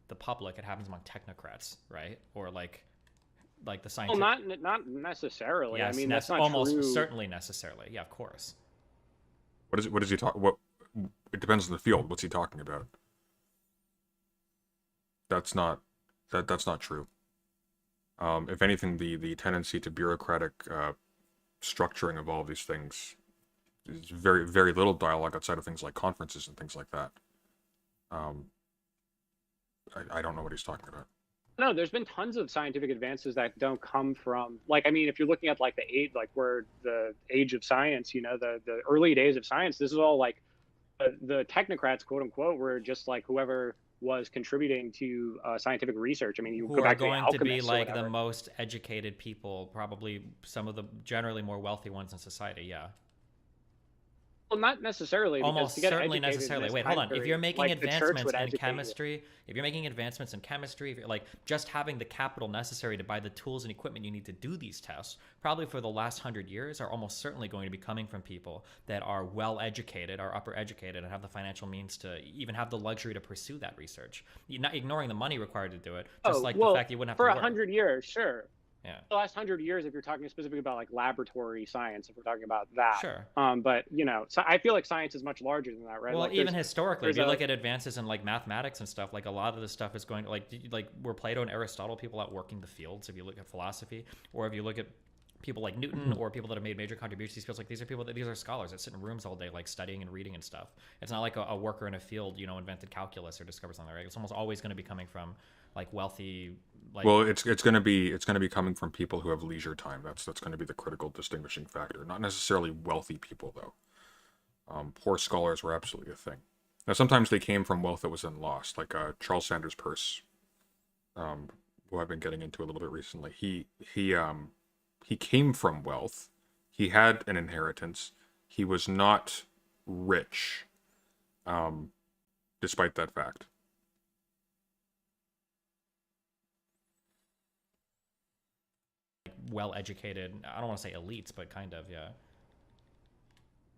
the public. It happens among technocrats, right? Or like the
Well,
scientific.
not necessarily.
Yes,
I mean, that's not
almost
true.
certainly necessarily. Yeah, of course.
What is he talking? What? It depends on the field. What's he talking about? That's not true. If anything, the tendency to bureaucratic structuring of all of these things is very, very little dialogue outside of things like conferences and things like that. I don't know what he's talking about.
No, there's been tons of scientific advances that don't come from like, I mean, if you're looking at like the age, like where the age of science, you know, the early days of science, this is all like the technocrats, quote unquote, were just like whoever was contributing to scientific research. I mean, you
Who
go
are
back to the
going to be
alchemists or
like the
whatever.
most educated people, probably some of the generally more wealthy ones in society. Yeah.
Well, not necessarily. Because
Almost
to get
certainly
educated in
necessarily.
this
Wait,
time
hold on. If
period,
you're making
like, the church
advancements
would
in
educate you.
chemistry, if you're making advancements in chemistry, if you're, like just having the capital necessary to buy the tools and equipment you need to do these tests, probably for the last 100 years, are almost certainly going to be coming from people that are well educated, are upper educated, and have the financial means to even have the luxury to pursue that research. You're not ignoring the money required to do it, just like
well,
the fact that you wouldn't have
for
to work.
100 years, sure.
Yeah.
The last 100 years, if you're talking specifically about like laboratory science, if we're talking about that.
Sure.
But you know, so I feel like science is much larger than that, right?
Well,
like,
even historically, if you
there's
look at advances in like mathematics and stuff, like a lot of this stuff is going to like were Plato and Aristotle people out working the fields. If you look at philosophy, or if you look at people like Newton or people that have made major contributions, these feels like these are scholars that sit in rooms all day, like studying and reading and stuff. It's not like a worker in a field, you know, invented calculus or discovered something. Right? It's almost always going to be coming from like wealthy. Like,
Well, it's going to be coming from people who have leisure time. That's going to be the critical distinguishing factor. Not necessarily wealthy people, though. Poor scholars were absolutely a thing. Now, sometimes they came from wealth that was then lost, like Charles Sanders Peirce, who I've been getting into a little bit recently. He came from wealth. He had an inheritance. He was not rich, despite that fact.
well educated. I don't want to say elites, but kind of, yeah.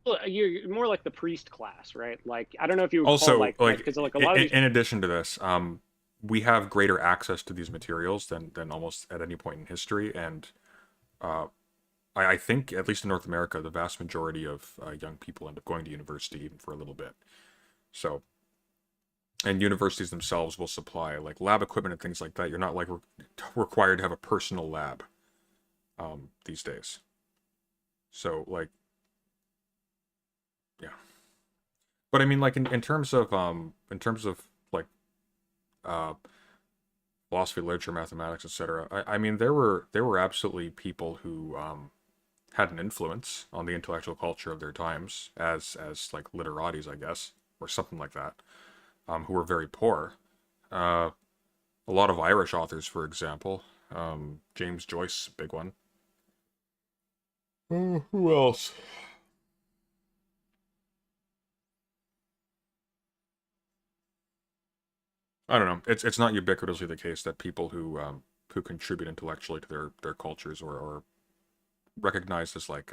Well, you're more like the priest class, right? Like, I don't know if you would
Also,
call like because like a lot of these.
in addition to this, we have greater access to these materials than almost at any point in history, and I think, at least in North America, the vast majority of young people end up going to university even for a little bit. So, and universities themselves will supply like lab equipment and things like that. You're not like required to have a personal lab these days. So like, yeah. But I mean, like in terms of like philosophy, literature, mathematics, etc. I mean, there were absolutely people who had an influence on the intellectual culture of their times as like literatis, I guess, or something like that, who were very poor. A lot of Irish authors, for example, James Joyce, big one. Who else? I don't know. It's not ubiquitously the case that people who contribute intellectually to their cultures or recognized as like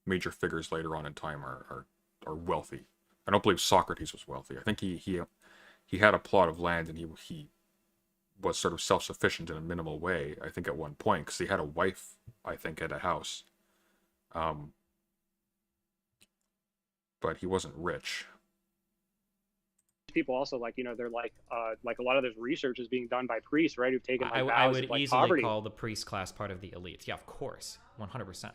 major figures later on in time are wealthy. I don't believe Socrates was wealthy. I think he had a plot of land and he was sort of self-sufficient in a minimal way. I think at one point because he had a wife. I think at a house, but he wasn't rich.
People also like they're like a lot of this research is being done by priests, right, who've taken like
I
vows
would
of, like,
easily
poverty.
call the priest class part of the elites. Yeah, of course, 100%.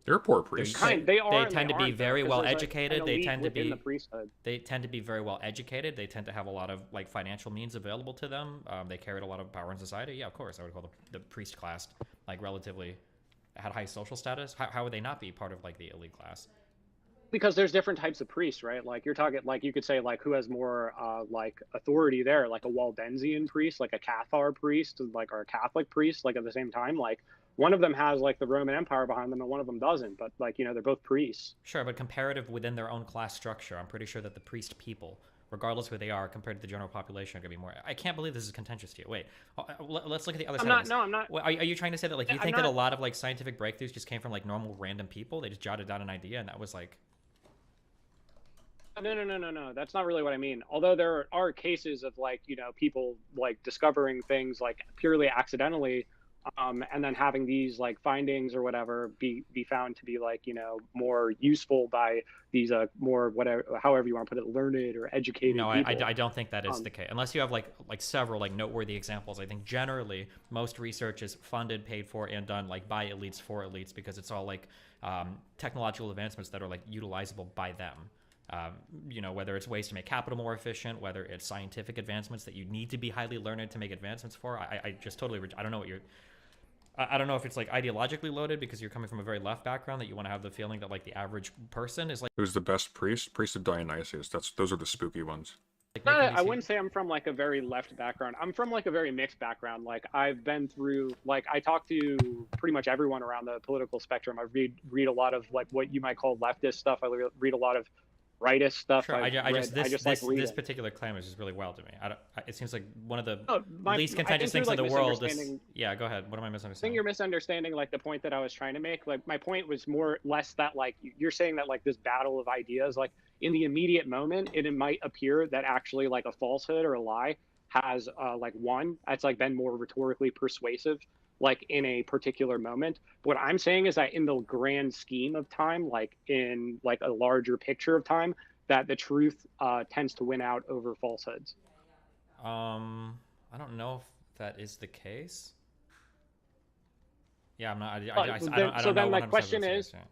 They're poor priests.
They are.
They
and
tend
they
to be
aren't,
very
though, 'cause
well
there's, like,
educated.
an
They
elite
tend to
within
be
the priesthood.
They tend to be very well educated. They tend to have a lot of like financial means available to them. They carried a lot of power in society. Yeah, of course, I would call the priest class like relatively had high social status. How would they not be part of like the elite class?
Because there's different types of priests, right? Like you're talking, like you could say, like who has more like authority there, like a Waldensian priest, like a Cathar priest, like or a Catholic priest, like at the same time, like one of them has like the Roman Empire behind them and one of them doesn't, but like they're both priests.
Sure, but comparative within their own class structure, I'm pretty sure that the priest people, regardless who they are, compared to the general population, are going to be more. I can't believe this is contentious to you. Wait, let's look at the other
I'm
side.
not.
Of this.
No, I'm not.
Wait, are you trying to say that like you
I'm
think that a
not.
lot of like scientific breakthroughs just came from like normal random people? They just jotted down an idea and that was like.
No. That's not really what I mean. Although there are cases of like people like discovering things like purely accidentally, and then having these like findings or whatever be found to be like more useful by these more whatever however you want to put it, learned or educated
No,
people.
I don't think that is the case. Unless you have like several like noteworthy examples. I think generally most research is funded, paid for, and done like by elites for elites because it's all like technological advancements that are like utilizable by them. Whether it's ways to make capital more efficient, whether it's scientific advancements that you need to be highly learned to make advancements for. I just totally, I don't know what you're, I don't know if it's like ideologically loaded because you're coming from a very left background that you want to have the feeling that like the average person is like.
Who's the best priest? Priest of Dionysius. Those are the spooky ones.
I wouldn't say I'm from like a very left background. I'm from like a very mixed background. Like I've been through, like I talk to pretty much everyone around the political spectrum. I read a lot of like what you might call leftist stuff. I read a lot of rightist stuff.
Sure, this
This
particular claim is just really wild to me. It seems like one of the
my,
least contentious things in the world. Yeah, go ahead. What am I
I think
misunderstanding?
you're misunderstanding like the point that I was trying to make. Like my point was more less that like you're saying that like this battle of ideas, like in the immediate moment, it might appear that actually like a falsehood or a lie has like won. It's like been more rhetorically persuasive, like in a particular moment. What I'm saying is that in the grand scheme of time, like in like a larger picture of time, that the truth tends to win out over falsehoods.
I don't know if that is the case. Yeah, I'm not. I don't
So
know.
then the
100%
question
that's
is,
the case,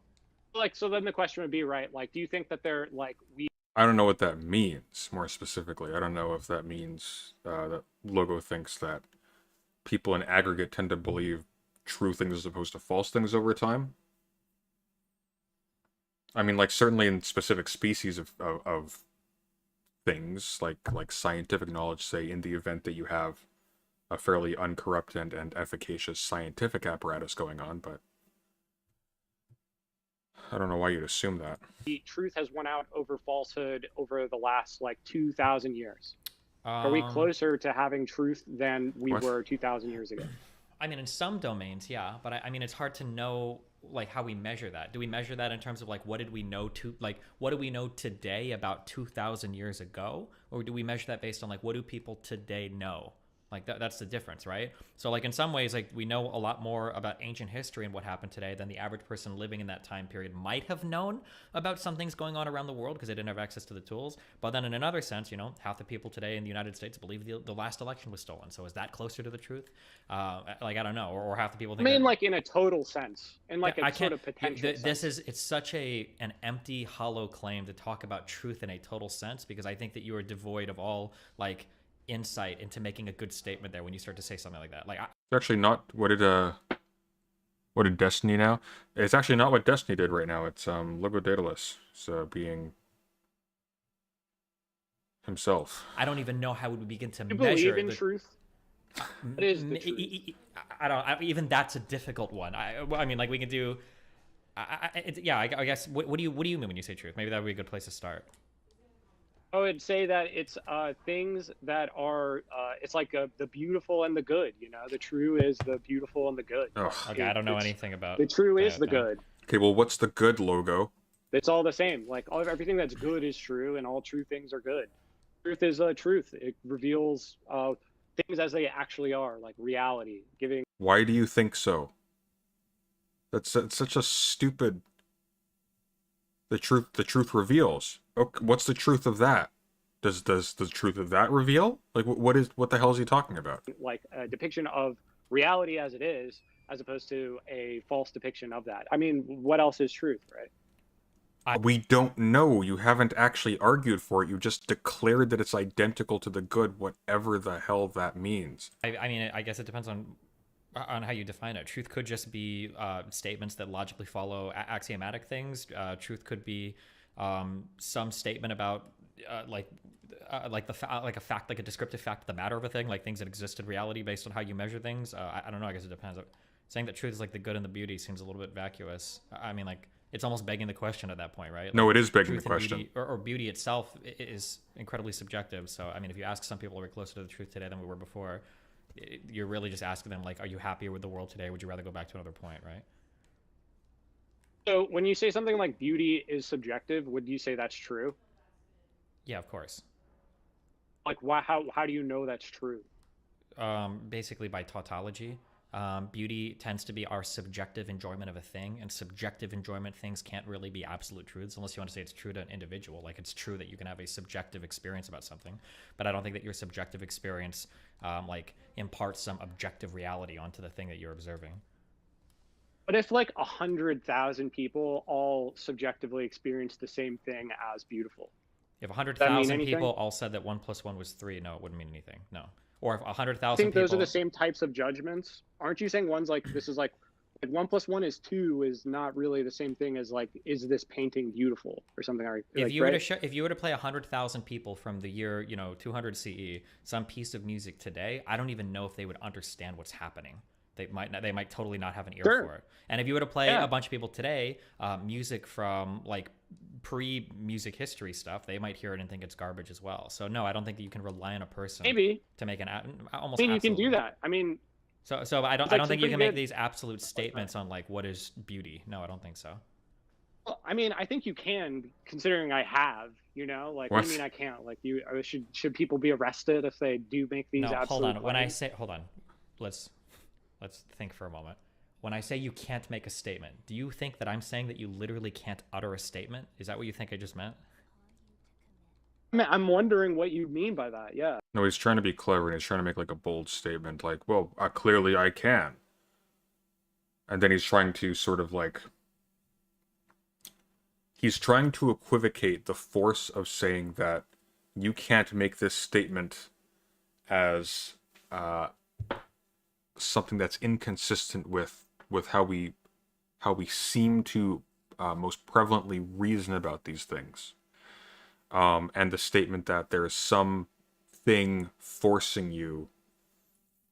like, so then the question would be, right? Like, do you think that they're like
I don't know what that means more specifically. I don't know if that means that Logo thinks that people in aggregate tend to believe true things as opposed to false things over time. I mean, like certainly in specific species of things, like scientific knowledge, say in the event that you have a fairly uncorrupted and efficacious scientific apparatus going on, but I don't know why you'd assume that.
the truth has won out over falsehood over the last like 2,000 years? Are we closer to having truth than we
What?
were 2,000 years ago?
I mean, in some domains, yeah, but I mean, it's hard to know like how we measure that. Do we measure that in terms of like what did we know what do we know today about 2,000 years ago, or do we measure that based on like what do people today know? Like that's the difference, right? So like in some ways, like we know a lot more about ancient history and what happened today than the average person living in that time period might have known about some things going on around the world because they didn't have access to the tools. But then in another sense, half the people today in the United States believe the last election was stolen. So is that closer to the truth? Like I don't know, or half the people think.
I mean,
that,
like in a total sense, in like a
I
sort
can't.
of potential sense.
It's such an empty, hollow claim to talk about truth in a total sense because I think that you are devoid of all like insight into making a good statement there when you start to say something like that. Like,
It's actually not what did Destiny now? It's actually not what Destiny did right now. It's Logo Daedalus, so being himself.
I don't even know how we would begin to
You
measure
believe in
the
truth? What is the truth?
I don't. Even that's a difficult one. I mean, like we can do. I guess. What do you mean when you say truth? Maybe that would be a good place to start.
I would say that it's things that are it's like the beautiful and the good. You know, the true is the beautiful and the good.
Ugh.
Okay, I don't know anything about.
The true is the
that.
good.
Okay, well, what's the good logo?
It's all the same. Like everything that's good is true, and all true things are good. Truth is truth. It reveals things as they actually are, like reality, giving.
Why do you think so? That's such a stupid. The truth reveals. Okay, what's the truth of that? Does the truth of that reveal? Like, what the hell is he talking about?
Like a depiction of reality as it is, as opposed to a false depiction of that. I mean, what else is truth, right?
We don't know. You haven't actually argued for it. You just declared that it's identical to the good, whatever the hell that means.
I mean, I guess it depends on how you define it. Truth could just be statements that logically follow axiomatic things. Truth could be some statement about like a fact, like a descriptive fact of the matter of a thing, like things that exist in reality based on how you measure things. I don't know. I guess it depends. Saying that truth is like the good and the beauty seems a little bit vacuous. I mean, like it's almost begging the question at that point, right? Like,
No, it is begging the
truth and
question.
beauty, or beauty itself is incredibly subjective. So, I mean, if you ask some people, we're closer to the truth today than we were before. You're really just asking them, like, are you happier with the world today? Would you rather go back to another point, right?
So when you say something like beauty is subjective, would you say that's true?
Yeah, of course.
Like, how do you know that's true?
Basically by tautology. Beauty tends to be our subjective enjoyment of a thing, and subjective enjoyment things can't really be absolute truths unless you want to say it's true to an individual. Like it's true that you can have a subjective experience about something, but I don't think that your subjective experience like imparts some objective reality onto the thing that you're observing.
But if like 100,000 people all subjectively experience the same thing as beautiful,
If
that mean
100,000
anything?
people all said that 1 + 1 was 3, no, it wouldn't mean anything. No. Or if
I
100,000
think
people.
those are the same types of judgments. Aren't you saying one's like this is like 1 + 1 is 2 is not really the same thing as like is this painting beautiful or something?
If
like,
you were
right?
to if you were to play 100,000 people from the year 200 CE some piece of music today, I don't even know if they would understand what's happening. They might totally not have an ear
Sure.
for it. And if you were to play
Yeah.
a bunch of people today, music from like pre-music history stuff, they might hear it and think it's garbage as well. So no, I don't think that you can rely on a person
Maybe.
to make almost.
I mean, you can do
absolutely.
that. I mean,
So I
It's
don't
like
think
some
you
pretty
can make
good-
these absolute statements on like what is beauty. No, I don't think so.
well, I mean, I think you can, considering I have. Like what do you
What?
mean I can't? Like should people be arrested if they do make these
No,
absolute
hold on. When I
claims?
say hold on, let's think for a moment. When I say you can't make a statement, do you think that I'm saying that you literally can't utter a statement? Is that what you think I just meant?
I mean, I'm wondering what you mean by that. Yeah.
No, he's trying to be clever and he's trying to make like a bold statement, like, well, clearly I can. And then he's trying to sort of like. He's trying to equivocate the force of saying that you can't make this statement as something that's inconsistent with how we seem to most prevalently reason about these things. And the statement that there is something forcing you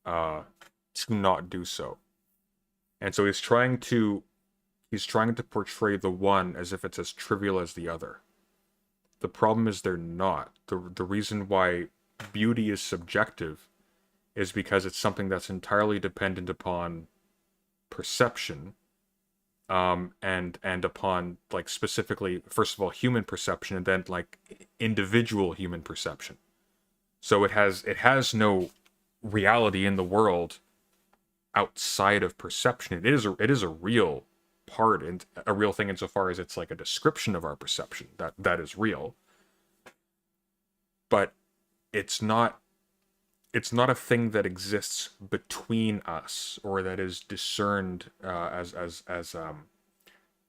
to not do so. And so he's trying to portray the one as if it's as trivial as the other. The problem is they're not. The reason why beauty is subjective is because it's something that's entirely dependent upon perception, and upon like specifically, first of all, human perception, and then like individual human perception. So it has no reality in the world outside of perception. It is a real part and a real thing insofar as it's like a description of our perception that is real. But it's not a thing that exists between us or that is discerned as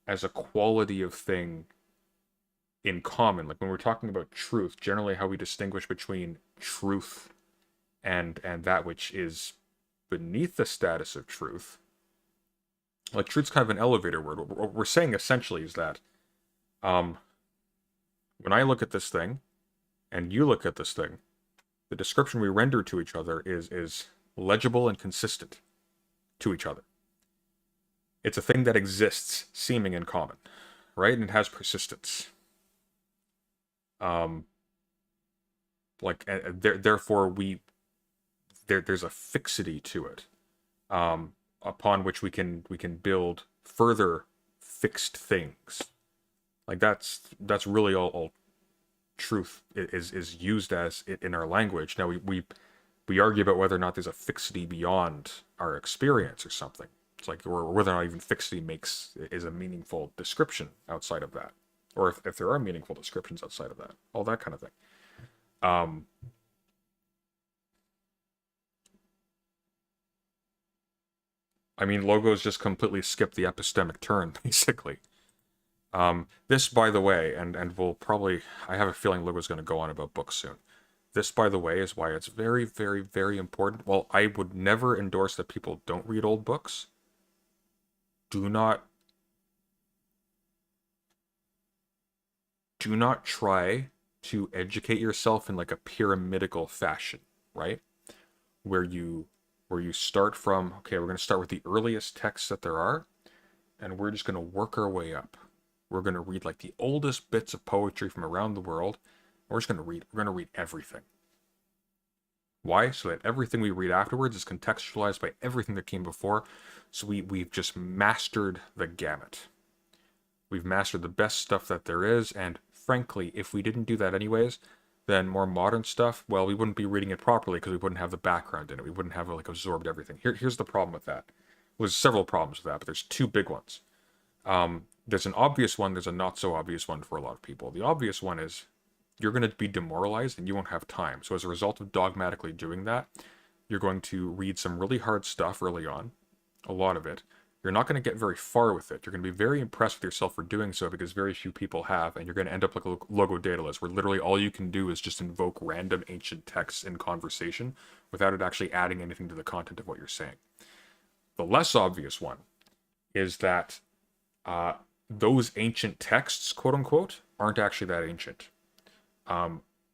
a quality of thing in common. Like when we're talking about truth, generally how we distinguish between truth and that which is beneath the status of truth. Like, truth's kind of an elevator word. What we're saying essentially is that when I look at this thing and you look at this thing, the description we render to each other is legible and consistent to each other. It's a thing that exists, seeming in common, right? And it has persistence. Therefore, there's a fixity to it, upon which we can build further fixed things. Like, that's really all truth is used as in our language. Now we argue about whether or not there's a fixity beyond our experience or something. It's like, or whether or not even fixity is a meaningful description outside of that, or if there are meaningful descriptions outside of that, all that kind of thing. I mean, logos just completely skip the epistemic turn, basically. This, by the way, and we'll probably, I have a feeling Logo's going to go on about books soon. This, by the way, is why it's very, very, very important. Well, I would never endorse that people don't read old books. Do not try to educate yourself in like a pyramidical fashion, right? Where you start from, okay, we're going to start with the earliest texts that there are, and we're just going to work our way up. We're going to read like the oldest bits of poetry from around the world. We're going to read everything. Why? So that everything we read afterwards is contextualized by everything that came before. So we've just mastered the gamut. We've mastered the best stuff that there is, and frankly, if we didn't do that anyways, then more modern stuff, well, we wouldn't be reading it properly because we wouldn't have the background in it. We wouldn't have like absorbed everything. Here's the problem with that. There's several problems with that, but there's two big ones. There's an obvious one, there's a not so obvious one for a lot of people. The obvious one is you're going to be demoralized and you won't have time. So as a result of dogmatically doing that, you're going to read some really hard stuff early on, a lot of it. You're not going to get very far with it. You're going to be very impressed with yourself for doing so because very few people have, and you're going to end up like a Logo Daedalus, where literally all you can do is just invoke random ancient texts in conversation without it actually adding anything to the content of what you're saying. The less obvious one is that those ancient texts, quote unquote, aren't actually that ancient.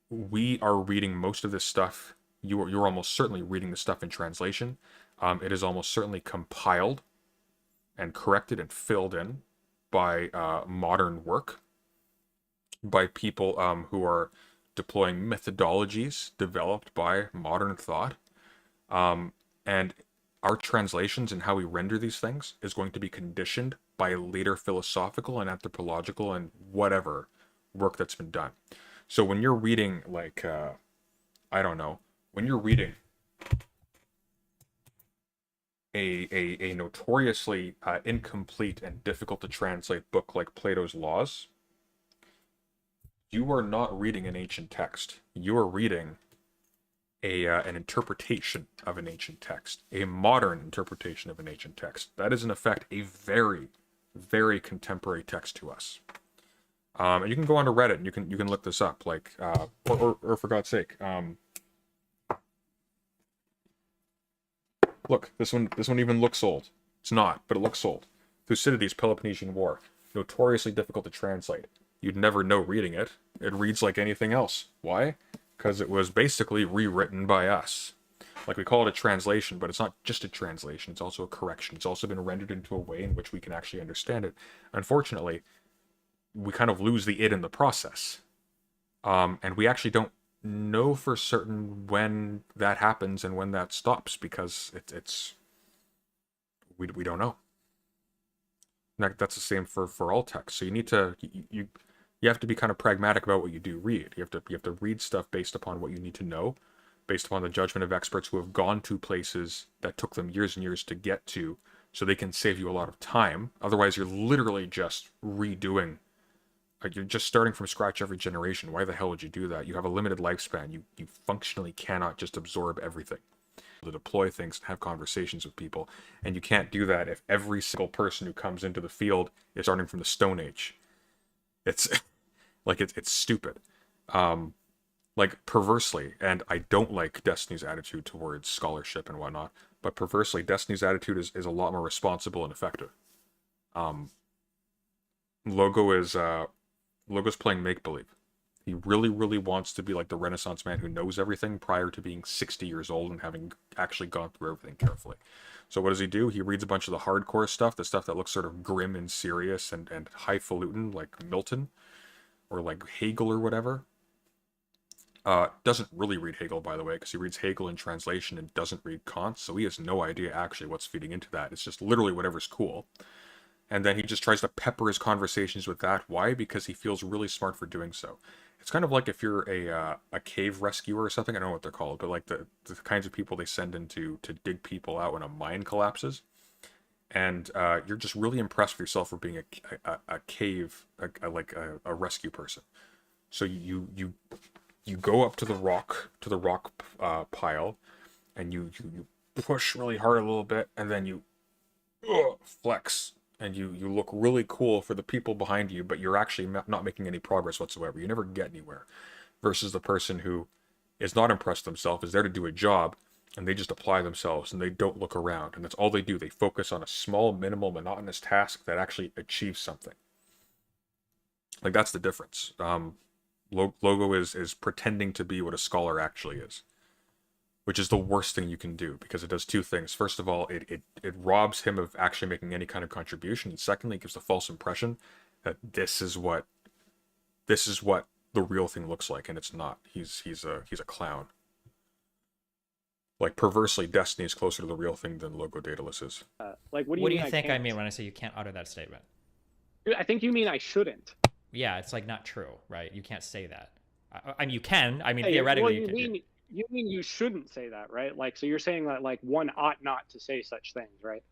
We are reading most of this stuff. You're almost certainly reading the stuff in translation. It is almost certainly compiled and corrected and filled in by modern work, by people who are deploying methodologies developed by modern thought. And our translations and how we render these things is going to be conditioned by later philosophical and anthropological and whatever work that's been done. So when you're reading, like, I don't know, when you're reading a notoriously incomplete and difficult to translate book like Plato's Laws, you are not reading an ancient text. You are reading an interpretation of an ancient text, a modern interpretation of an ancient text. That is, in effect, a very, very contemporary text to us. And you can go onto Reddit and you can look this up, like, or for God's sake, look, this one even looks old. It's not, but it looks old. Thucydides' Peloponnesian War, notoriously difficult to translate. You'd never know reading it. It reads like anything else. Why? Because it was basically rewritten by us. Like, we call it a translation, but it's not just a translation. It's also a correction. It's also been rendered into a way in which we can actually understand it. Unfortunately, we kind of lose the it in the process. And we actually don't know for certain when that happens and when that stops, because we don't know. That's the same for all text. So you need to you have to be kind of pragmatic about what you do read. You have to read stuff based upon what you need to know, based upon the judgment of experts who have gone to places that took them years and years to get to, so they can save you a lot of time. Otherwise, you're literally just redoing. Like, you're just starting from scratch every generation. Why the hell would you do that? You have a limited lifespan. You functionally cannot just absorb everything. To deploy things and have conversations with people. And you can't do that if every single person who comes into the field is starting from the Stone Age. It's like, it's stupid. like perversely, and I don't like Destiny's attitude towards scholarship and whatnot, but perversely, Destiny's attitude is a lot more responsible and effective. Um, Logo is Logo's playing make believe. He really, really wants to be like the Renaissance man who knows everything prior to being 60 years old and having actually gone through everything carefully. So what does he do? He reads a bunch of the hardcore stuff, the stuff that looks sort of grim and serious and highfalutin, like Milton or like Hegel or whatever. Doesn't really read Hegel, by the way, because he reads Hegel in translation and doesn't read Kant, so he has no idea actually what's feeding into that. It's just literally whatever's cool. And then he just tries to pepper his conversations with that. Why? Because he feels really smart for doing so. It's kind of like if you're a cave rescuer or something. I don't know what they're called, but like the kinds of people they send in to dig people out when a mine collapses. And you're just really impressed with yourself for being a cave, a rescue person. So you go up to the rock pile, and you push really hard a little bit, and then you flex. And you look really cool for the people behind you, but you're actually not making any progress whatsoever. You never get anywhere. Versus the person who is not impressed themselves, is there to do a job, and they just apply themselves, and they don't look around. And that's all they do. They focus on a small, minimal, monotonous task that actually achieves something. Like, that's the difference. Logo is pretending to be what a scholar actually is. Which is the worst thing you can do, because it does two things. First of all, it robs him of actually making any kind of contribution, and secondly, it gives the false impression that this is what the real thing looks like, and it's not. He's a clown. Like, perversely, Destiny is closer to the real thing than Logo Daedalus is.
Like, what do
What
you
do
mean
you think I
can't?
mean when I say you can't utter that statement?
I think you mean I shouldn't.
Yeah, it's like not true, right? You can't say that. I mean, you can. I mean,
Hey, well,
theoretically,
you
you can.
mean you mean you shouldn't say that, right? Like, so you're saying that like one ought not to say such things, right?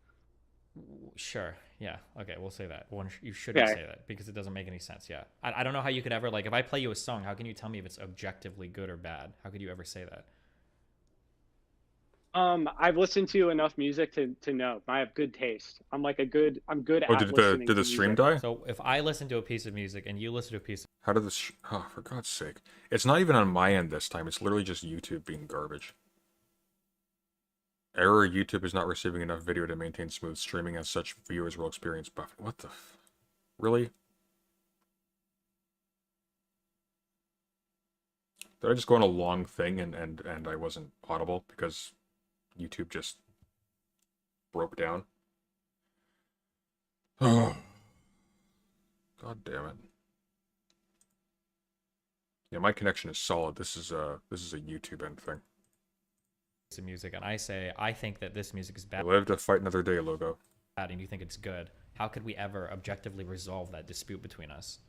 Sure. Yeah. Okay. We'll say that. You shouldn't
Okay.
say that because it doesn't make any sense. Yeah. I don't know how you could ever, like, if I play you a song, how can you tell me if it's objectively good or bad? How could you ever say that?
I've listened to enough music to know I have good taste. I'm good
Oh,
at listening
did
to
the stream
music.
die?
So if I listen to a piece of music and you listen to a piece
How did this? Oh, for God's sake! It's not even on my end this time. It's literally just YouTube being garbage. Error: YouTube is not receiving enough video to maintain smooth streaming, as such viewers will experience buffering. What the? Really? Did I just go on a long thing and I wasn't audible because YouTube just broke down? Oh, God damn it! Yeah, my connection is solid. This is a YouTube end thing.
of music and I say, I think that this music is
I
bad,
live to fight another day, Logo.
and you think it's good, how could we ever objectively resolve that dispute between us?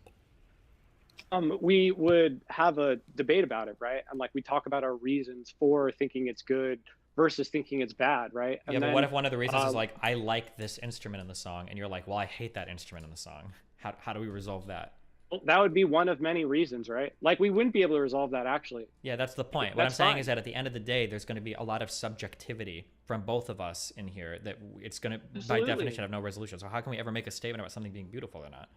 We would have a debate about it, right? And like we talk about our reasons for thinking it's good versus thinking it's bad, right? And
Yeah, but
then,
what if one of the reasons is like, I like this instrument in the song, and you're like, well, I hate that instrument in the song. How do we resolve that?
well, that would be one of many reasons, right? Like we wouldn't be able to resolve that actually.
Yeah, that's the point. What I'm
That's
saying
fine.
is that at the end of the day, there's going to be a lot of subjectivity from both of us in here that it's going to, by
Absolutely.
definition, have no resolution. So how can we ever make a statement about something being beautiful or not?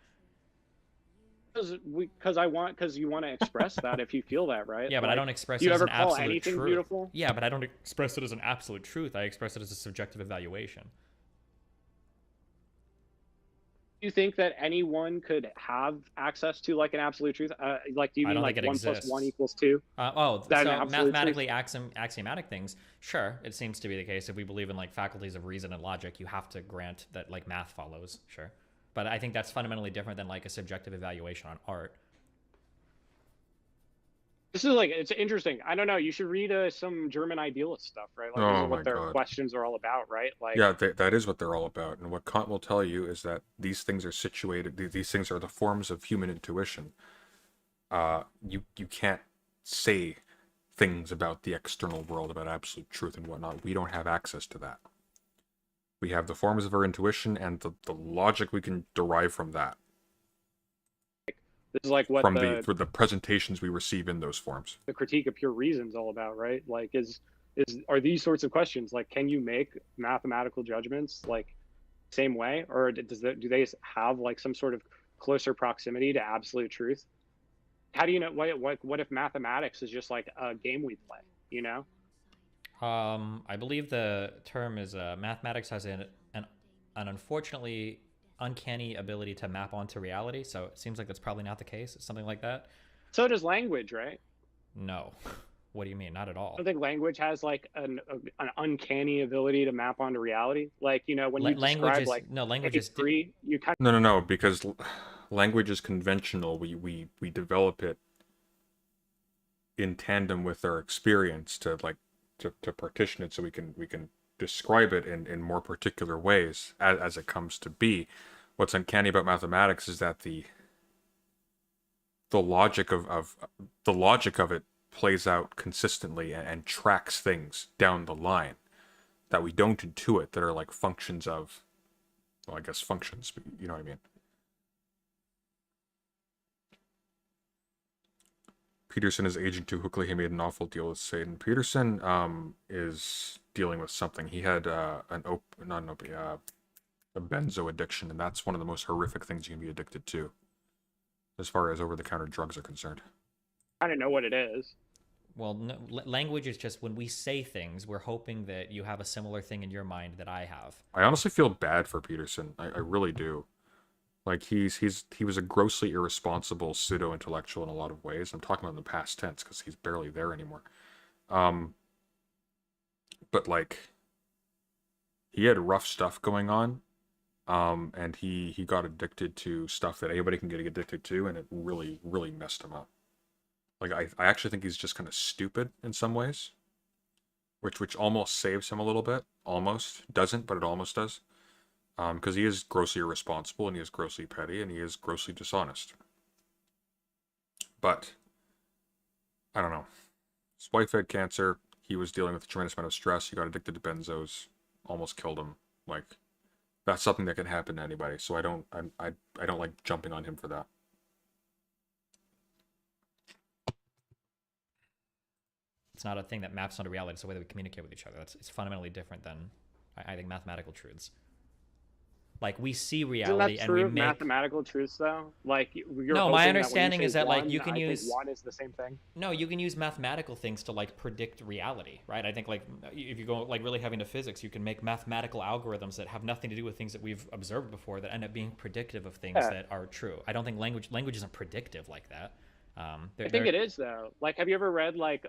Because you want to express that if you feel that, right?
Yeah, but I
Like,
don't express
do
it
you
as
ever
an
call
absolute
anything
truth.
beautiful?
Yeah, but I don't express it as an absolute truth. I express it as a subjective evaluation.
Do you think that anyone could have access to like an absolute truth? Like, do you
I
mean
don't
like
think it
1 +
exists.
1 = 2?
So
That an absolute
mathematically axiomatic things, sure, it seems to be the case. If we believe in like faculties of reason and logic, you have to grant that like math follows, sure. But I think that's fundamentally different than like a subjective evaluation on art.
This is like, it's interesting. I don't know. You should read some German idealist stuff, right? Like, this
Oh
is
my
what their
God.
questions are all about, right? Like,
Yeah, that is what they're all about. And what Kant will tell you is that these things are situated, these things are the forms of human intuition. You can't say things about the external world, about absolute truth and whatnot. We don't have access to that. We have the forms of our intuition and the logic we can derive from that,
this is like what
from
the
the presentations we receive in those forms.
critique of pure reason is all about, right? Like, are these sorts of questions like, can you make mathematical judgments like same way, or do they have like some sort of closer proximity to absolute truth? How do you know what if mathematics is just like a game we play, you know?
I believe the term is mathematics has an unfortunately uncanny ability to map onto reality. So it seems like that's probably not the case. It's something like that.
So does language, right?
No. What do you mean? Not at
I
all.
don't think language has like an uncanny ability to map onto reality. Like, you know, when you
Language
describe
is
like
no language
a
is
tree, you kind
No, no, no, because language is conventional. We develop it in tandem with our experience to like to partition it so we can describe it in more particular ways as it comes to be. What's uncanny about mathematics is that the logic of the logic of it plays out consistently and tracks things down the line that we don't intuit, that are like functions of, well, I guess functions, but you know what I mean. Peterson is aging too quickly. He made an awful deal with Satan. Peterson is dealing with something. He had a benzo addiction, and that's one of the most horrific things you can be addicted to, as far as over-the-counter drugs are concerned.
of know what it is.
well, no, language is just when we say things, we're hoping that you have a similar thing in your mind that I have.
I honestly feel bad for Peterson. I really do. Like he was a grossly irresponsible pseudo-intellectual in a lot of ways. I'm talking about in the past tense because he's barely there anymore. But like he had rough stuff going on, and he got addicted to stuff that anybody can get addicted to, and it really messed him up. Like I actually think he's just kind of stupid in some ways, which almost saves him a little bit. Almost doesn't, but it almost does. Because he is grossly irresponsible, and he is grossly petty, and he is grossly dishonest. But I don't know. His wife had cancer. He was dealing with a tremendous amount of stress. He got addicted to benzos, almost killed him. Like that's something that can happen to anybody. So I don't like jumping on him for that.
It's not a thing that maps onto reality. It's the way that we communicate with each other. It's fundamentally different than I think mathematical truths. Like we see
Isn't
reality
that
and
true
we
of
make.
mathematical truths though? Like you're
No, my
hoping
understanding
that when you
is
say
that like
one,
you can
I
use.
think one is the same thing.
No, you can use mathematical things to like predict reality, right? I think like if you go like really heavy into physics, you can make mathematical algorithms that have nothing to do with things that we've observed before that end up being predictive of things
Yeah.
that are true. I don't think language isn't predictive like that.
I think it is though. Like, have you ever read like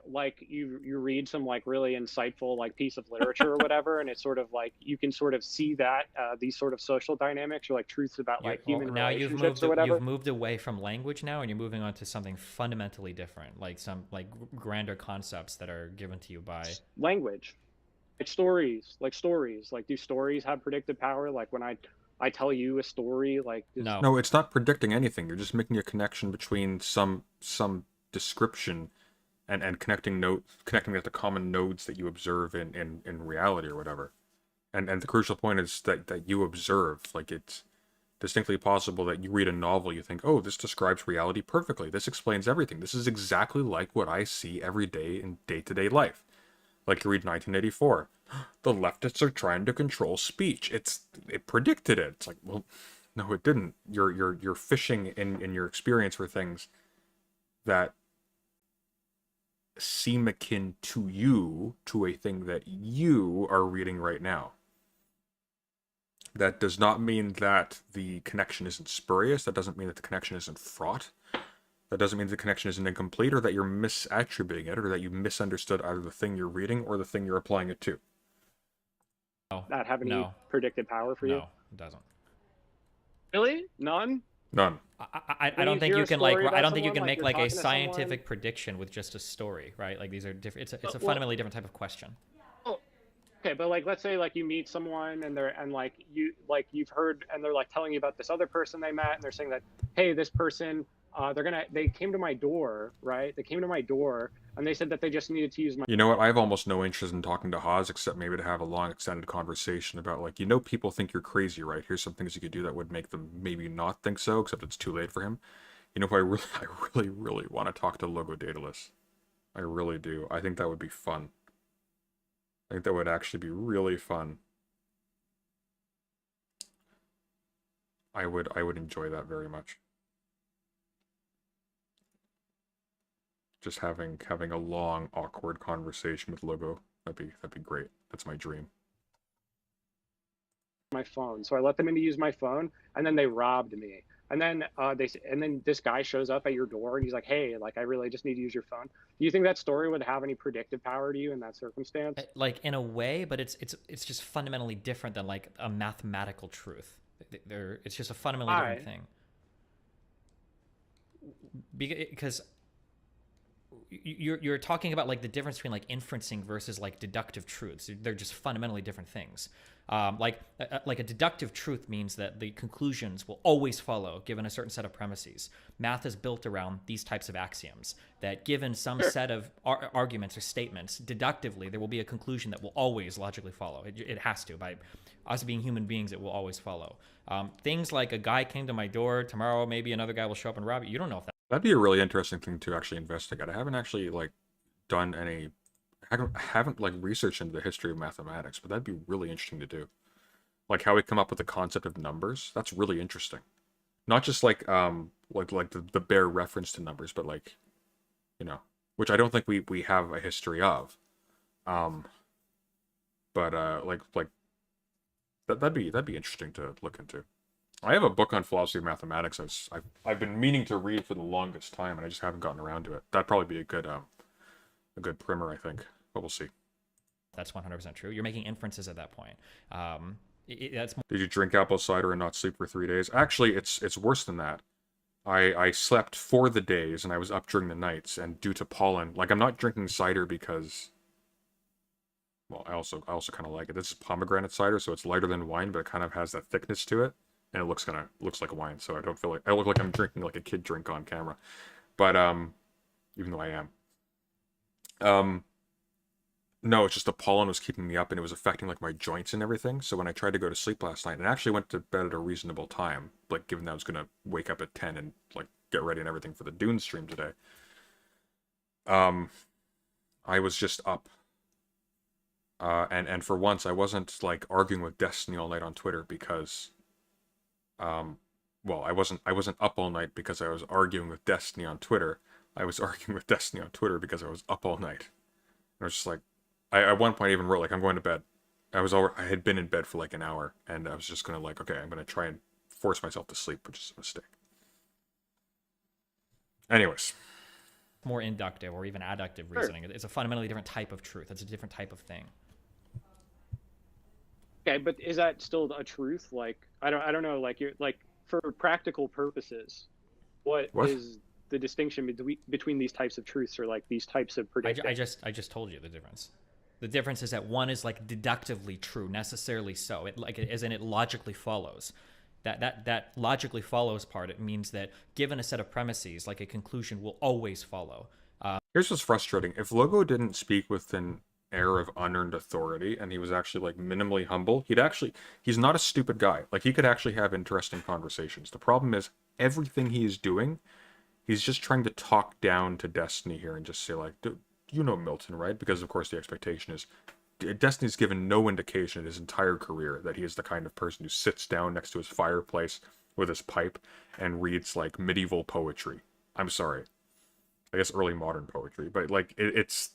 you read some like really insightful like piece of literature or whatever, and it's sort of like you can sort of see that these sort of social dynamics or like truths about like human
now
relationships or whatever.
you've moved away from language now, and you're moving on to something fundamentally different, like some like grander concepts that are given to you by.
Language, like stories, like do stories have predictive power? Like when I tell you a story, like
No.
No, it's not predicting anything. You're just making a connection between some description and connecting that to common nodes that you observe in reality or whatever. And the crucial point is that you observe. Like it's distinctly possible that you read a novel, you think, oh, this describes reality perfectly. This explains everything. This is exactly like what I see every day in day-to-day life. Like you read 1984. The leftists are trying to control speech. It predicted it. It's like, well, no, it didn't. You're fishing in your experience for things that seem akin to you, to a thing that you are reading right now. That does not mean that the connection isn't spurious. That doesn't mean that the connection isn't fraught. That doesn't mean the connection isn't incomplete, or that you're misattributing it, or that you misunderstood either the thing you're reading or the thing you're applying it to.
not have any
No.
predictive power for you.
No, it doesn't.
Really? None?
None.
I
When
don't
you
think
hear
you
a
can like
story
I
about
don't think you
someone,
can
like
make
you're
like a
talking to someone-
scientific prediction with just a story, right? Like these are different. It's a
Well-
fundamentally different type of question.
Okay, but like let's say like you meet someone and you've heard and they're like telling you about this other person they met, and they're saying that, hey, this person they came to my door, right? They came to my door and they said that they just needed to use my
You know what? I have almost no interest in talking to Haas, except maybe to have a long, extended conversation about, like, people think you're crazy, right? Here's some things you could do that would make them maybe not think so, except it's too late for him. You know who I really want to talk to? Logo Daedalus. I really do. I think that would be fun. I think that would actually be really fun. I would enjoy that very much. Just having a long, awkward conversation with Logo. That'd be great. That's my dream.
My phone. So I let them in to use my phone, and then they robbed me. And then this guy shows up at your door, and he's like, "Hey, like I really just need to use your phone." Do you think that story would have any predictive power to you in that circumstance?
Like in a way, but it's just fundamentally different than like a mathematical truth. It's just a fundamentally different thing. Because you're talking about like the difference between like inferencing versus like deductive truths. They're just fundamentally different things. Like a deductive truth means that the conclusions will always follow given a certain set of premises. Math is built around these types of axioms that given some set of arguments or statements, deductively there will be a conclusion that will always logically follow. It has to. By us being human beings, it will always follow. Things like a guy came to my door tomorrow, maybe another guy will show up and rob you. You don't know if
That'd be a really interesting thing to actually investigate. I haven't actually like done any, I haven't like researched into the history of mathematics, but that'd be really interesting to do. Like how we come up with the concept of numbers. That's really interesting. Not just like the bare reference to numbers, but like, you know, which I don't think we have a history of. But that'd be interesting to look into. I have a book on philosophy of mathematics I've been meaning to read for the longest time, and I just haven't gotten around to it. That'd probably be a good primer, I think. But we'll see.
that's 100% true. You're making inferences at that point. That's
Did you drink apple cider and not sleep for 3 days? Actually, it's worse than that. I slept for the days, and I was up during the nights, and due to pollen, like I'm not drinking cider because, well, I also kind of like it. This is pomegranate cider, so it's lighter than wine, but it kind of has that thickness to it. And it looks like a wine, so I don't feel like I look like I'm drinking like a kid drink on camera, but even though I am, no, it's just the pollen was keeping me up and it was affecting like my joints and everything. So when I tried to go to sleep last night, and I actually went to bed at a reasonable time, like given that I was gonna wake up at 10 and like get ready and everything for the Dune stream today, I was just up. And for once I wasn't like arguing with Destiny all night on Twitter because well, I wasn't up all night because I was arguing with Destiny on Twitter. I was arguing with Destiny on Twitter because I was up all night. And I was just like, I at one point even wrote like, I'm going to bed. I had been in bed for like an hour, and I was just gonna like, okay, I'm gonna try and force myself to sleep, which is a mistake. Anyways,
more inductive or even adductive reasoning. It's a fundamentally different type of truth. It's a different type of thing.
Okay, but is that still a truth? Like I don't know. Like you're like for practical purposes, what is the distinction between these types of truths or like these types of predictions?
I just told you the difference. The difference is that one is like deductively true, necessarily so. It like as in it logically follows. That logically follows part. It means that given a set of premises, like a conclusion will always follow.
Here's what's frustrating. If Logo didn't speak with an air of unearned authority and he was actually like minimally humble, he's not a stupid guy. Like he could actually have interesting conversations. The problem is everything he is doing, he's just trying to talk down to Destiny here and just say like, you know Milton, right? Because of course the expectation is Destiny's given no indication in his entire career that he is the kind of person who sits down next to his fireplace with his pipe and reads like medieval poetry. I'm sorry. I guess early modern poetry, but like it's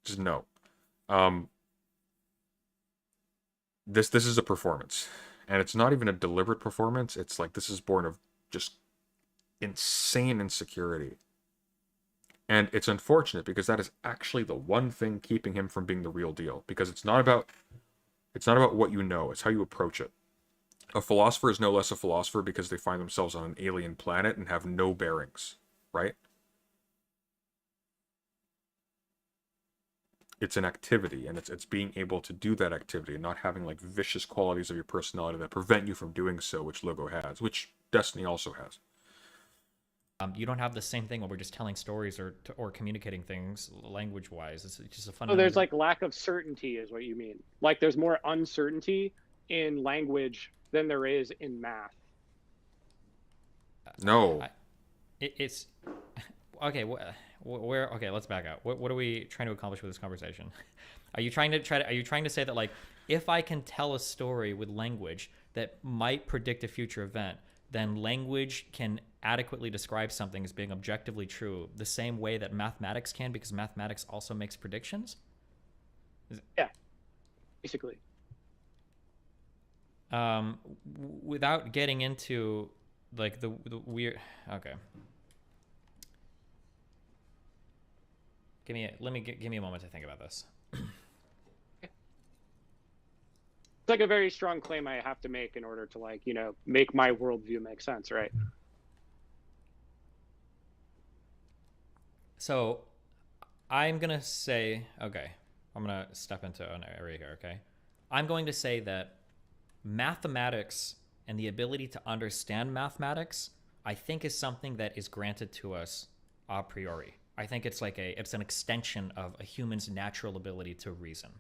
just no. This is a performance, and it's not even a deliberate performance. It's like this is born of just insane insecurity. And it's unfortunate because that is actually the one thing keeping him from being the real deal, because it's not about what you know, it's how you approach it. A philosopher is no less a philosopher because they find themselves on an alien planet and have no bearings, right? It's an activity, and it's being able to do that activity and not having like vicious qualities of your personality that prevent you from doing so, which Logo has, which Destiny also has.
You don't have the same thing when we're just telling stories or communicating things language-wise. It's just a
So
fundamental.
there's like lack of certainty, is what you mean. Like there's more uncertainty in language than there is in math.
No.
It's okay. Where? Okay, let's back out. What are we trying to accomplish with this conversation? Are you trying to say that like if I can tell a story with language that might predict a future event, then language can adequately describe something as being objectively true the same way that mathematics can, because mathematics also makes predictions?
Yeah, basically.
Without getting into like the weird, okay. Give me a moment to think about this.
It's like a very strong claim I have to make in order to, like, you know, make my worldview make sense, right?
So I'm going to say, okay, I'm going to step into an area here, okay? I'm going to say that mathematics and the ability to understand mathematics, I think, is something that is granted to us a priori. I think it's an extension of a human's natural ability to reason.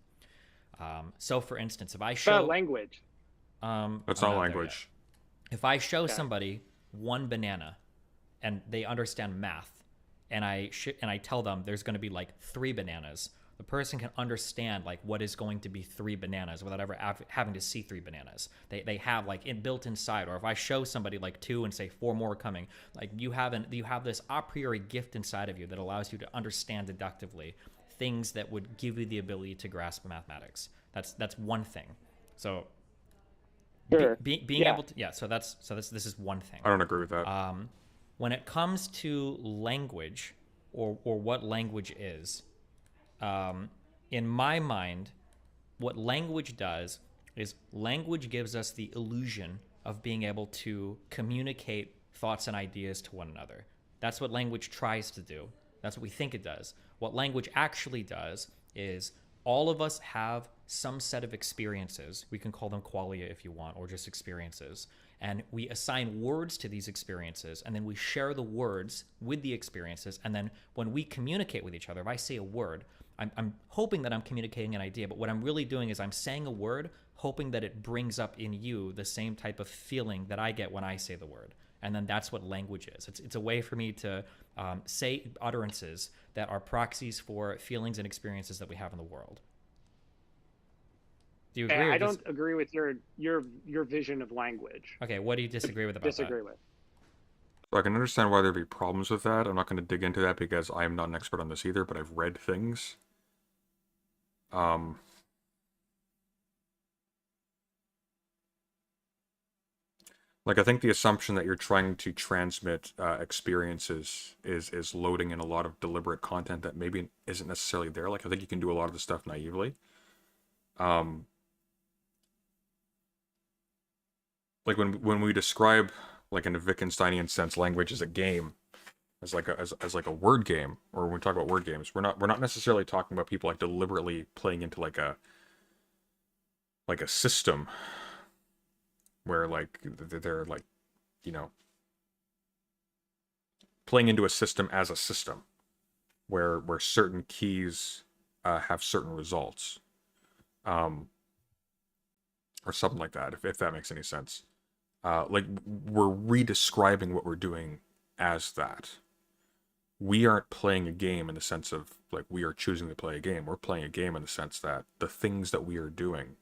So, for instance, if I show
language,
That's not language.
if I show somebody one banana, and they understand math, and I tell them there's going to be like 3 bananas, the person can understand like what is going to be 3 bananas without ever having to see 3 bananas. They have like built inside. Or if I show somebody like 2 and say 4 more are coming, like you have this a priori gift inside of you that allows you to understand deductively things that would give you the ability to grasp mathematics. That's one thing. So
sure.
being able to, so this is one thing.
I don't agree with that.
When it comes to language, or what language is, in my mind, what language does is language gives us the illusion of being able to communicate thoughts and ideas to one another. That's what language tries to do. That's what we think it does. What language actually does is all of us have some set of experiences. We can call them qualia if you want, or just experiences. And we assign words to these experiences, and then we share the words with the experiences. And then when we communicate with each other, if I say a word, I'm hoping that I'm communicating an idea, but what I'm really doing is I'm saying a word, hoping that it brings up in you the same type of feeling that I get when I say the word. And then that's what language is. It's a way for me to say utterances that are proxies for feelings and experiences that we have in the world. Do you agree?
I don't agree with your vision of language.
Okay, what do you disagree with about
Disagree with.
So I can understand why there'd be problems with that. I'm not going to dig into that because I am not an expert on this either, but I've read things. Like, I think the assumption that you're trying to transmit experiences is loading in a lot of deliberate content that maybe isn't necessarily there. Like, I think you can do a lot of the stuff naively. Like when we describe, like in a Wittgensteinian sense, language as a game, as like a word game, or when we talk about word games, we're not necessarily talking about people like deliberately playing into like a system where like they're like, you know, playing into a system as a system where certain keys have certain results, or something like that, if that makes any sense. Like we're redescribing what we're doing as that. We aren't playing a game in the sense of like we are choosing to play a game. We're playing a game in the sense that the things that we are doing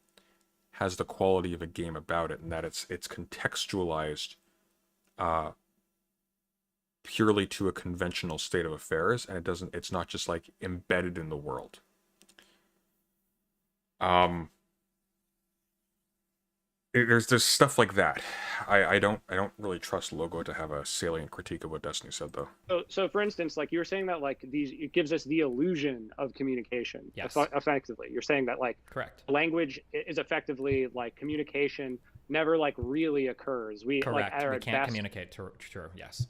has the quality of a game about it, and that it's contextualized purely to a conventional state of affairs, and it's not just like embedded in the world. There's stuff like that. I don't really trust Logo to have a salient critique of what Destiny said, though.
So for instance, like you were saying that like it gives us the illusion of communication.
Yes.
Effectively, you're saying that like
Correct.
language is effectively like communication never like really occurs. We
Correct.
like,
We can't communicate. True. Yes.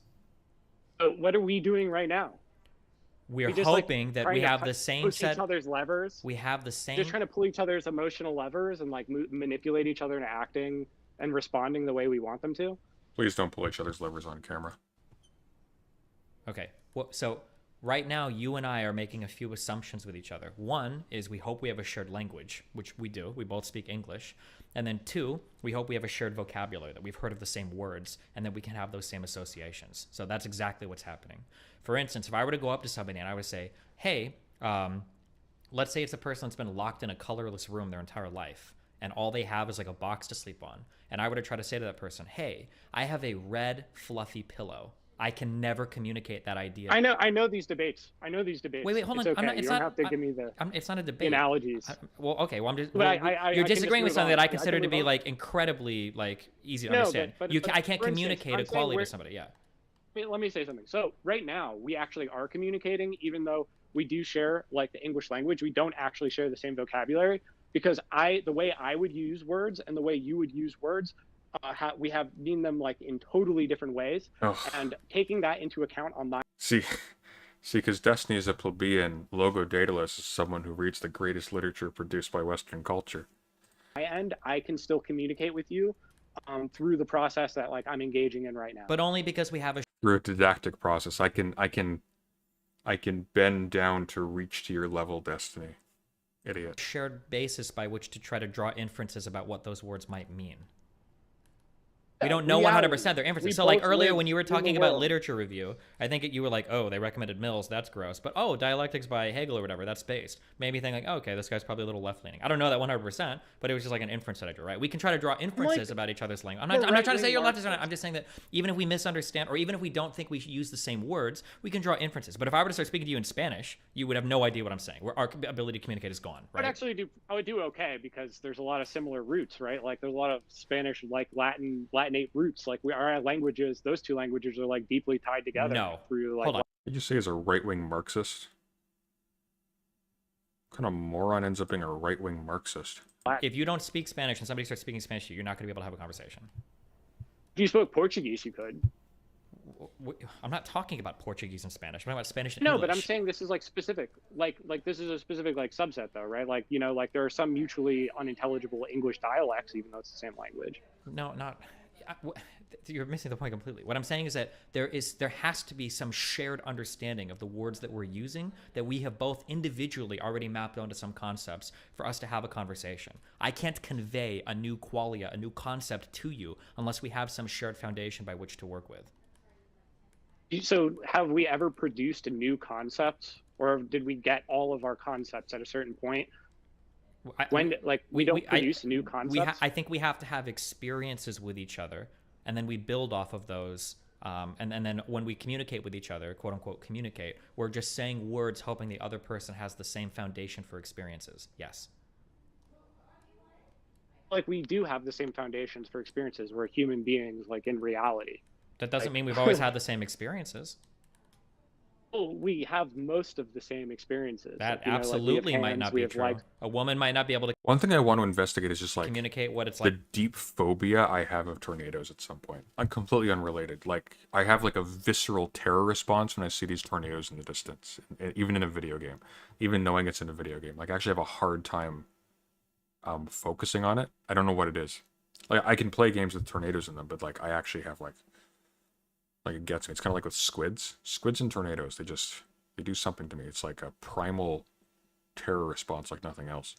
So what are we doing right now?
We're
just,
hoping
like,
that
trying
we
to
have the same
push
set.
each other's levers.
We have the same.
Just trying to pull each other's emotional levers and like manipulate each other into acting and responding the way we want them to.
Please don't pull each other's levers on camera.
Okay. Well, so right now, you and I are making a few assumptions with each other. One is we hope we have a shared language, which we do. We both speak English. And then 2, we hope we have a shared vocabulary, that we've heard of the same words, and that we can have those same associations. So that's exactly what's happening. For instance, if I were to go up to somebody and I would say, hey, let's say it's a person that's been locked in a colorless room their entire life, and all they have is like a box to sleep on, and I were to try to say to that person, hey, I have a red fluffy pillow, I can never communicate that idea.
I know these debates.
Wait, hold on.
It's okay.
I'm not,
you don't have to give me the
it's not a debate.
analogies.
Well, okay. Well, I'm just.
But
Well, you're
I can
disagreeing with
just move
something that
on.
I consider
can
to
move
be
on.
like incredibly like easy to
No,
understand.
but
I can't
for instance,
communicate
I'm saying
equality to
we're-
somebody. Yeah.
Let me say something. So right now, we actually are communicating, even though we do share like the English language. We don't actually share the same vocabulary because the way I would use words and the way you would use words, we have mean them like in totally different ways.
Ugh.
And taking that into account on my
See, because Destiny is a plebeian, Logo Daedalus is someone who reads the greatest literature produced by Western culture.
end, I can still communicate with you through the process that like I'm engaging in right now.
But only because we have a
Through a didactic process, I can bend down to reach to your level, Destiny. Idiot.
shared basis by which to try to draw inferences about what those words might mean. We don't know
reality.
100% their inferences.
We
So like
both
earlier
live
when you were
in the
talking about
world.
literature review, I think you were like, oh, they recommended Mills, that's gross. But oh, dialectics by Hegel or whatever, that's based. Made me think like, oh, okay, this guy's probably a little left-leaning. I don't know that 100%, but it was just like an inference that I drew, right? We can try to draw inferences about each other's language. I'm not trying to say you're leftist or not. I'm just saying that even if we misunderstand or even if we don't think we should use the same words, we can draw inferences. But if I were to start speaking to you in Spanish, you would have no idea what I'm saying. Our ability to communicate is gone, right?
I would do okay because there's a lot of similar roots, right? Like there's a lot of Spanish, like Latinate roots. Like our languages, those two languages are like deeply tied together.
No.
Through like
Hold on.
Did you say is a right-wing Marxist? What kind of moron ends up being a right-wing Marxist?
If you don't speak Spanish and somebody starts speaking Spanish to you, you're not going to be able to have a conversation.
if you spoke Portuguese, you could.
I'm not talking about Portuguese and Spanish. I'm talking about Spanish and
No,
English.
but I'm saying this is like specific. Like this is a specific like subset though, right? Like like there are some mutually unintelligible English dialects, even though it's the same language.
No, not. You're missing the point completely. What I'm saying is that there has to be some shared understanding of the words that we're using that we have both individually already mapped onto some concepts for us to have a conversation. I can't convey a new qualia, a new concept to you unless we have some shared foundation by which to work with.
So have we ever produced a new concept, or did we get all of our concepts at a certain point? We don't produce new concepts.
I think we have to have experiences with each other, and then we build off of those. And then when we communicate with each other, quote unquote communicate, we're just saying words hoping the other person has the same foundation for experiences. Yes.
Like we do have the same foundations for experiences. We're human beings, like in reality.
That doesn't mean we've always had the same experiences.
Well, we have most of the same experiences.
That
like,
absolutely
we have
might
hands,
not
we
be
have
true.
legs.
A woman might not be able to
One thing I want to investigate is just like
communicate what it's
the
like.
deep phobia I have of tornadoes at some point. I'm completely unrelated. Like I have like a visceral terror response when I see these tornadoes in the distance, even in a video game, even knowing it's in a video game. Like I actually have a hard time focusing on it. I don't know what it is. Like I can play games with tornadoes in them, but like I actually have like it gets me. It's kind of like with squids and tornadoes. They do something to me. It's like a primal terror response like nothing else.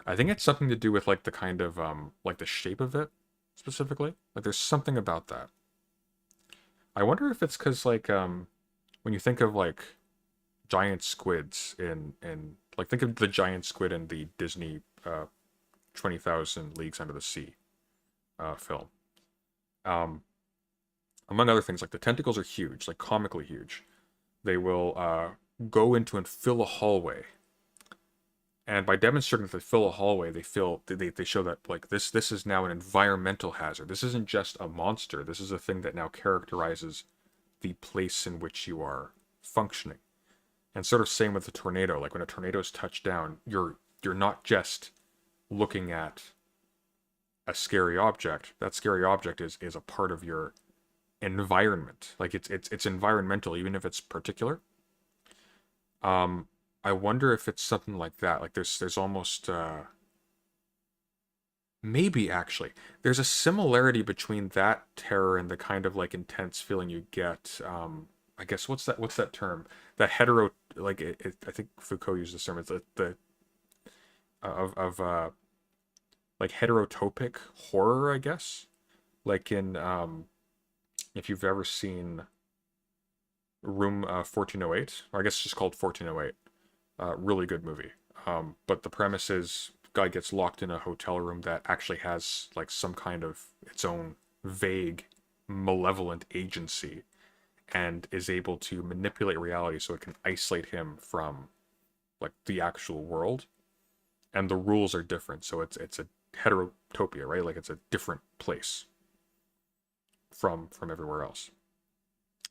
I think it's something to do with like the kind of like the shape of it specifically. Like there's something about that. I wonder if it's because like when you think of like giant squids in like think of the giant squid in the Disney 20,000 Leagues Under the Sea film. Among other things, like the tentacles are huge, like comically huge. They will go into and fill a hallway. And by demonstrating that they fill a hallway, they show that like this is now an environmental hazard. This isn't just a monster. This is a thing that now characterizes the place in which you are functioning. And sort of same with the tornado. Like when a tornado's touched down, you're not just looking at a scary object. That scary object is a part of your environment. Like it's environmental, even if it's particular. I wonder if it's something like that. Like there's almost maybe actually there's a similarity between that terror and the kind of like intense feeling you get. I guess what's that term? That hetero, like I think Foucault used this term. It's the like heterotopic horror, I guess. Like in if you've ever seen Room 1408, or I guess it's just called 1408, really good movie. But the premise is guy gets locked in a hotel room that actually has like some kind of its own vague malevolent agency and is able to manipulate reality so it can isolate him from like the actual world, and the rules are different, so it's a heterotopia, right? Like it's a different place from everywhere else.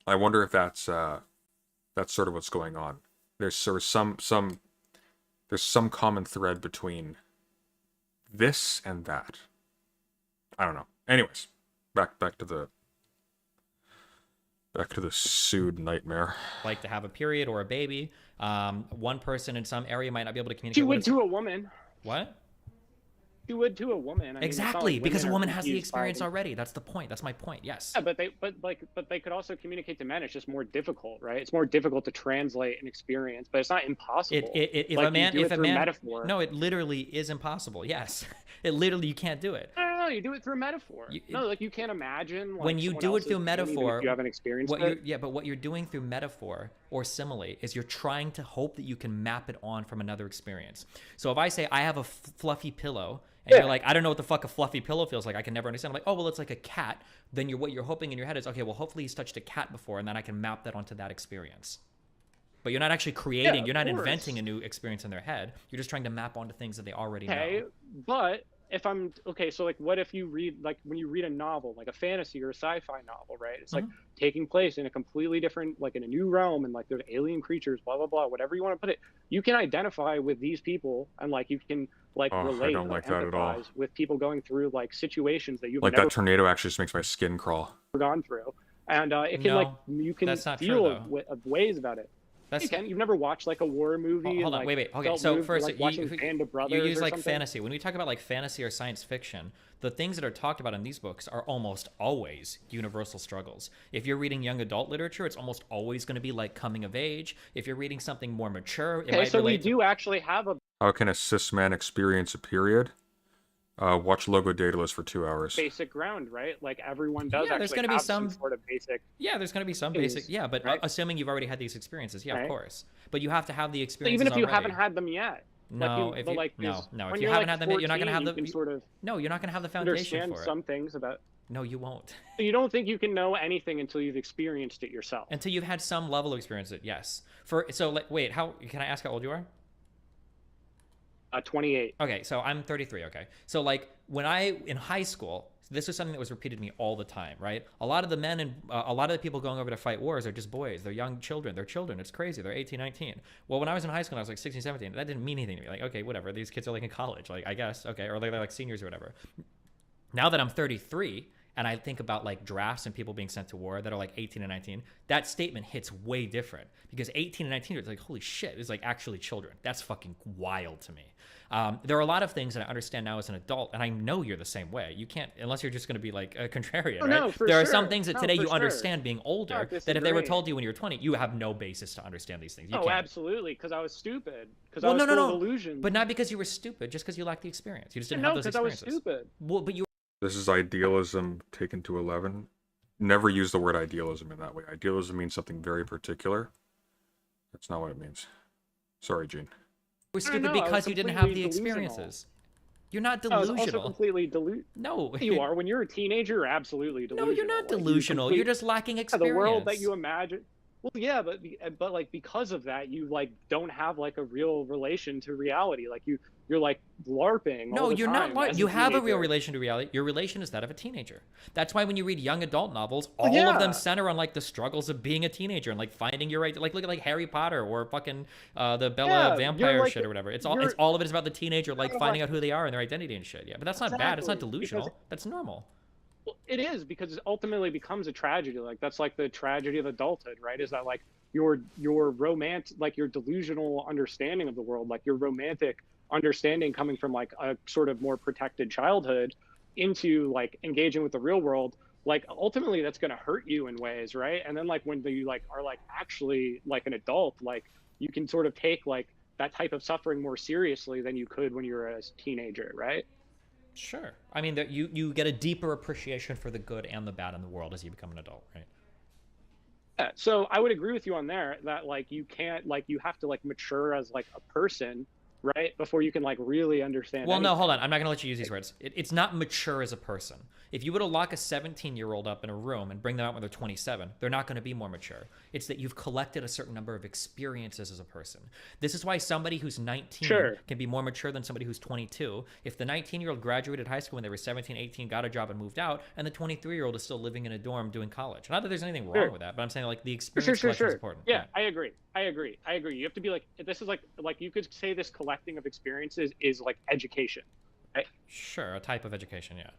I wonder if that's sort of what's going on. There's sort of there's some common thread between this and that. I don't know. Anyways, back to the Sood nightmare.
Like to have a period or a baby. One person in some area might not be able to communicate.
She would to a woman.
What?
She would to a woman. I mean, it's not
Exactly,
like
because a
women are
woman has the
confused by
experience
the-
already. That's the point. That's my point. Yes.
Yeah, but they could also communicate to men. It's just more difficult, right? It's more difficult to translate an experience, but it's not impossible.
If
Like,
a man,
you do
if
it
a
through
man,
metaphor.
no, it literally is impossible. Yes, it literally you can't do it.
No, you do it through metaphor. No, like you can't imagine. Like,
When you
someone
do it
else's
through
pain, even
metaphor,
if you haven't experienced
what
it.
you're, but what you're doing through metaphor or simile is you're trying to hope that you can map it on from another experience. So if I say I have a fluffy pillow, and you're like, I don't know what the fuck a fluffy pillow feels like, I can never understand. I'm like, oh well, it's like a cat. Then what you're hoping in your head is, okay, well hopefully he's touched a cat before, and then I can map that onto that experience. But you're not actually creating,
of
you're not
course.
inventing a new experience in their head. You're just trying to map onto things that they already
Okay,
know.
but if I'm okay, so like, what if you read, like, when you read a novel, like a fantasy or a sci-fi novel, right? It's like taking place in a completely different, like in a new realm, and like there's alien creatures, blah blah blah, whatever you want to put it. You can identify with these people, and like you can like relate,
I don't like that at all.
empathize with people going through like situations that you've
Like
never
that tornado actually just makes my skin crawl.
gone through, and it can
No,
like you can
that's not true,
feel
though.
ways about it.
That's
You can. You've never watched like a war movie.
Hold
and,
on,
like,
wait. Okay,
felt
so
moved,
first,
like, watching Band of Brothers
you use
or
like
something?
fantasy. When we talk about like fantasy or science fiction, the things that are talked about in these books are almost always universal struggles. If you're reading young adult literature, it's almost always going to be like coming of age. If you're reading something more mature, it
Okay,
might
so we
relate to-
do actually have a
How can a cis man experience a period? Watch Logo Daedalus for 2 hours.
basic ground, right? Like everyone does.
Yeah, there's
actually
gonna be
have
some-
sort of basic.
Yeah, there's going to be some
Things,
basic. Yeah, but
right?
assuming you've already had these experiences, yeah, of
Right.
course. But you have to have the
So
experiences
even if you
already.
haven't had them yet.
No,
like
if
but,
you-
like,
no,
there's-
no, if
when
you
you're,
haven't
like,
had them yet, you're not gonna
14,
have
you
the-
can sort of
No, you're not going to have the foundation
understand
for it.
some things about.
No, you won't.
So you don't think you can know anything until you've experienced it yourself.
Until you've had some level of experience. Yes. So like, wait, how can I ask how old you are?
28.
Okay, so I'm 33. Okay, so like when I in high school, this was something that was repeated to me all the time, right? A lot of the men and a lot of the people going over to fight wars are just boys. They're young children. They're children. It's crazy. They're 18, 19. Well, when I was in high school, I was like 16, 17. That didn't mean anything to me. Like, okay, whatever. These kids are like in college. Like, I guess, okay, or they're like seniors or whatever. Now that I'm 33 and I think about like drafts and people being sent to war that are like 18 and 19, that statement hits way different because 18 and 19 it's like, holy shit, it's like actually children. That's fucking wild to me. There are a lot of things that I understand now as an adult, and I know you're the same way. You can't, unless you're just going to be like a contrarian,
Oh,
right?
no, for
there are
sure.
some things that
No,
today
for
you
sure.
understand being older
Not
that if they were
disagreeing.
told you when you were 20, you have no basis to understand these things. You
Oh,
can't.
absolutely, because I was stupid. Because
Well,
I was
no, no,
full
no.
of illusions.
But not because you were stupid, just because you lacked the experience. You just didn't
no,
have those
because I was
experiences.
stupid.
Well, but you
This is idealism taken to 11. Never use the word idealism in that way. Idealism means something very particular. That's not what it means. Sorry, Gene.
were stupid
know, I was
because you didn't have the
completely delusional.
experiences. You're not
I was also
delusional.
completely delusional.
No,
You are. When you're a teenager, you're absolutely delusional.
No, you're not
Like, you
delusional.
complete-
You're just lacking
Yeah,
experience.
the world that you imagine. Well, yeah, but like because of that, you like don't have like a real relation to reality. Like you're like LARPing.
No,
all the
you're not.
time
Like,
as
you have a real
teenager.
relation to reality. Your relation is that of a teenager. That's why when you read young adult novels, all of
yeah.
them center on like the struggles of being a teenager and like finding your right. Like look at like Harry Potter or fucking the Bella
Yeah,
vampire
you're like-
shit or whatever. It's
you're-
all of it is about the teenager like
Kinda
finding
like-
out who they are and their identity and shit. Yeah, but that's not bad. It's not
Exactly,
delusional.
because-
That's normal.
Well, it is because it ultimately becomes a tragedy. Like that's like the tragedy of adulthood, right? Is that like your romantic, like your delusional understanding of the world, like your romantic understanding coming from like a sort of more protected childhood into like engaging with the real world, like ultimately that's going to hurt you in ways, right? And then like when you like are like actually like an adult, like you can sort of take like that type of suffering more seriously than you could when you were a teenager, right?
Sure. I mean, that you get a deeper appreciation for the good and the bad in the world as you become an adult, right?
Yeah, so I would agree with you on there that like you can't, like you have to like mature as like a person, right? Before you can like really understand.
Well, no,
anything.
hold on. I'm not going to let you use these words. It's not mature as a person. If you were to lock a 17-year-old up in a room and bring them out when they're 27, they're not going to be more mature. It's that you've collected a certain number of experiences as a person. This is why somebody who's 19
Sure.
can be more mature than somebody who's 22. If the 19-year-old graduated high school when they were 17, 18, got a job and moved out, and the 23-year-old is still living in a dorm doing college. Not that there's anything wrong
Sure.
with that, but I'm saying like the experience collection is important.
Yeah, I agree. You have to be like, this is like you could say this collecting of experiences is like education, right?
Sure, a type of education, yeah.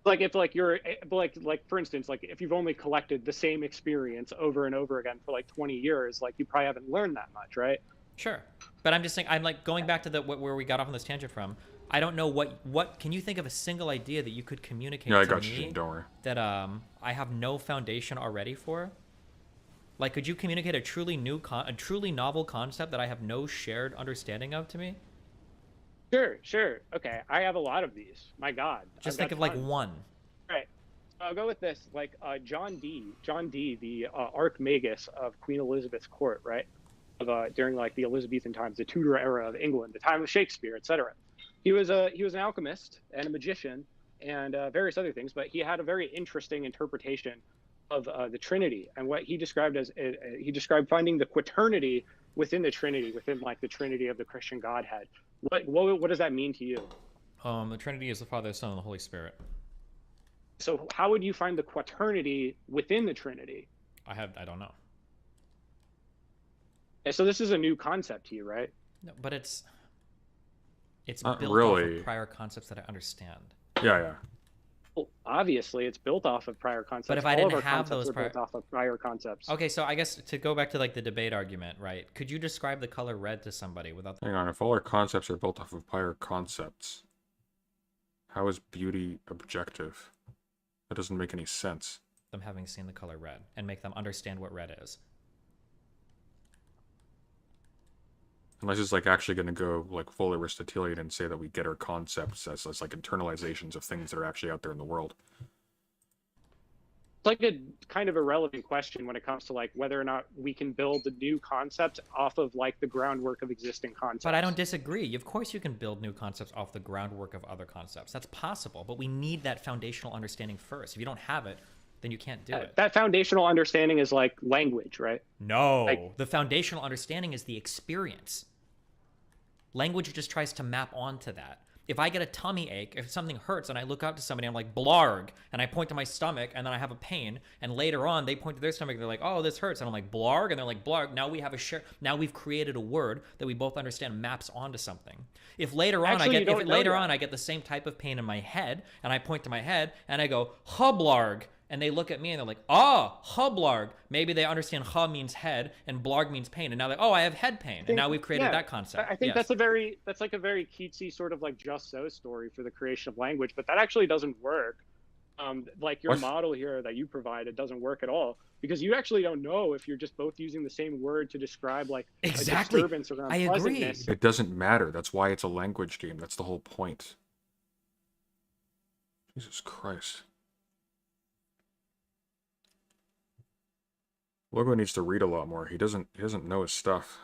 Like if like you're like for instance, like if you've only collected the same experience over and over again for like 20 years, like you probably haven't learned that much, right?
Sure, but I'm just saying, I'm like going back to the where we got off on this tangent from. I don't know what can you think of a single idea that you could communicate
Yeah, I
to
got
me
you. Don't worry.
that I have no foundation already for? Like, could you communicate a truly novel concept that I have no shared understanding of to me?
Sure. Okay, I have a lot of these. My God.
Just
I've
think
got
of like
tons.
one.
Right. I'll go with this. Like John Dee, the Archmagus of Queen Elizabeth's court, right? During like the Elizabethan times, the Tudor era of England, the time of Shakespeare, etc. He was an alchemist and a magician and various other things, but he had a very interesting interpretation of the Trinity, and what he described as he described finding the quaternity within the Trinity, within like the Trinity of the Christian Godhead. What does that mean to you?
The Trinity is the Father, the Son, and the Holy Spirit.
So how would you find the quaternity within the Trinity?
I don't know.
And so this is a new concept to you, right?
No, but it's
Not
built off
really.
of prior concepts that I understand.
Yeah.
Well, obviously, it's built off of prior concepts.
But if I
All of
didn't
our
have
concepts
those
are built off of prior concepts.
Okay, so I guess to go back to like the debate argument, right? Could you describe the color red to somebody without
Hang on. If all our concepts are built off of prior concepts, how is beauty objective? That doesn't make any sense.
them having seen the color red and make them understand what red is?
Unless it's like actually going to go like full Aristotelian and say that we get our concepts as like internalizations of things that are actually out there in the world.
It's like a kind of irrelevant question when it comes to like whether or not we can build a new concept off of like the groundwork of existing concepts.
But I don't disagree. Of course you can build new concepts off the groundwork of other concepts. That's possible, but we need that foundational understanding first. If you don't have it, then you can't do it.
That foundational understanding is like language, right?
No,
Like-
the foundational understanding is the experience. Language just tries to map onto that. If I get a tummy ache, if something hurts and I look out to somebody, I'm like, blarg, and I point to my stomach and then I have a pain, and later on they point to their stomach and they're like, oh, this hurts, and I'm like, blarg, and they're like, blarg. Now we have now we've created a word that we both understand maps onto something. If later on
Actually, you don't know yet.
I get the same type of pain in my head and I point to my head and I go, hublarg, and they look at me and they're like, hublarg. Maybe they understand ha means head and blarg means pain. And now they're, oh, I have head pain. And now we've created that concept.
I think
Yes.
that's like a very Keatsy sort of like just so story for the creation of language, but that actually doesn't work. Like your
What?
model here that you provide, it doesn't work at all because you actually don't know if you're just both using the same word to describe like
Exactly.
a disturbance or
I agree.
unpleasantness.
It doesn't matter. That's why it's a language game. That's the whole point. Jesus Christ. Logo needs to read a lot more. He doesn't know his stuff.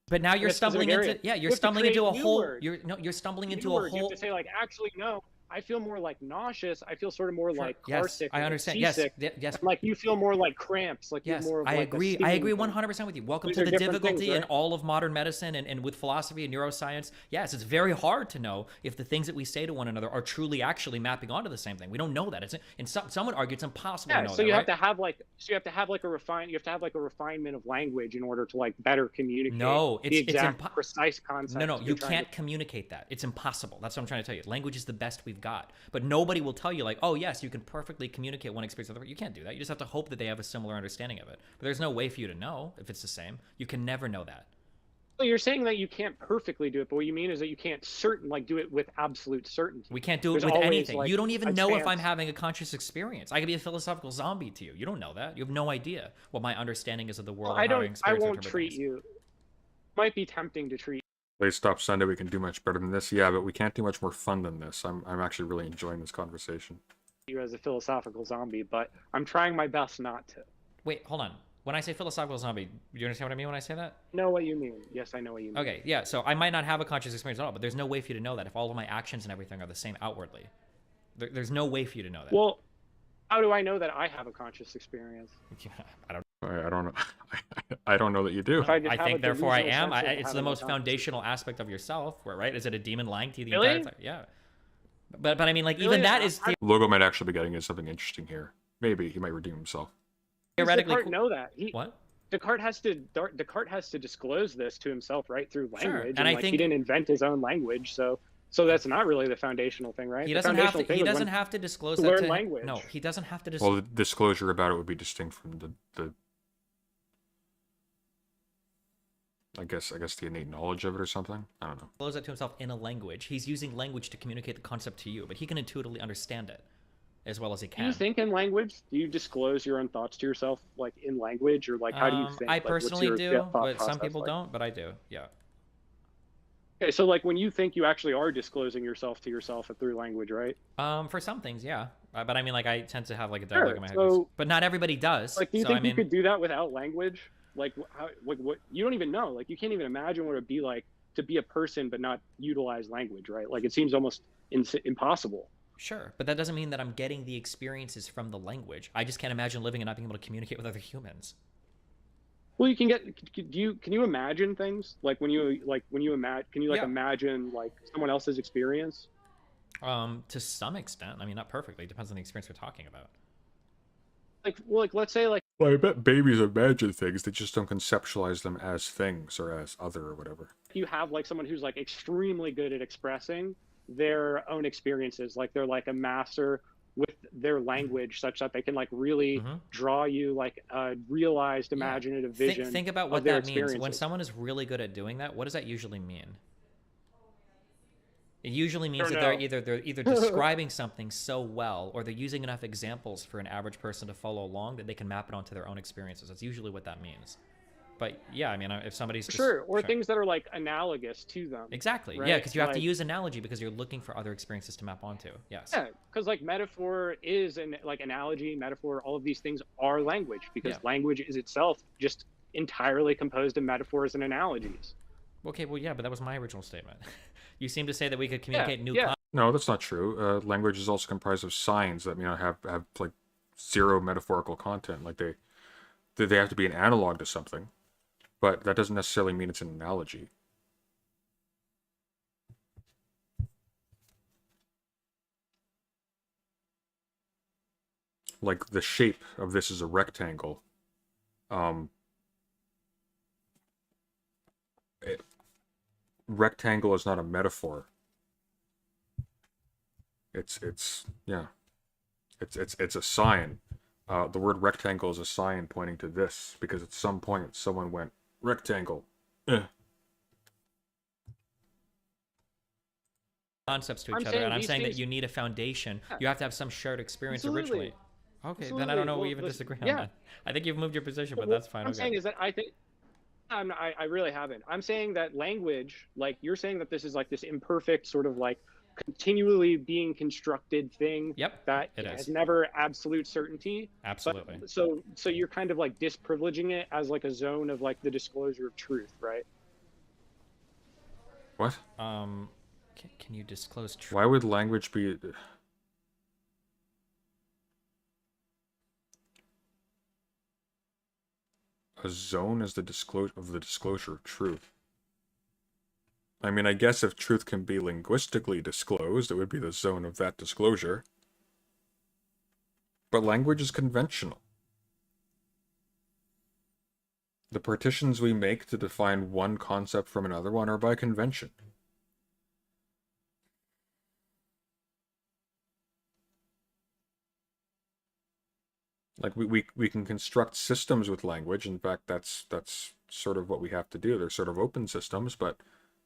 But now you're
In a specific
stumbling
area.
into you're
You have to
stumbling into a
create new
whole
words.
you're stumbling
New
into
words,
a
you
whole
have to say like actually no, I feel more like nauseous. I feel sort of more
Sure.
like
Yes,
carsick.
I
or
understand.
Seasick.
Yes.
And, like you feel more like cramps. Like
Yes,
you're more of
I
like a
agree. I
stinging
agree
thing.
100% with you. Welcome
These
to
are
the
different
difficulty
things,
in
right?
all of modern medicine and with philosophy and neuroscience. Yes, it's very hard to know if the things that we say to one another are truly actually mapping onto the same thing. We don't know that. Some would argue it's impossible to know
So
that,
you
right?
have to have like a refinement of language in order to like better communicate
No,
the exact
impo-
precise concept.
No, you can't communicate that. It's impossible. That's what I'm trying to tell you. Language is the best we've got. But nobody will tell you, like, oh, yes, you can perfectly communicate one experience with the other. You can't do that. You just have to hope that they have a similar understanding of it. But there's no way for you to know if it's the same. You can never know that.
So you're saying that you can't perfectly do it, but what you mean is that you can't do it with absolute certainty.
We can't do it
There's
with
always,
anything.
like,
You don't even
a
know if I'm
chance.
having a conscious experience. I could be a philosophical zombie to you. You don't know that. You have no idea what my understanding is of the world.
I
and how
don't. I
experience
won't
interpret
treat
things.
you. It might be tempting to treat
They stop Sunday. We can do much better than this. Yeah, but we can't do much more fun than this. I'm actually really enjoying this conversation.
you as a philosophical zombie, but I'm trying my best not to.
Wait, hold on. When I say philosophical zombie, do you understand what I mean when I say that?
Know what you mean. Yes, I know what you mean.
Okay, yeah. So I might not have a conscious experience at all, but there's no way for you to know that if all of my actions and everything are the same outwardly. There's no way for you to know that.
Well, how do I know that I have a conscious experience?
I don't.
I don't know. I don't know that you do.
If I just
I
have
think
a
therefore I
delusional
am.
sense of
It's the
having a
most
conscious
foundational aspect of yourself, right? Is it a demon lying to you the
Really?
entire time? Yeah. But I mean, like,
Really?
even that is
Logo might actually be getting into something interesting here. Maybe he might redeem himself.
theoretically.
Descartes know that?
What?
Descartes has to disclose this to himself, right, through
Sure,
language.
and I
like,
think-
he didn't invent his own language, so that's not really the foundational thing, right?
He
The
doesn't have
foundational
to.
thing
He
was
doesn't
when-
have to disclose
to
that
learn
to
language.
No, he doesn't have to
Well, the disclosure about it would be distinct from the I guess the innate knowledge of it or something. I don't know.
disclose that to himself in a language. He's using language to communicate the concept to you, but he can intuitively understand it as well as he
Do
can.
you think in language? Do you disclose your own thoughts to yourself, like in language, or like how do you think?
I
Like, what's
personally
your
do,
thought
but some
process
people
like?
don't. But I do. Yeah.
Okay, so like when you think, you actually are disclosing yourself to yourself through language, right?
For some things, yeah. But I mean, like, I tend to have like a
Sure,
dialogue in my head.
so-
But not everybody does.
Like, do you
so,
think
I mean,
you could do that without language? Like, how? Like, what? You don't even know. Like, you can't even imagine what it'd be like to be a person but not utilize language, right? Like, it seems almost impossible.
Sure, but that doesn't mean that I'm getting the experiences from the language. I just can't imagine living and not being able to communicate with other humans.
Well, you can get. Can you imagine things like when you imagine? Can you like
Yeah.
imagine like someone else's experience?
To some extent. I mean, not perfectly. It depends on the experience we're talking about.
Like, well, like let's say like.
Well, I bet babies imagine things. They just don't conceptualize them as things or as other or whatever.
You have like someone who's like extremely good at expressing their own experiences, like they're like a master with their language such that they can like really draw you like a realized imaginative vision.
Think about
of
what
their
that means. When
experiences.
someone is really good at doing that, what does that usually mean? It usually means
Don't
that
know.
they're either describing something so well, or they're using enough examples for an average person to follow along that they can map it onto their own experiences. That's usually what that means. But yeah, I mean, if somebody's just,
Sure, or things that are like analogous to them.
Exactly.
right?
Yeah, because you have to
Like-
use analogy because you're looking for other experiences to map onto. Yes.
Yeah, because like metaphor is like analogy, metaphor, all of these things are language, because
Yeah.
language is itself just entirely composed of metaphors and analogies.
Okay. Well, yeah, but that was my original statement. You seem to say that we could communicate new
yeah.
No, that's not true. Language is also comprised of signs that have like zero metaphorical content. Like they have to be an analog to something, but that doesn't necessarily mean it's an analogy. Like the shape of this is a rectangle. Rectangle is not a metaphor. It's a sign. The word rectangle is a sign pointing to this, because at some point someone went rectangle.
concepts to
I'm
each other,
saying
and I'm
these
saying that
things-
you need a foundation. You have to have some shared experience
Absolutely.
originally. Okay, then I don't know
Absolutely.
we even
Well,
disagree on
yeah.
that. I think you've moved your position, but
Well,
that's fine.
What I'm
Okay.
saying is that I think I really haven't. I'm saying that language, like you're saying that this is like this imperfect sort of like continually being constructed thing
Yep,
that
it
has
is.
never absolute certainty.
Absolutely.
But, so you're kind of like disprivileging it as like a zone of like the disclosure of truth, right?
What?
Can you disclose truth?
Why would language be... A zone is the disclosure of truth. I mean, I guess if truth can be linguistically disclosed, it would be the zone of that disclosure. But language is conventional. The partitions we make to define one concept from another one are by convention. Like we can construct systems with language. In fact, that's sort of what we have to do. They're sort of open systems, but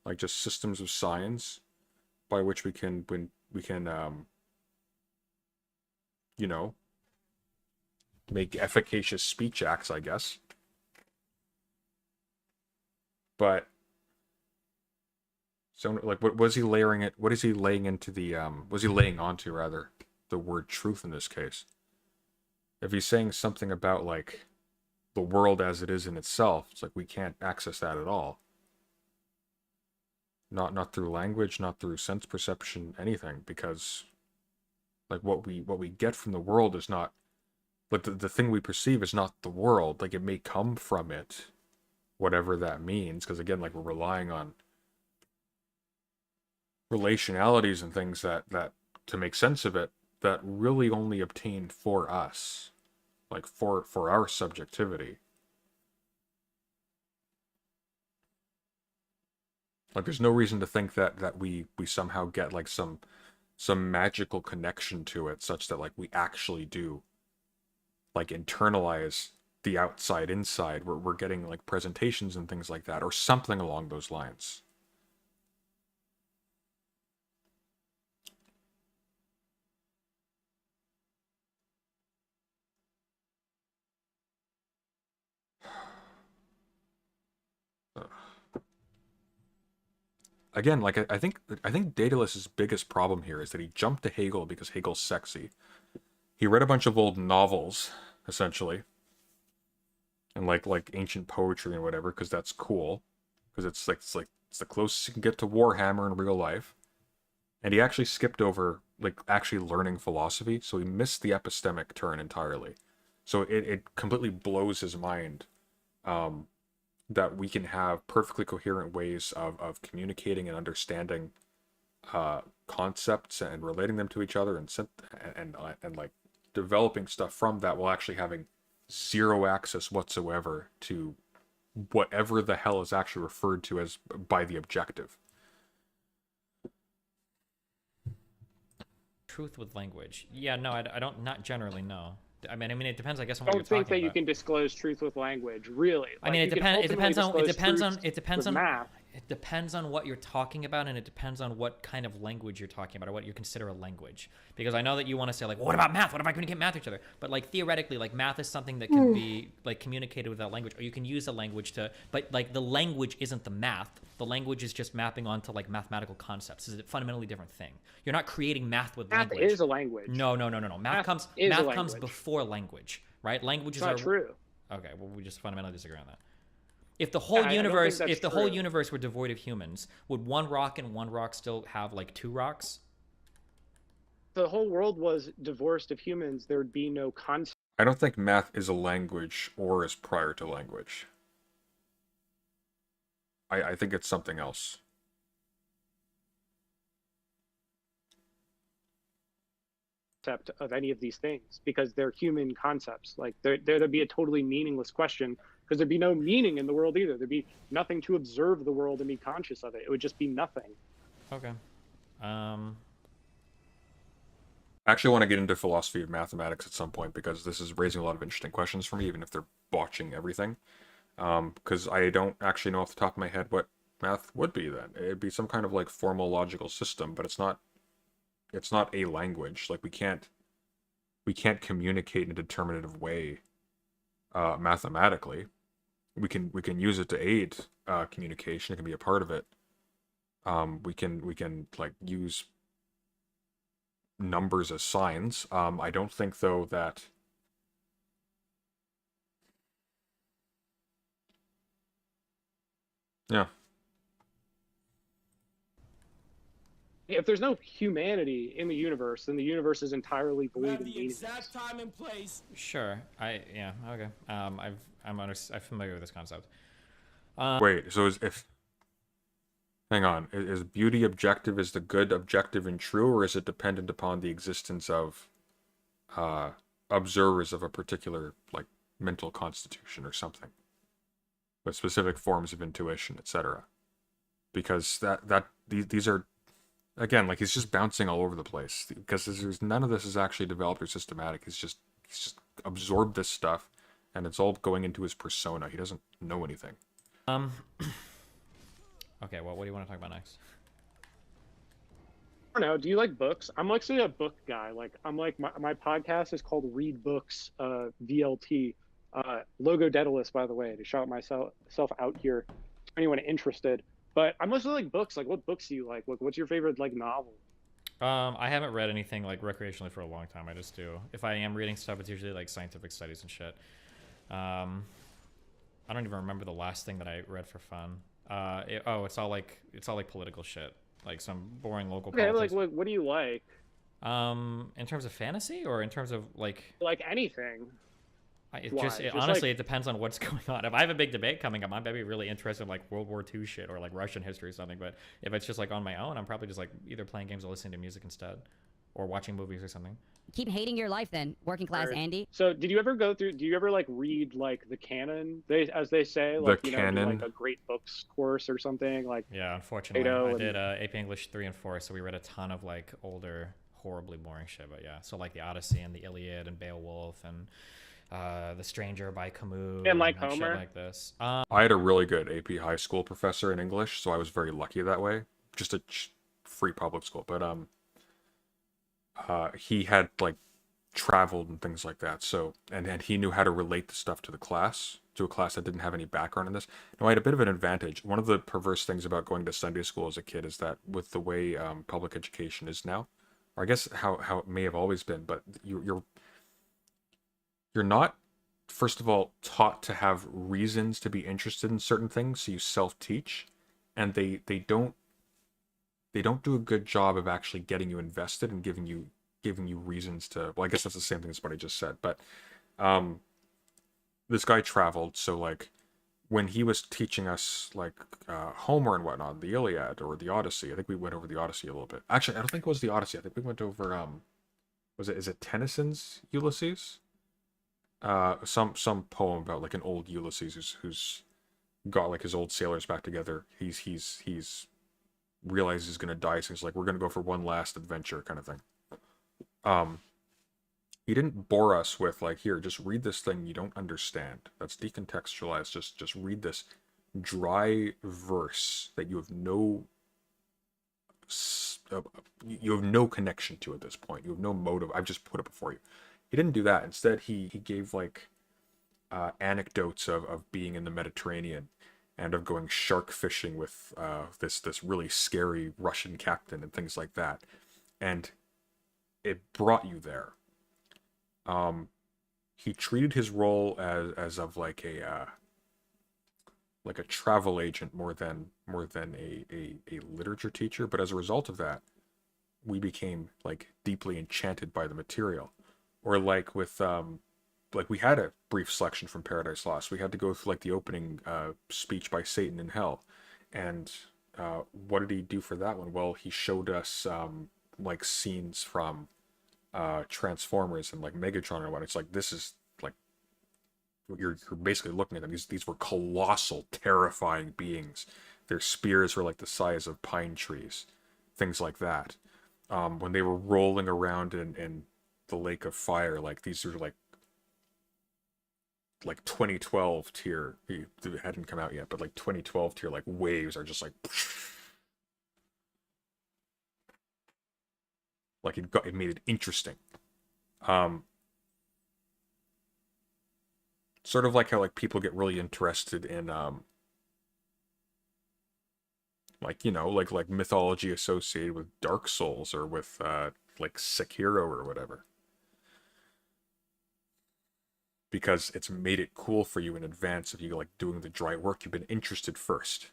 like just systems of signs by which we can make efficacious speech acts, I guess. But so like what was he layering it? What is he laying into the was he laying onto rather the word truth in this case? If he's saying something about like the world as it is in itself. It's like we can't access that at all. Not through language, not through sense perception, anything, because like what we get from the world is not like the thing we perceive is not the world. Like it may come from it, whatever that means, because again, like we're relying on relationalities and things that to make sense of it that really only obtain for us, like for our subjectivity. Like there's no reason to think that we somehow get like some magical connection to it such that like we actually do like internalize the outside inside. We're getting like presentations and things like that or something along those lines. Again, like I think Daedalus's biggest problem here is that he jumped to Hegel because Hegel's sexy. He read a bunch of old novels, essentially, and like ancient poetry and whatever, because that's cool, because it's the closest you can get to Warhammer in real life. And he actually skipped over like actually learning philosophy, so he missed the epistemic turn entirely. So it completely blows his mind. That we can have perfectly coherent ways of communicating and understanding concepts and relating them to each other and like developing stuff from that while actually having zero access whatsoever to whatever the hell is actually referred to as by the objective.
Truth with language. Yeah, no, I don't, not generally, no. I mean, it depends, I guess, on
I
what you're
don't think
talking
that you
about.
can disclose truth with language, really.
I mean,
Like,
it depends on
math.
it depends on what you're talking about, and it depends on what kind of language you're talking about, or what you consider a language. Because I know that you want to say like, well, what about math? What if I communicate math to each other? But like theoretically, like math is something that can be like communicated without language, or you can use a language to. But like the language isn't the math. The language is just mapping onto like mathematical concepts. It's a fundamentally different thing. You're not creating math with
Math
language.
is a language.
No. Math comes before language, right? Languages
It's not true.
Okay, well, we just fundamentally disagree on that. If the whole
I don't think
universe,
that's
if the whole
true.
universe were devoid of humans, would one rock and one rock still have like two rocks?
If the whole world was divorced of humans, there would be no concept.
I don't think math is a language or is prior to language. I think it's something else.
Of any of these things because they're human concepts. Like there'd be a totally meaningless question because there'd be no meaning in the world either. There'd be nothing to observe the world and be conscious of it. It would just be nothing.
Okay.
I actually want to get into philosophy of mathematics at some point because this is raising a lot of interesting questions for me, even if they're botching everything. Because I don't actually know off the top of my head what math would be then. It'd be some kind of like formal logical system, but it's not a language. Like we can't communicate in a determinative way mathematically. We can use it to aid communication. It can be a part of it. We can like use numbers as signs. I don't think though that yeah.
If there's no humanity in the universe, then the universe is entirely
You
void
have
and
the
meaningless.
exact time and place.
Sure. Okay. I'm familiar with this concept.
Wait, so hang on, is beauty objective? Is the good objective and true, or is it dependent upon the existence of observers of a particular like mental constitution or something, with specific forms of intuition, etc.? Because these are, again, like he's just bouncing all over the place because there's none of this is actually developed or systematic. He's just absorbed this stuff, and it's all going into his persona. He doesn't know anything.
Okay, well, what do you want to talk about next?
I don't know. Do you like books? I'm actually a book guy. Like I'm like my podcast is called Read Books VLT. Logo Daedalus, by the way, to shout myself out here. Anyone interested? But I mostly like books. Like, what books do you like? What's your favorite like novel?
I haven't read anything like recreationally for a long time. I just do. If I am reading stuff, it's usually like scientific studies and shit. I don't even remember the last thing that I read for fun. It's all like political shit, like some boring local
Okay, like
politics.
what do you like?
In terms of fantasy or in terms of like,
Like anything. Why? Just
honestly,
like
it depends on what's going on. If I have a big debate coming up, I might be really interested in like World War II shit or like Russian history or something. But if it's just like on my own, I'm probably just like either playing games or listening to music instead, or watching movies or something.
Keep hating your life then, working class Andy.
So do you ever like read like the canon, as they say, like
The
do
canon?
like a great books course or something like?
Yeah, unfortunately,
Plato
I
and-
did AP English 3 and 4, so we read a ton of like older, horribly boring shit. But yeah, so like the Odyssey and the Iliad and Beowulf and The Stranger by Camus
And like
shit
Homer?
like this.
I had a really good AP high school professor in English, so I was very lucky that way. Just a free public school, but he had like traveled and things like that. So and he knew how to relate the stuff to the class, to a class that didn't have any background in this. Now I had a bit of an advantage. One of the perverse things about going to Sunday school as a kid is that with the way public education is now, or I guess how it may have always been, but you're not, first of all, taught to have reasons to be interested in certain things, so you self-teach, and they don't do a good job of actually getting you invested and giving you reasons to, well, I guess that's the same thing as what I just said, but this guy traveled, so like when he was teaching us like Homer and whatnot, the Iliad or the Odyssey, I think we went over the Odyssey a little bit. Actually, I don't think it was the Odyssey. I think we went over is it Tennyson's Ulysses? Some poem about like an old Ulysses who's got like his old sailors back together. He's realizes he's gonna die, so he's like, we're gonna go for one last adventure kind of thing. He didn't bore us with like, here, just read this thing you don't understand. That's decontextualized. Just read this dry verse that you have no connection to at this point. You have no motive. I've just put it before you. He didn't do that. Instead, he gave like anecdotes of being in the Mediterranean and of going shark fishing with this really scary Russian captain and things like that. And it brought you there. He treated his role as of like a travel agent more than a literature teacher. But as a result of that, we became like deeply enchanted by the material. Or like with like we had a brief selection from Paradise Lost. We had to go through like the opening speech by Satan in Hell, and what did he do for that one? Well, he showed us like scenes from Transformers and like Megatron and what. It's like, this is like you're basically looking at them. These were colossal, terrifying beings. Their spears were like the size of pine trees, things like that. When they were rolling around in the lake of fire, like these are like 2012 tier. It hadn't come out yet, but like 2012 tier, like waves are just like it made it interesting. Sort of like how like people get really interested in like, you know, like mythology associated with Dark Souls or with like Sekiro or whatever. Because it's made it cool for you in advance of you like doing the dry work. You've been interested first.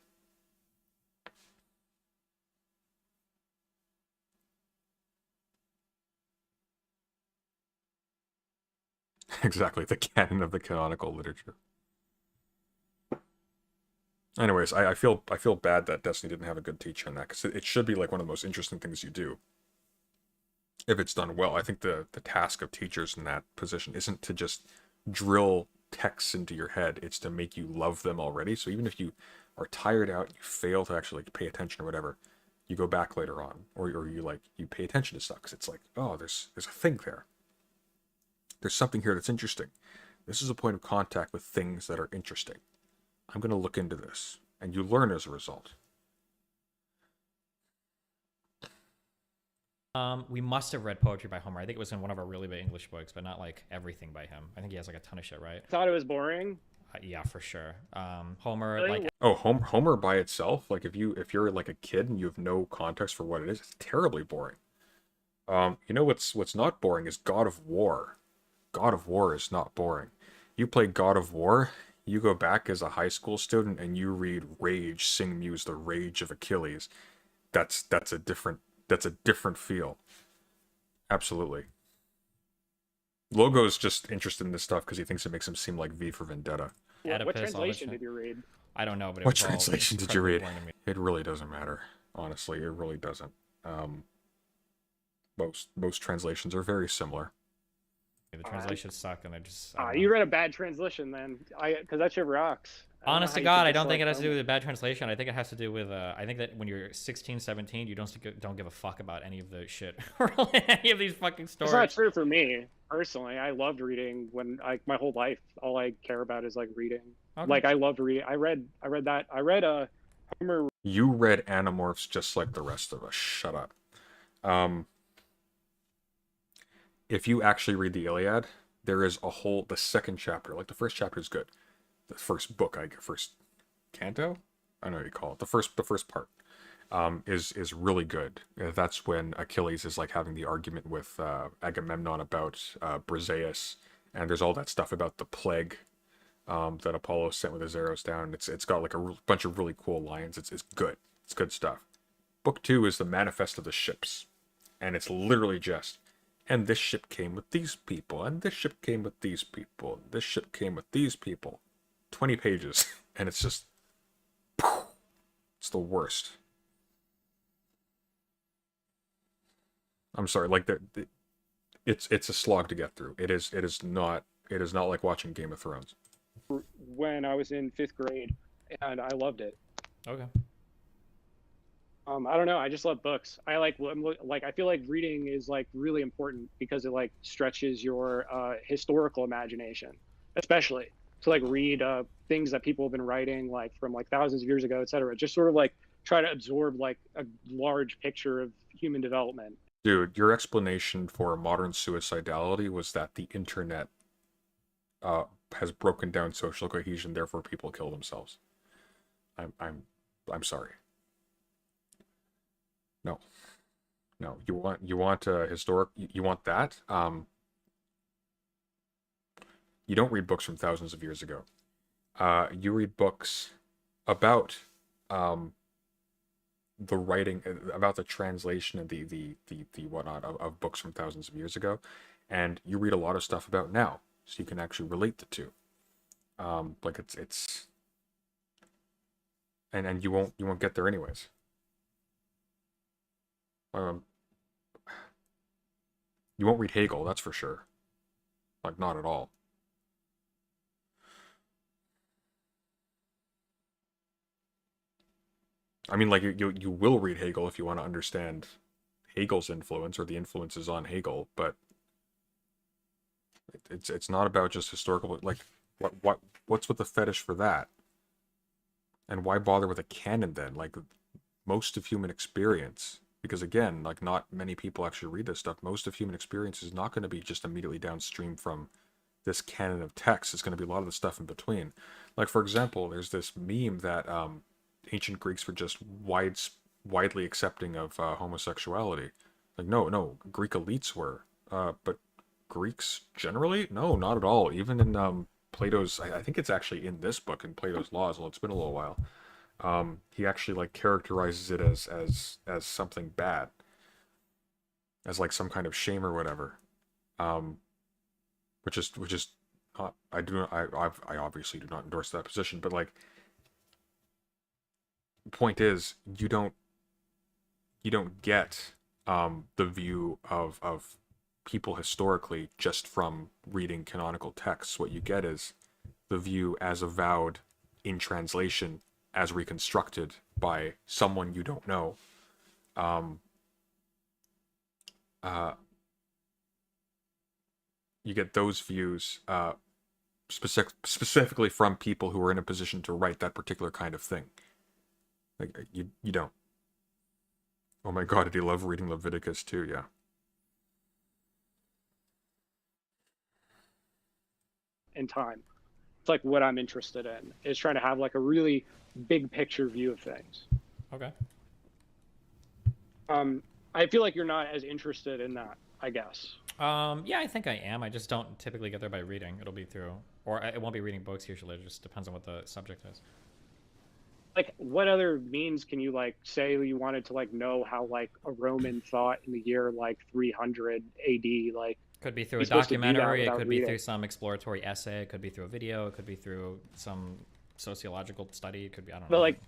Exactly, the canon of the canonical literature. Anyways, I feel bad that Destiny didn't have a good teacher on that, because it should be like one of the most interesting things you do if it's done well. I think the task of teachers in that position isn't to just drill texts into your head, it's to make you love them already. So even if you are tired out, you fail to actually like, pay attention or whatever, you go back later on, or you pay attention to stuff, because it's like, oh, there's a thing there. There's something here that's interesting. This is a point of contact with things that are interesting. I'm going to look into this. And you learn as a result.
We must have read poetry by Homer. I think it was in one of our really big English books, but not like everything by him. I think he has like a ton of shit, right?
Thought it was boring.
Yeah, for sure. Homer,
Really?
like,
Oh, Homer by itself, like if you're like a kid and you have no context for what it is, it's terribly boring. You know what's not boring is God of War. God of War is not boring. You play God of War, You go back as a high school student and you read Rage, Sing Muse, The Rage of Achilles. That's a different feel. Absolutely. Logo's just interested in this stuff because he thinks it makes him seem like V for Vendetta.
What
Oedipus, all that
translation
shit.
did you read?
I don't know, but it
What
was all
translation did you
incredibly
read?
boring to me.
It really doesn't matter. Honestly, it really doesn't. Most translations are very similar.
The translations suck, and I just. I don't
You
know.
read a bad translation then, because that shit rocks.
Honest to God, I don't think it has to do with a bad translation. I think it has to do with, I think that when you're 16, 17, you don't give a fuck about any of the shit or any of these fucking stories.
It's not true for me personally. I loved reading when my whole life. All I care about is like reading.
Okay.
Like I loved reading. I read Homer.
You read Animorphs just like the rest of us. Shut up. If you actually read the Iliad, there is the second chapter. Like the first chapter is good. The first book, first canto, I don't know what you call it. The first part is really good. That's when Achilles is like having the argument with Agamemnon about Briseis, and there's all that stuff about the plague that Apollo sent with his arrows down. It's got like a bunch of really cool lines. It's good. It's good stuff. Book 2 is the manifest of the ships, and it's literally just, and this ship came with these people, and this ship came with these people, and this ship came with these people. 20 pages, and it's just, it's the worst. I'm sorry, like it's a slog to get through. It is not like watching Game of Thrones.
When I was in 5th grade, and I loved it.
Okay.
I don't know. I just love books. I feel like reading is like really important because it like stretches your historical imagination, especially to like read things that people have been writing like from like thousands of years ago, etc. Just sort of like try to absorb like a large picture of human development.
Dude, your explanation for modern suicidality was that the internet has broken down social cohesion, therefore people kill themselves. I'm sorry. No. You want historic. You want that. You don't read books from thousands of years ago. You read books about the writing, about the translation and the whatnot of books from thousands of years ago, and you read a lot of stuff about now, so you can actually relate the two. Like it's and you won't get there anyways. You won't read Hegel, that's for sure. Like not at all. I mean, like you will read Hegel if you want to understand Hegel's influence or the influences on Hegel, but it's not about just historical. Like what's with the fetish for that? And why bother with a canon then? Like most of human experience, because again, like not many people actually read this stuff. Most of human experience is not going to be just immediately downstream from this canon of text. It's going to be a lot of the stuff in between. Like for example, there's this meme that ancient Greeks were just widely accepting of homosexuality. Like no, Greek elites were, but Greeks generally, no, not at all. Even in Plato's, I think it's actually in this book in Plato's Laws. Well, it's been a little while. He actually like characterizes it as something bad, as like some kind of shame or whatever, which is not, I obviously do not endorse that position, but like the point is you don't get the view of people historically just from reading canonical texts. What you get is the view as avowed in translation, as reconstructed by someone you don't know. You get those views specifically from people who are in a position to write that particular kind of thing. Like you don't. Oh my God, did he love reading Leviticus too? Yeah.
In time, it's like what I'm interested in is trying to have like a really big picture view of things.
Okay.
I feel like you're not as interested in that, I guess.
Yeah, I think I am. I just don't typically get there by reading. It'll be through, or it won't be reading books usually. It just depends on what the subject is.
Like, what other means can you like say you wanted to like know how like a Roman thought in the year like 300 AD? Like,
Could be through a
you're supposed to do that
documentary. It
without
could be
reading.
through some exploratory essay. It could be through a video. It could be through some sociological study. It could be, I don't
But
know.
like,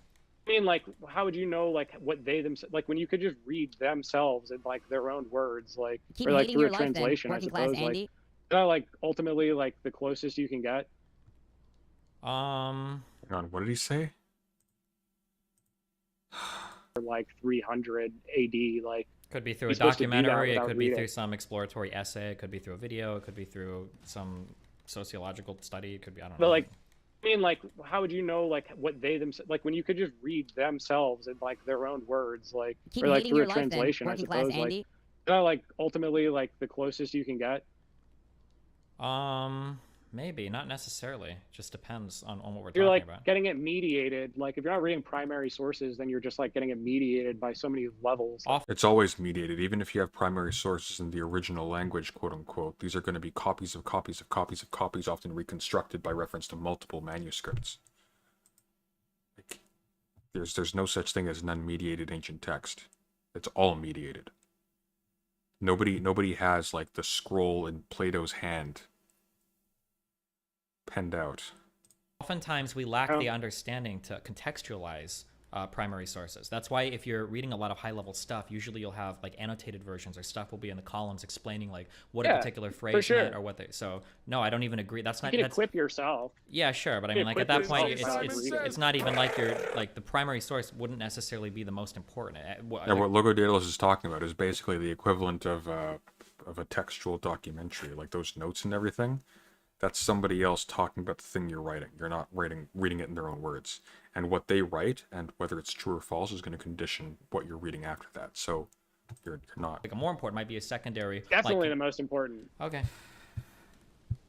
I mean, like, how would you know like what they themselves like when you could just read themselves in like their own words, like
Keep
or like
hating
through
your
a
life then,
translation, I
working class
suppose. Like,
Andy.
is that like ultimately like the closest you can get?
Um,
Hang on, what did he say?
Or like 300 AD, like
could be through a
you're supposed to do that
documentary. It
without
could be
reading.
through some exploratory essay. It could be through a video. It could be through some sociological study. It could be, I don't
But
know.
like, I mean, like, how would you know like what they themselves like when you could just read themselves in like their own words, like
Keep
or like
hating
through
your
a
life then,
translation, I
working class
suppose. Like,
Andy.
is that like ultimately like the closest you can get?
Maybe not necessarily. Just depends on what we're
You're
talking
like
about.
getting it mediated. Like if you're not reading primary sources, then you're just like getting it mediated by so many levels.
It's always mediated, even if you have primary sources in the original language, quote unquote. These are going to be copies of copies of copies of copies, often reconstructed by reference to multiple manuscripts. Like, there's no such thing as an unmediated ancient text. It's all mediated. Nobody has like the scroll in Plato's hand penned out.
Oftentimes we lack
Oh.
the understanding to contextualize primary sources. That's why if you're reading a lot of high-level stuff, usually you'll have like annotated versions or stuff will be in the columns explaining like what a
Yeah,
particular
for
phrase
sure.
meant or what they. So no, I don't even agree. That's
You
not.
can
That's,
equip yourself.
yeah, sure, but I
you
mean, like at
equip
that point,
yourself by, like, reading.
it's not even like you're like the primary source wouldn't necessarily be the most important.
And what Logo Daedalus is talking about is basically the equivalent of a textual documentary, like those notes and everything. That's somebody else talking about the thing you're writing. You're not reading it in their own words. And what they write and whether it's true or false is going to condition what you're reading after that. So you're not.
like a more important might be a secondary.
Definitely the
like,
most important.
okay.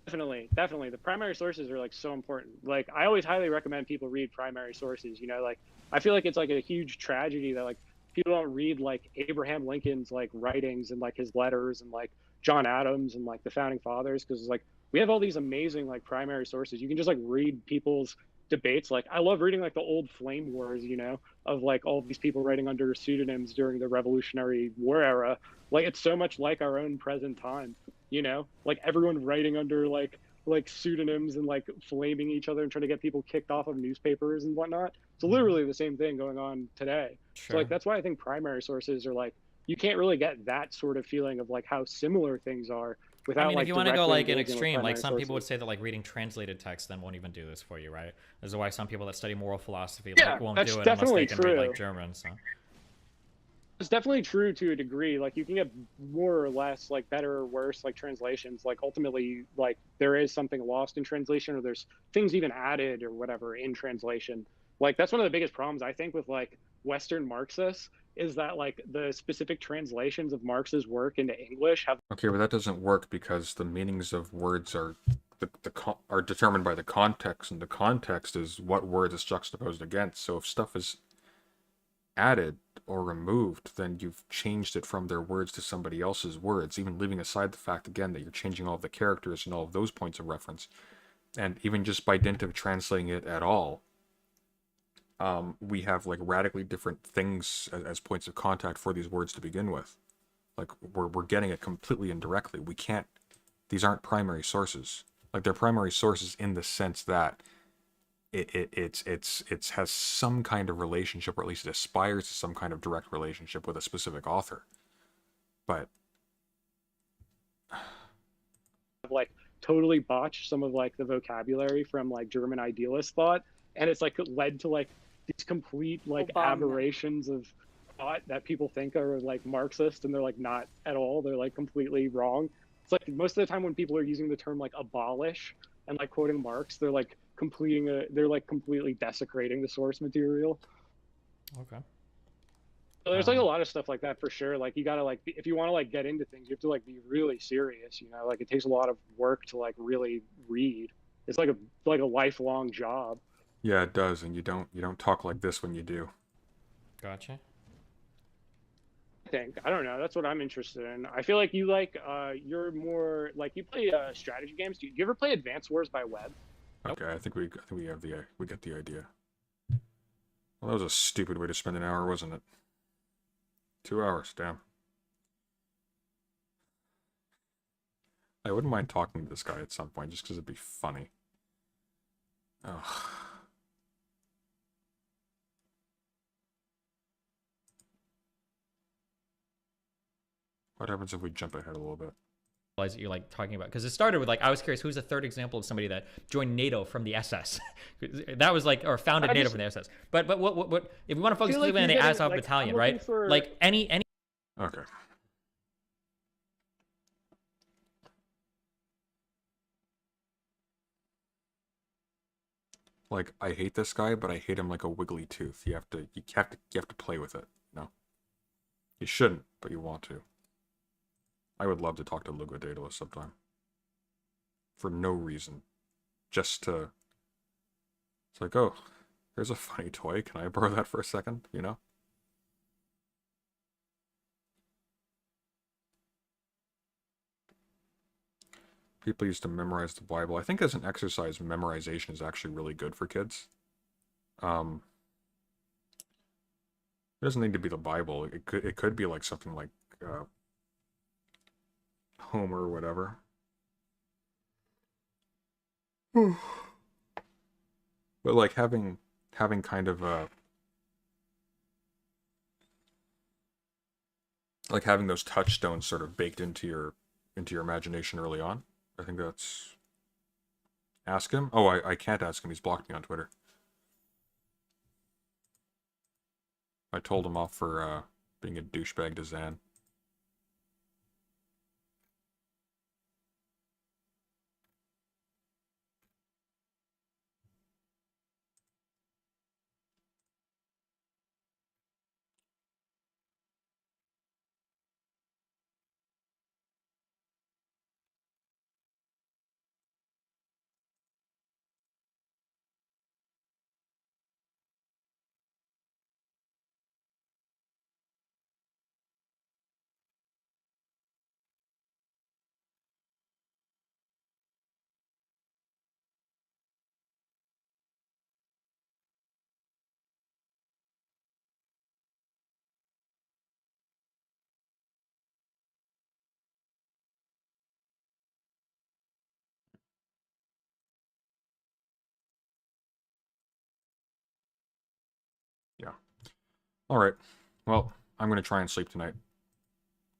Definitely. The primary sources are like so important. Like I always highly recommend people read primary sources. You know, like I feel like it's like a huge tragedy that like people don't read like Abraham Lincoln's like writings and like his letters and like John Adams and like the founding fathers, because like we have all these amazing like primary sources. You can just like read people's debates. Like I love reading like the old flame wars, you know, of like all of these people writing under pseudonyms during the Revolutionary War era. Like it's so much like our own present time, you know, like everyone writing under like pseudonyms and like flaming each other and trying to get people kicked off of newspapers and whatnot. It's literally the same thing going on today.
Sure.
So like that's why I think primary sources are like you can't really get that sort of feeling of like how similar things are without
I mean,
like
if you want to go
directly
like an
engaging with
extreme, like
primary
some people would
sources.
say that like reading translated text then won't even do this for you, right? This is why some people that study moral philosophy
Yeah,
like won't
that's
do it unless they
definitely
can read like
true.
German. So
It's definitely true to a degree. Like you can get more or less like better or worse like translations. Like ultimately, like there is something lost in translation, or there's things even added or whatever in translation. Like that's one of the biggest problems I think with like Western Marxists is that like the specific translations of Marx's work into English have
Okay, but that doesn't work because the meanings of words are are determined by the context, and the context is what word is juxtaposed against. So if stuff is added or removed, then you've changed it from their words to somebody else's words, even leaving aside the fact again that you're changing all of the characters and all of those points of reference. And even just by dint of translating it at all, we have like radically different things as points of contact for these words to begin with. Like we're getting it completely indirectly. We can't. These aren't primary sources. Like they're primary sources in the sense that it has some kind of relationship, or at least it aspires to some kind of direct relationship with a specific author. But
like totally botched some of like the vocabulary from like German idealist thought, and it's like led to like these complete like aberrations of thought that people think are like Marxist, and they're like not at all. They're like completely wrong. It's like most of the time when people are using the term like abolish and like quoting Marx, they're like they're like completely desecrating the source material.
okay.
So there's like a lot of stuff like that for sure. Like you gotta like if you want to like get into things, you have to like be really serious. You know, like it takes a lot of work to like really read. It's like a lifelong job.
yeah, it does, and you don't talk like this when you do.
Gotcha.
I think. I don't know. That's what I'm interested in. I feel like you're more like you play strategy games. Do you ever play Advance Wars by Web?
Okay, I think we get the idea. Well, that was a stupid way to spend an hour, wasn't it? 2 hours, damn. I wouldn't mind talking to this guy at some point, just because it'd be funny. Ugh. What happens if we jump ahead a little bit?
That you're like talking about, because it started with like, I was curious who's the third example of somebody that joined NATO from the SS. That was like, or founded NATO from the SS. But what if we want to focus
like
specifically on the
getting,
Azov
like,
battalion,
I'm
right?
looking for-
Like any
Okay. Like, I hate this guy, but I hate him like a wiggly tooth. You have to play with it, you know? You shouldn't, but you want to. I would love to talk to Lugo Daedalus sometime. For no reason. Just to... It's like, oh, here's a funny toy. Can I borrow that for a second? You know? People used to memorize the Bible. I think as an exercise, memorization is actually really good for kids. It doesn't need to be the Bible. It could be like something like Homer or whatever. But like having kind of a like having those touchstones sort of baked into your imagination early on. I think that's... Ask him? Oh, I can't ask him. He's blocked me on Twitter. I told him off for being a douchebag to Zan. Yeah. Alright. Well, I'm going to try and sleep tonight.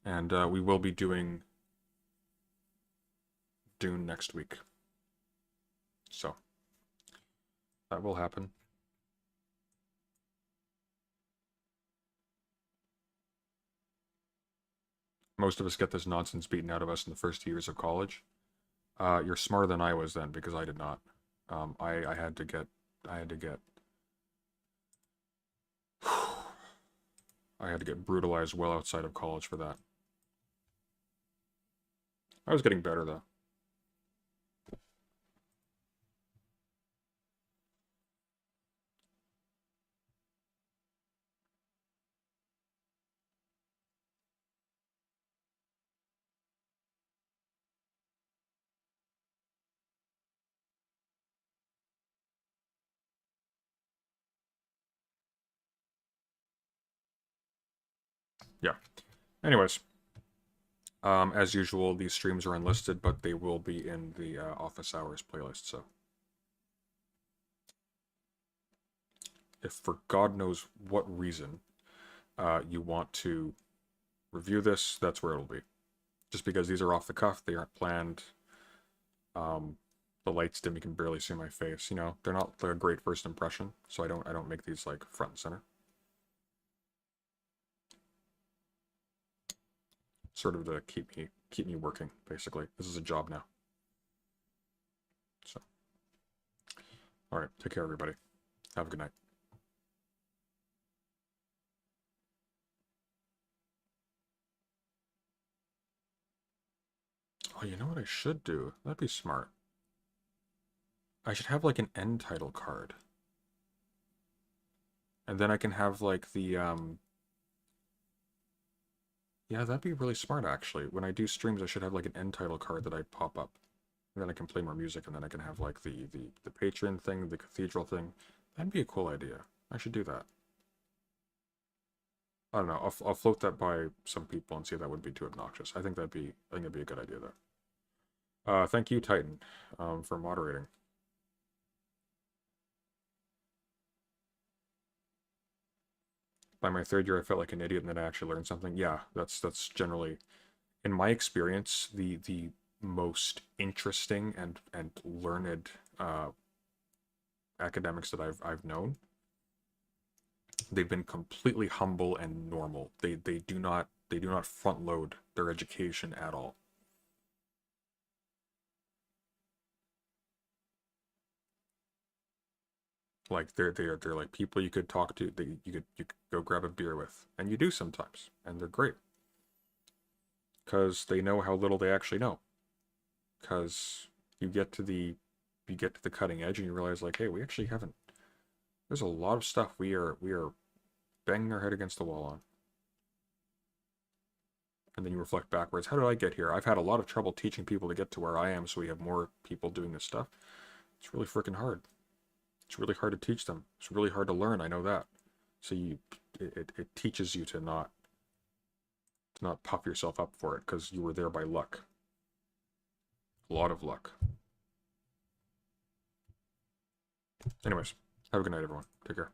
And we will be doing Dune next week. So, that will happen. Most of us get this nonsense beaten out of us in the first years of college. You're smarter than I was then, because I did not. I had to get I had to get brutalized well outside of college for that. I was getting better, though. Yeah. Anyways. As usual, these streams are unlisted, but they will be in the office hours playlist, so. If for God knows what reason you want to review this, that's where it'll be. Just because these are off the cuff, they aren't planned. The lights dim, you can barely see my face. You know, they're not like a great first impression, so I don't make these like front and center. Sort of to keep me working, basically. This is a job now. So, all right, take care, everybody. Have a good night. Oh, you know what I should do? That'd be smart. I should have like an end title card. And then I can have like the Yeah, that'd be really smart, actually. When I do streams, I should have like an end title card that I pop up. And then I can play more music, and then I can have like the Patron thing, the cathedral thing. That'd be a cool idea. I should do that. I don't know. I'll float that by some people and see if that would be too obnoxious. I think that'd be a good idea though. Thank you, Titan, for moderating. By my third year, I felt like an idiot, and then I actually learned something. Yeah, that's generally, in my experience, the most interesting and learned academics that I've known. They've been completely humble and normal. They do not front load their education at all. Like they're like people you could talk to, that you could go grab a beer with, and you do sometimes, and they're great because they know how little they actually know. Because you get to the cutting edge, and you realize like, hey, we actually haven't. There's a lot of stuff we are banging our head against the wall on. And then you reflect backwards. How did I get here? I've had a lot of trouble teaching people to get to where I am, so we have more people doing this stuff. It's really freaking hard. It's really hard to teach them. It's really hard to learn. I know that. So it teaches you to not puff yourself up for it, because you were there by luck. A lot of luck. Anyways, have a good night, everyone. Take care.